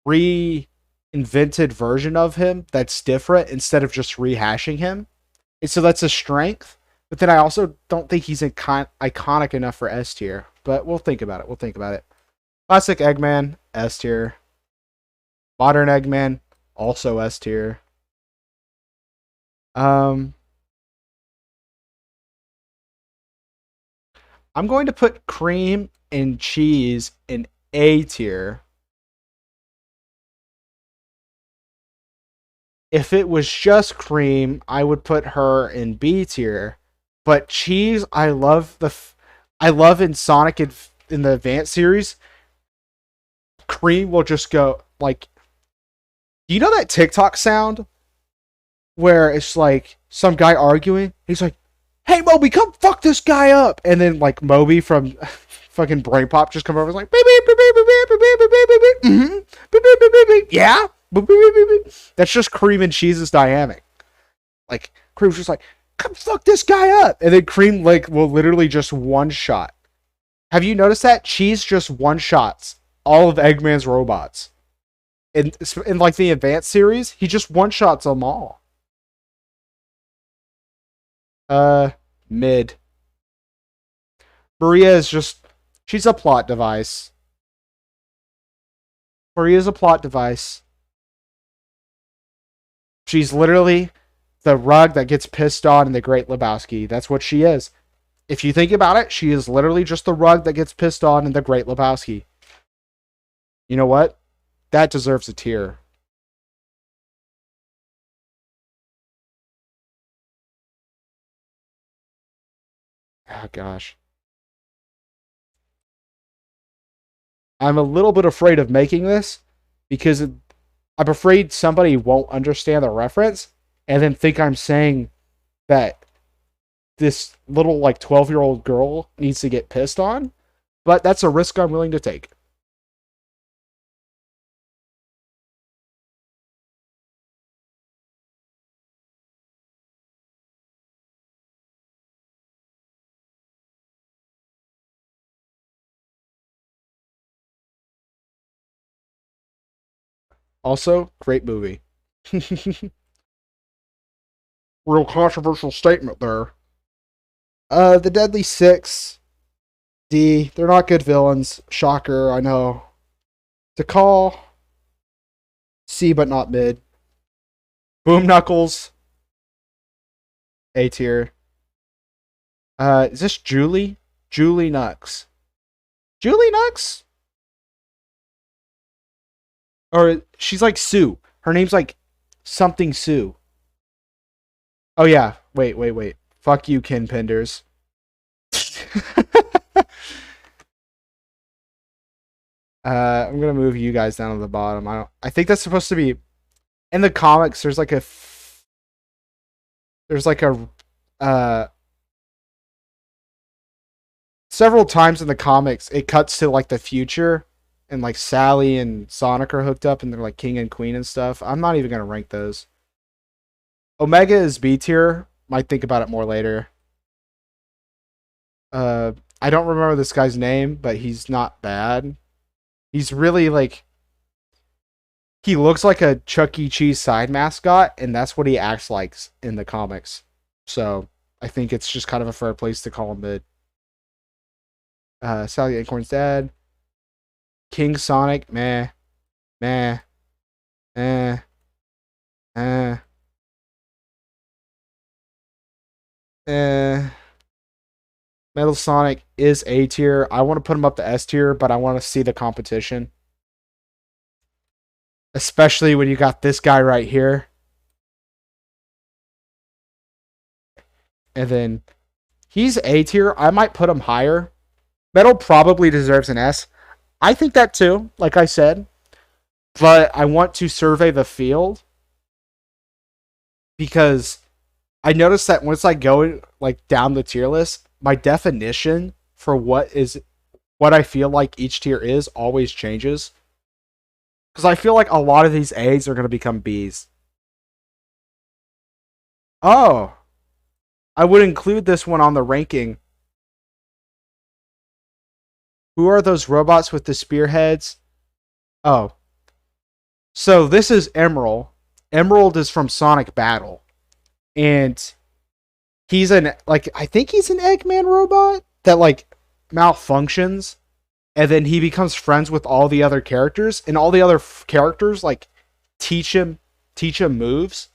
reinvented version of him that's different instead of just rehashing him. And so that's a strength. But then I also don't think he's iconic enough for S tier. But we'll think about it. Classic Eggman, S tier. Modern Eggman, also S tier. I'm going to put cream and cheese in A tier. If it was just cream, I would put her in B tier. But cheese, I love in Sonic in the Advance series. Cream will just go like, do you know that TikTok sound where it's like some guy arguing? He's like, "Hey Moby, come fuck this guy up," and then like Moby from fucking Brain Pop just come over and is like, "Beep beep beep beep beep beep beep beep beep beep beep, yeah." That's just Cream and Cheese's dynamic. Like, Cream's just like, "Come fuck this guy up," and then Cream like will literally just one shot. Have you noticed that Cheese just one shots all of Eggman's robots? In like the Advanced series, he just one shots them all. Mid. Maria is just, she's a plot device. Maria's a plot device. She's literally the rug that gets pissed on in The Great Lebowski. That's what she is. If you think about it, she is literally just the rug that gets pissed on in The Great Lebowski. You know what? That deserves a tier. Oh, gosh. I'm a little bit afraid of making this because I'm afraid somebody won't understand the reference and then think I'm saying that this little like 12-year-old girl needs to get pissed on, but that's a risk I'm willing to take. Also, great movie. Real controversial statement there. The Deadly Six, D. They're not good villains. Shocker, I know. To call, C but not mid. Boom Knuckles, A tier. Is this Julie? Julie Nux. Julie Nux? Or she's like Sue. Her name's like something Sue. Oh yeah. Wait. Fuck you, Ken Penders. I'm gonna move you guys down to the bottom. I think that's supposed to be in the comics. There's like a several times in the comics it cuts to like the future, and like Sally and Sonic are hooked up and they're like king and queen and stuff. I'm not even gonna rank those. Omega is B tier. Might think about it more later. I don't remember this guy's name, but he's not bad. He's really like, he looks like a Chuck E. Cheese side mascot, and that's what he acts like in the comics. So I think it's just kind of a fair place to call him mid. Sally Acorn's dad. King Sonic, meh, meh, eh, eh, eh. Metal Sonic is A tier. I want to put him up to S tier, but I want to see the competition. Especially when you got this guy right here. And then he's A tier. I might put him higher. Metal probably deserves an S. I think that too, like I said. But I want to survey the field because I noticed that once I go like down the tier list, my definition for what I feel like each tier is always changes. Because I feel like a lot of these A's are going to become B's. Oh, I would include this one on the ranking. Who are those robots with the spearheads? Oh. So this is Emerald. Emerald is from Sonic Battle. And he's I think he's an Eggman robot that like malfunctions. And then he becomes friends with all the other characters. And all the other characters like teach him moves.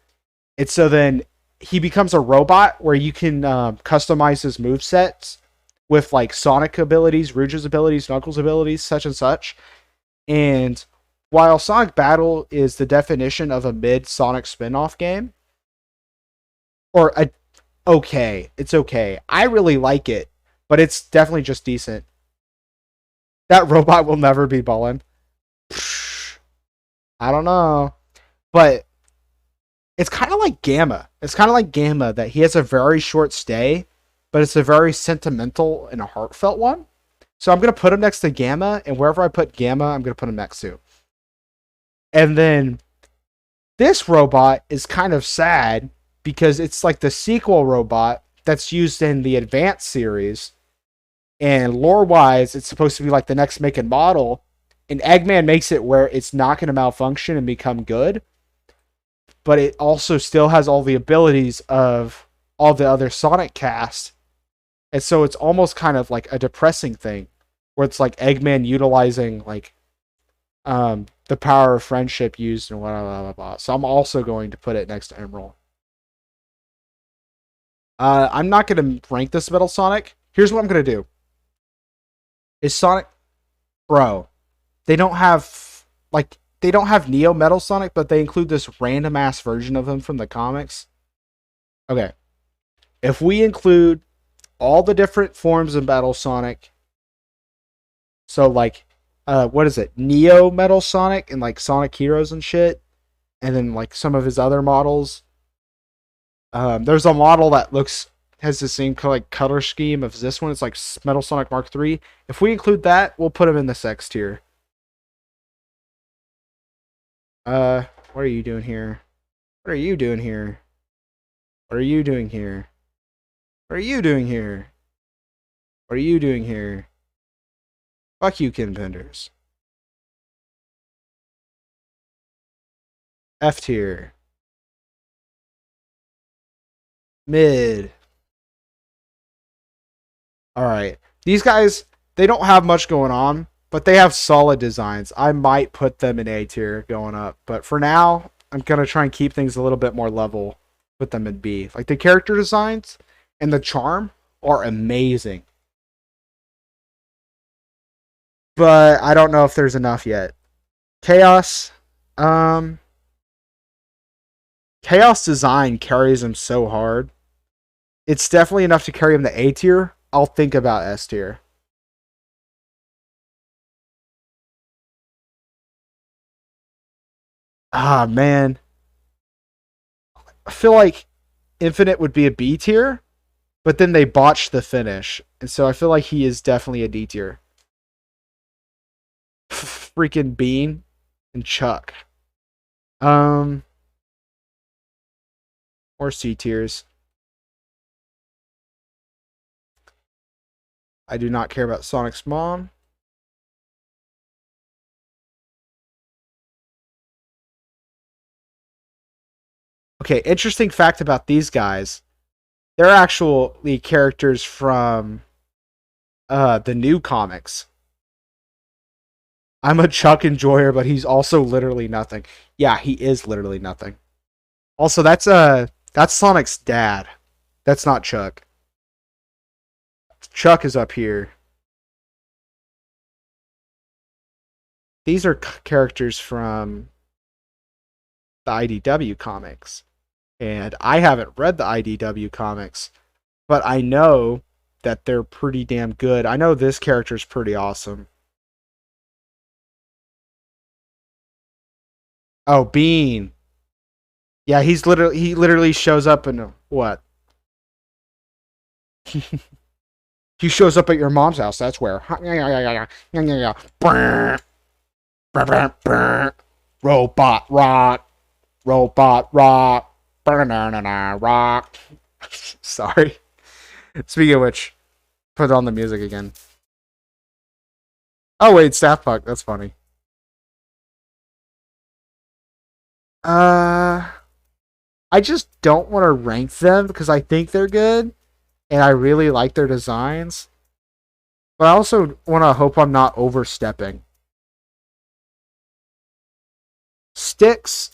And so then he becomes a robot where you can customize his movesets with like Sonic abilities, Rouge's abilities, Knuckles' abilities, such and such. And while Sonic Battle is the definition of a mid-Sonic spin-off game, or it's okay. I really like it, but it's definitely just decent. That robot will never be ballin'. I don't know. But it's kind of like Gamma. It's kind of like Gamma that he has a very short stay, but it's a very sentimental and a heartfelt one. So I'm going to put him next to Gamma, and wherever I put Gamma, I'm going to put him next to. And then this robot is kind of sad because it's like the sequel robot that's used in the Advanced series. And lore-wise, it's supposed to be like the next make and model. And Eggman makes it where it's not going to malfunction and become good. But it also still has all the abilities of all the other Sonic cast. And so it's almost kind of like a depressing thing. Where it's like Eggman utilizing like the power of friendship used and blah, blah, blah, blah. So I'm also going to put it next to Emerald. I'm not going to rank this Metal Sonic. Here's what I'm going to do. Is Sonic... Bro, they don't have Neo Metal Sonic, but they include this random ass version of him from the comics. Okay. If we include all the different forms of Metal Sonic, so like what is it? Neo Metal Sonic and like Sonic Heroes and shit, and then like some of his other models. There's a model that has the same like color scheme as this one. It's like Metal Sonic Mark III. If we include that, we'll put him in the sex tier. What are you doing here? What are you doing here? What are you doing here? What are you doing here? What are you doing here? Fuck you, Kin Penders. F tier. Mid. Alright. These guys, they don't have much going on, but they have solid designs. I might put them in A tier going up. But for now, I'm going to try and keep things a little bit more level. Put them in B. Like the character designs and the charm are amazing. But I don't know if there's enough yet. Chaos. Chaos design carries him so hard. It's definitely enough to carry him to A tier. I'll think about S tier. Ah, man. I feel like Infinite would be a B tier, but then they botched the finish. And so I feel like he is definitely a D tier. Freaking Bean and Chuck. Um, or C tiers. I do not care about Sonic's mom. Okay, interesting fact about these guys. They're actually characters from the new comics. I'm a Chuck enjoyer, but he's also literally nothing. Yeah, he is literally nothing. Also, that's Sonic's dad. That's not Chuck. Chuck is up here. These are characters from the IDW comics. And I haven't read the IDW comics, but I know that they're pretty damn good. I know this character's pretty awesome. Oh, Bean. Yeah, he literally shows up in what? He shows up at your mom's house. That's where. Robot rock. Robot rock. Rock. Sorry. Speaking of which, put on the music again. Oh wait, Daft Punk. That's funny. I just don't want to rank them because I think they're good and I really like their designs. But I also want to hope I'm not overstepping. Styx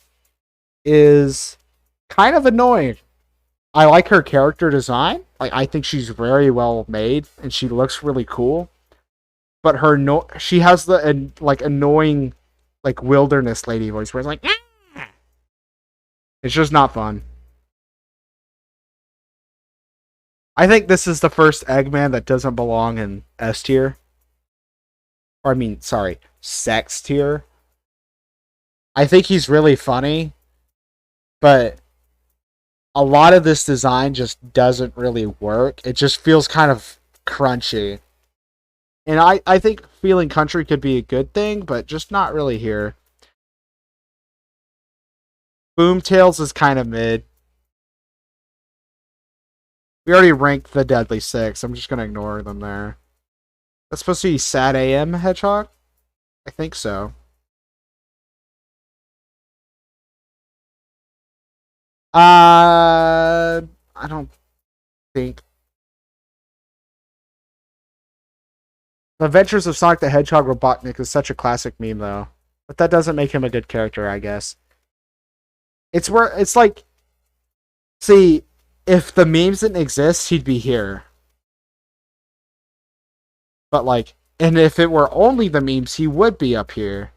is kind of annoying. I like her character design. I think she's very well made and she looks really cool. But she has the like annoying like wilderness lady voice where it's like it's just not fun. I think this is the first Eggman that doesn't belong in S tier. Or I mean, sorry, sex tier. I think he's really funny, but a lot of this design just doesn't really work. It just feels kind of crunchy. And I think feeling country could be a good thing, but just not really here. Boomtails is kind of mid. We already ranked the Deadly Six. I'm just going to ignore them there. That's supposed to be Sad AM Hedgehog? I think so. I don't think. The Adventures of Sonic the Hedgehog Robotnik is such a classic meme, though. But that doesn't make him a good character, I guess. It's like, see, if the memes didn't exist, he'd be here. But like, and if it were only the memes, he would be up here.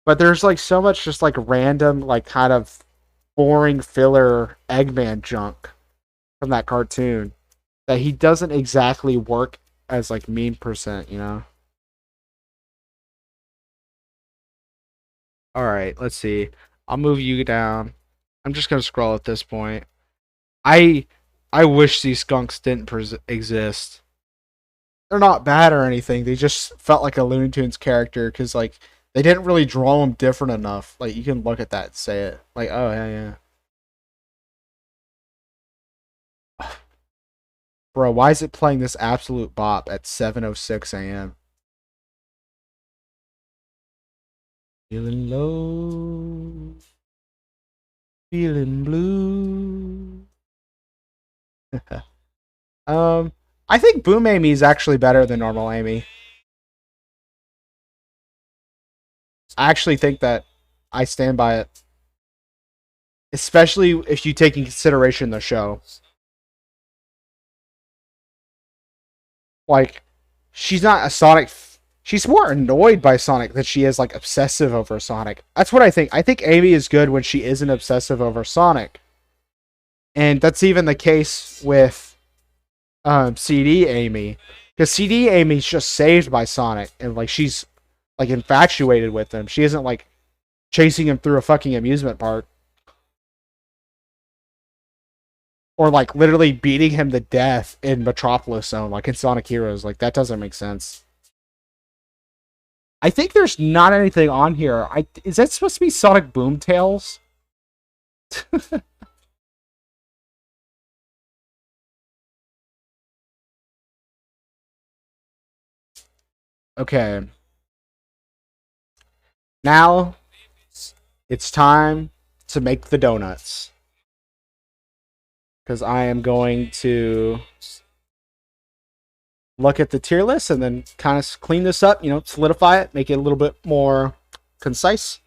But there's like so much just like random, like kind of boring filler Eggman junk from that cartoon that he doesn't exactly work as like meme percent, you know? Alright, let's see. I'll move you down. I'm just gonna scroll at this point. I I wish these skunks didn't exist. They're not bad or anything. They just felt like a Looney Tunes character because like they didn't really draw them different enough. Like you can look at that and say it. Like, oh yeah, yeah. Bro, why is it playing this absolute bop at 7:06 a.m.? Feeling low, feeling blue. I think Boom Amy is actually better than normal Amy. I actually think that I stand by it. Especially if you take in consideration the show. Like, she's not a Sonic. She's more annoyed by Sonic than she is, like, obsessive over Sonic. That's what I think. I think Amy is good when she isn't obsessive over Sonic. And that's even the case with CD Amy. Because CD Amy's just saved by Sonic. And, like, she's, like, infatuated with him. She isn't, like, chasing him through a fucking amusement park. Or like literally beating him to death in Metropolis Zone, like in Sonic Heroes. Like that doesn't make sense. I think there's not anything on here. Is that supposed to be Sonic Boomtails? Okay. Now it's time to make the donuts. Because I am going to look at the tier list and then kind of clean this up, solidify it, make it a little bit more concise.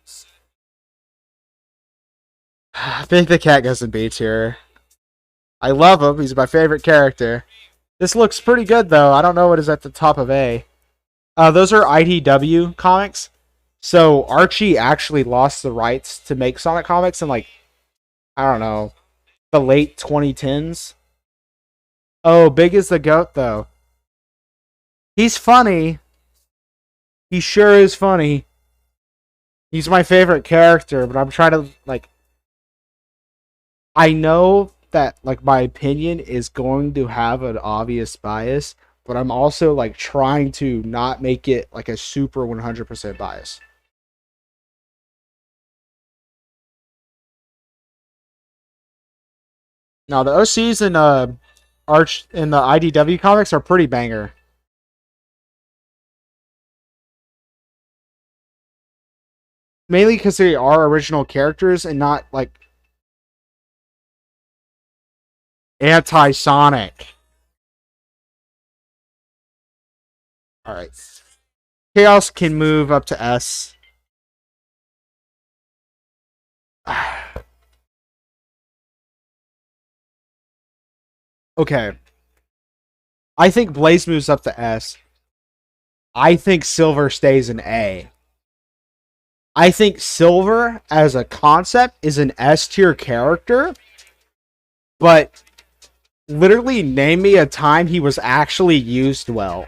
I think the cat goes in B tier. I love him. He's my favorite character. This looks pretty good, though. I don't know what is at the top of A. Those are IDW comics. So Archie actually lost the rights to make Sonic comics in, like, I don't know, the late 2010s. Oh, Big is the goat, though. He's funny. He sure is funny. He's my favorite character, but I'm trying to, like... I know that, like, my opinion is going to have an obvious bias, but I'm also, like, trying to not make it, like, a super 100% bias. Now, the OCs in Arch in the IDW comics are pretty banger. Mainly because they are original characters and not, like, anti-Sonic. Alright. Chaos can move up to S. Okay. I think Blaze moves up to S. I think Silver stays in A. I think Silver, as a concept, is an S tier character. But literally name me a time he was actually used well.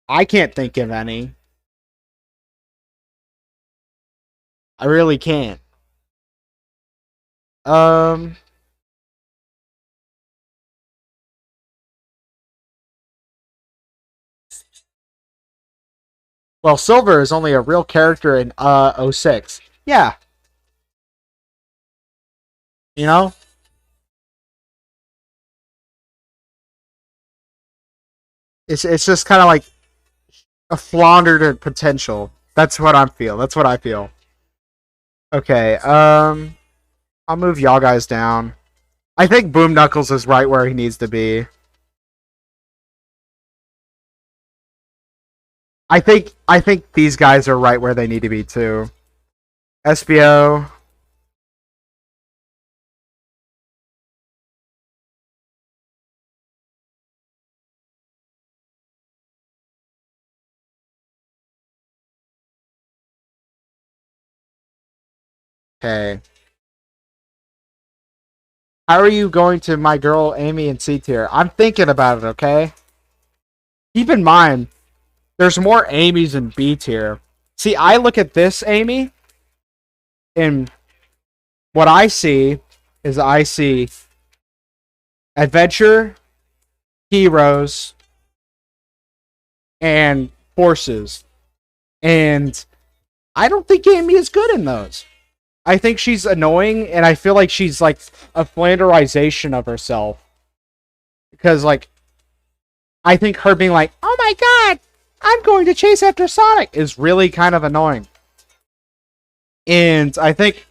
I can't think of any. I really can't. Well, Silver is only a real character in 06. Yeah. You know? It's just kind of like a floundered potential. That's what I feel. That's what I feel. Okay, I'll move y'all guys down. I think Boom Knuckles is right where he needs to be. I think these guys are right where they need to be too. SBO. Okay. How are you going to my girl Amy in C tier? I'm thinking about it, okay? Keep in mind, there's more Amy's in B tier. See, I look at this Amy, and what I see is I see adventure, heroes, and forces. And I don't think Amy is good in those. I think she's annoying, and I feel like she's like a flanderization of herself. Because, like, I think her being like, oh my god, I'm going to chase after Sonic is really kind of annoying. And I think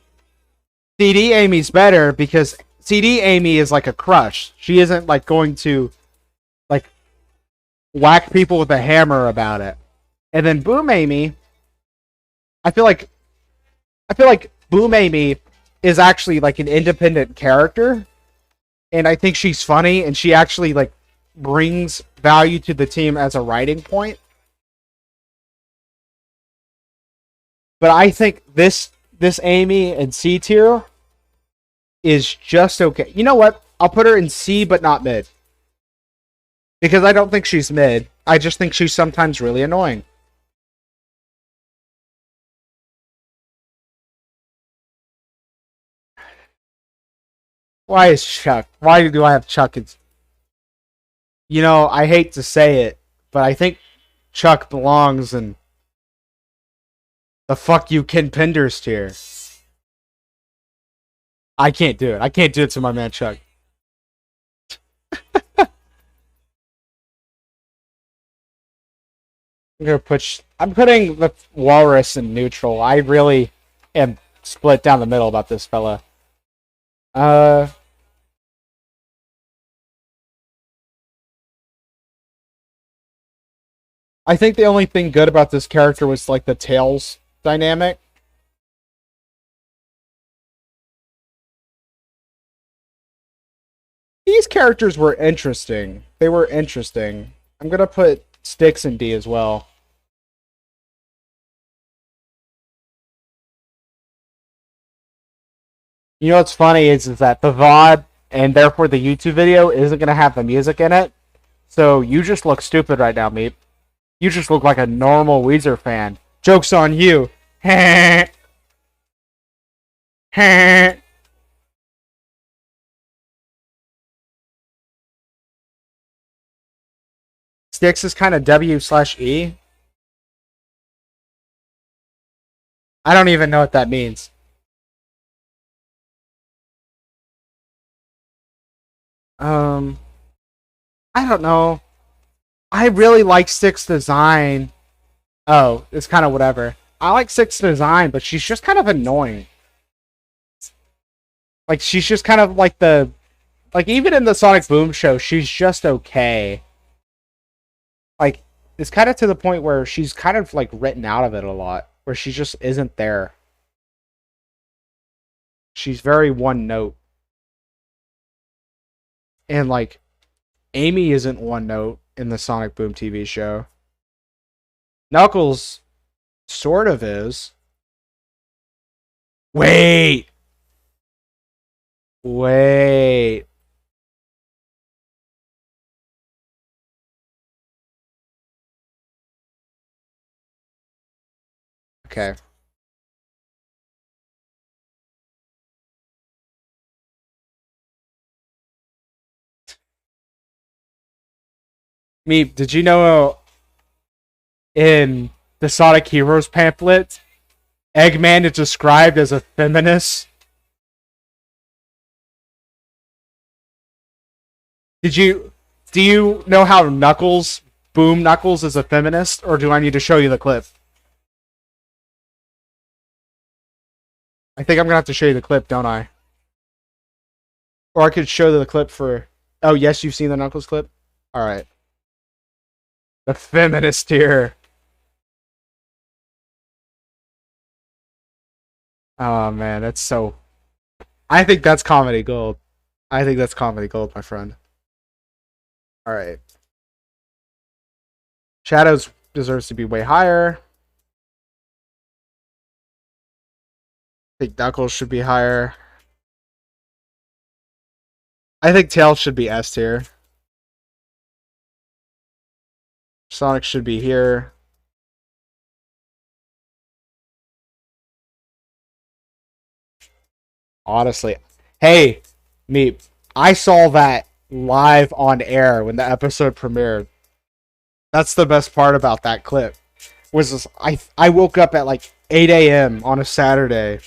CD Amy's better because CD Amy is like a crush. She isn't like going to like whack people with a hammer about it. And then Boom Amy, I feel like Boom Amy is actually like an independent character. And I think she's funny and she actually like brings value to the team as a writing point. But I think this Amy in C tier is just okay. You know what? I'll put her in C, but not mid. Because I don't think she's mid. I just think she's sometimes really annoying. Why is Chuck? Why do I have Chuck? You know, I hate to say it, but I think Chuck belongs in the fuck you Ken Penders tier. I can't do it. I can't do it to my man Chuck. I'm putting the Walrus in neutral. I really am split down the middle about this fella. I think the only thing good about this character was like the Tails dynamic. These characters were interesting. They were interesting. I'm gonna put Styx in D as well. You know what's funny is that the VOD and therefore the YouTube video isn't gonna have the music in it. So you just look stupid right now, Meep. You just look like a normal Weezer fan. Joke's on you. Styx is kind of W/E. I don't even know what that means. I don't know. I really like Styx design. Oh, it's kind of whatever. I like Styx design, but she's just kind of annoying. Like, she's just kind of like the... Like, even in the Sonic Boom show, she's just okay. Like, it's kind of to the point where she's kind of, like, written out of it a lot. Where she just isn't there. She's very one note. And, like, Amy isn't one note in the Sonic Boom TV show. Knuckles sort of is. Wait. Okay. Meep, did you know in the Sonic Heroes pamphlet, Eggman is described as a feminist? Do you know how Boom Knuckles is a feminist, or do I need to show you the clip? I think I'm gonna have to show you the clip, don't I? Or I could show the clip for... Oh, yes, you've seen the Knuckles clip? Alright. The feminist here. Oh, man, that's so... I think that's comedy gold. I think that's comedy gold, my friend. Alright. Shadows deserves to be way higher. I think Knuckles should be higher. I think Tails should be S tier. Sonic should be here. Honestly. Hey, Meep. I saw that live on air when the episode premiered. That's the best part about that clip. Was this, I woke up at like 8 a.m. on a Saturday.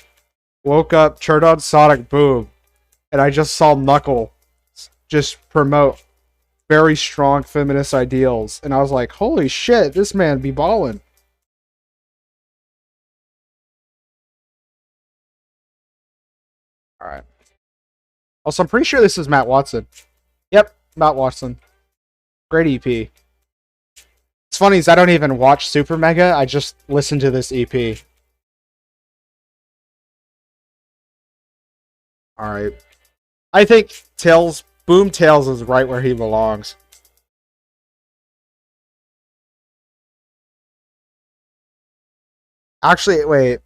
Woke up, turned on Sonic Boom, and I just saw Knuckle just promote very strong feminist ideals. And I was like, holy shit, this man be ballin'. Alright. Also, I'm pretty sure this is Matt Watson. Yep, Matt Watson. Great EP. It's funny is I don't even watch Super Mega, I just listen to this EP. Alright. I think Boom Tails is right where he belongs. Actually, wait.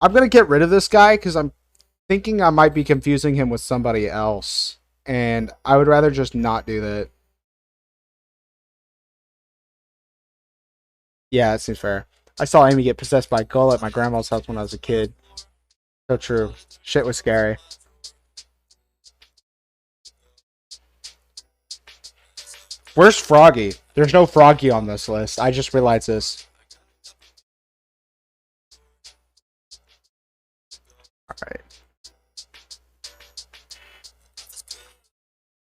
I'm gonna get rid of this guy because I'm thinking I might be confusing him with somebody else. And I would rather just not do that. Yeah, that seems fair. I saw Amy get possessed by a ghoul at my grandma's house when I was a kid. So true. Shit was scary. Where's Froggy? There's no Froggy on this list. I just realized this. Alright.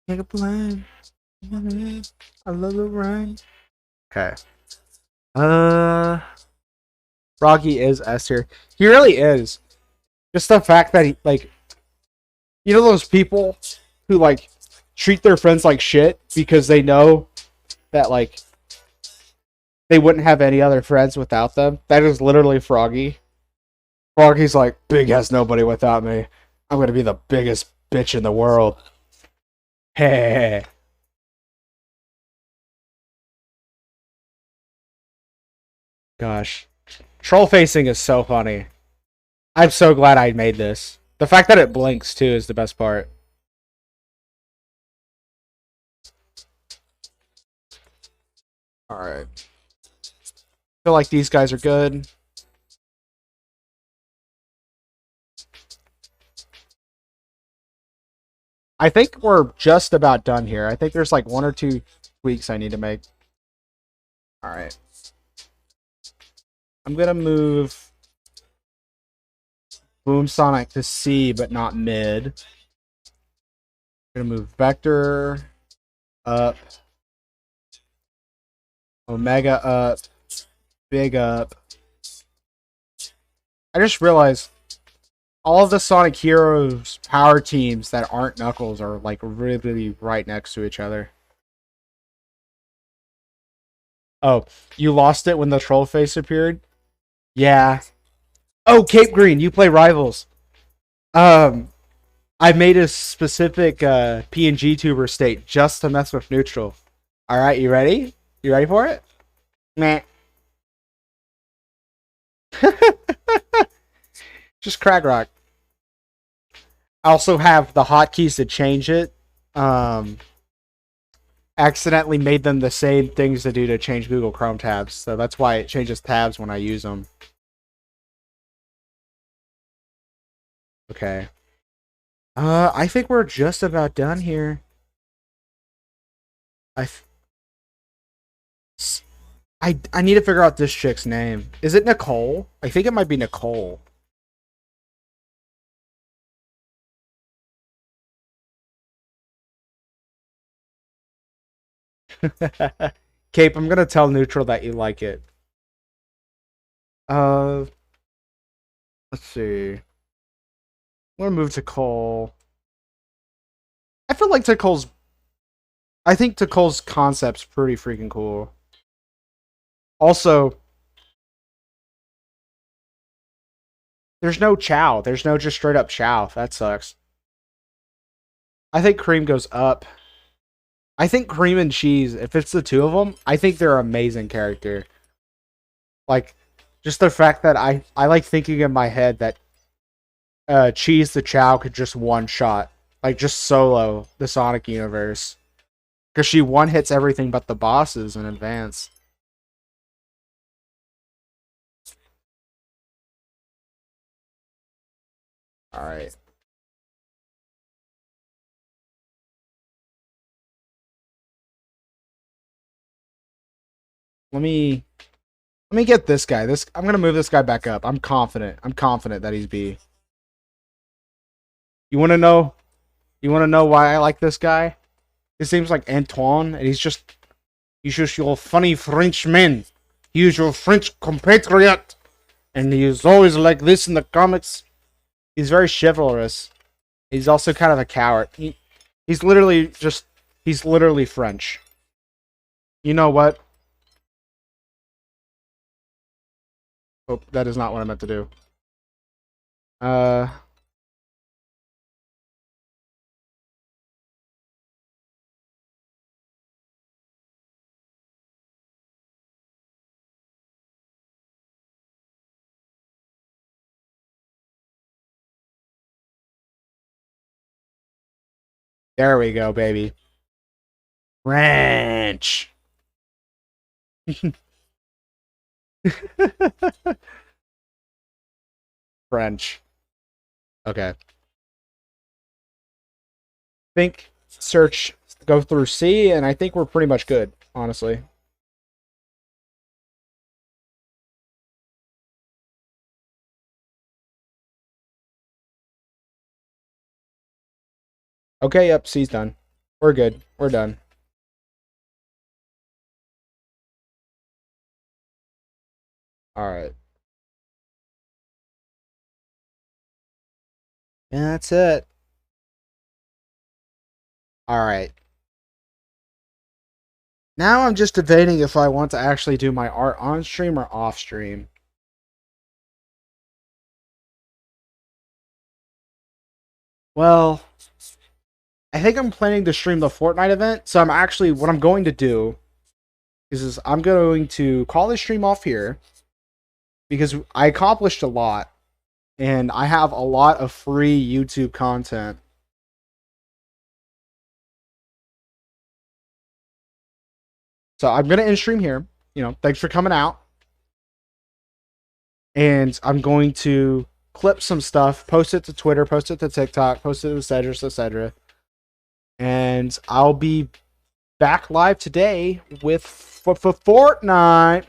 Make a plan. I love the rain. Okay. Froggy is S tier. He really is. Just the fact that he, like, you know those people who, like, treat their friends like shit because they know that, like, they wouldn't have any other friends without them? That is literally Froggy. Froggy's like, Big has nobody without me. I'm gonna be the biggest bitch in the world. Hey. Gosh. Troll facing is so funny. I'm so glad I made this. The fact that it blinks, too, is the best part. Alright. Feel like these guys are good. I think we're just about done here. I think there's like one or two tweaks I need to make. Alright. I'm gonna move Boom Sonic to C, but not mid. I'm gonna move Vector up. Omega up. Big up. I just realized all of the Sonic Heroes power teams that aren't Knuckles are like really right next to each other. Oh, you lost it when the troll face appeared? Yeah. Oh, Cape Green, you play Rivals. I made a specific PNG tuber state just to mess with neutral. Alright, you ready? You ready for it? Meh. Just Crag Rock. I also have the hotkeys to change it. Accidentally made them the same things to do to change Google Chrome tabs. So that's why it changes tabs when I use them. Okay. I think we're just about done here. I need to figure out this chick's name. Is it Nicole? I think it might be Nicole. Cape, I'm gonna tell Neutral that you like it. Uh, let's see. I'm gonna move to Cole. I feel like Ticole's. I think Ticole's concept's pretty freaking cool. Also, there's no Chow. There's no just straight up Chow. That sucks. I think Cream goes up. I think Cream and Cheese, if it's the two of them, I think they're an amazing character. Like, just the fact that I like thinking in my head that Cheese the Chow could just one shot, like just solo the Sonic universe, because she one hits everything but the bosses in advance. All right. Let me get this guy. I'm gonna move this guy back up. I'm confident. I'm confident that he's B. You wanna know? You wanna know why I like this guy? His name's like Antoine, and he's just your funny Frenchman. He's your French compatriot, and he's always like this in the comics. He's very chivalrous. He's also kind of a coward. He's literally French. You know what? Oh, that is not what I meant to do. Uh, there we go, baby. French. French. Okay. Think, search, go through C, and I think we're pretty much good, honestly. Okay, yep, C's done. We're good. We're done. Alright. And that's it. Alright. Now I'm just debating if I want to actually do my art on stream or off stream. Well, I think I'm planning to stream the Fortnite event, so what I'm going to do is I'm going to call this stream off here because I accomplished a lot and I have a lot of free YouTube content. So I'm going to end stream here. Thanks for coming out. And I'm going to clip some stuff, post it to Twitter, post it to TikTok, post it to etc., etc. And I'll be back live today with Fortnite.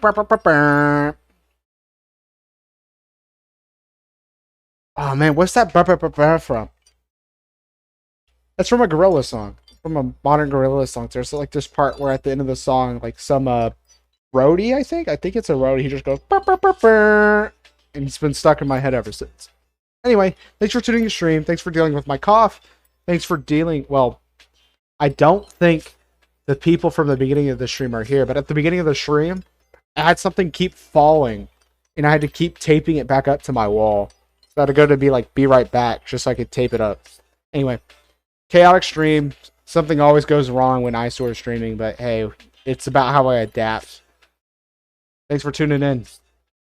Oh man, what's that from? That's from a Gorilla song. From a modern Gorilla song. There's like this part where at the end of the song, like some roadie, I think it's a roadie. He just goes and it's been stuck in my head ever since. Anyway, thanks for tuning the stream. Thanks for dealing with my cough. Thanks for dealing. Well, I don't think the people from the beginning of the stream are here, but at the beginning of the stream, I had something keep falling, and I had to keep taping it back up to my wall. So I had to go to be right back, just so I could tape it up. Anyway, chaotic stream. Something always goes wrong when I sort of streaming, but hey, it's about how I adapt. Thanks for tuning in.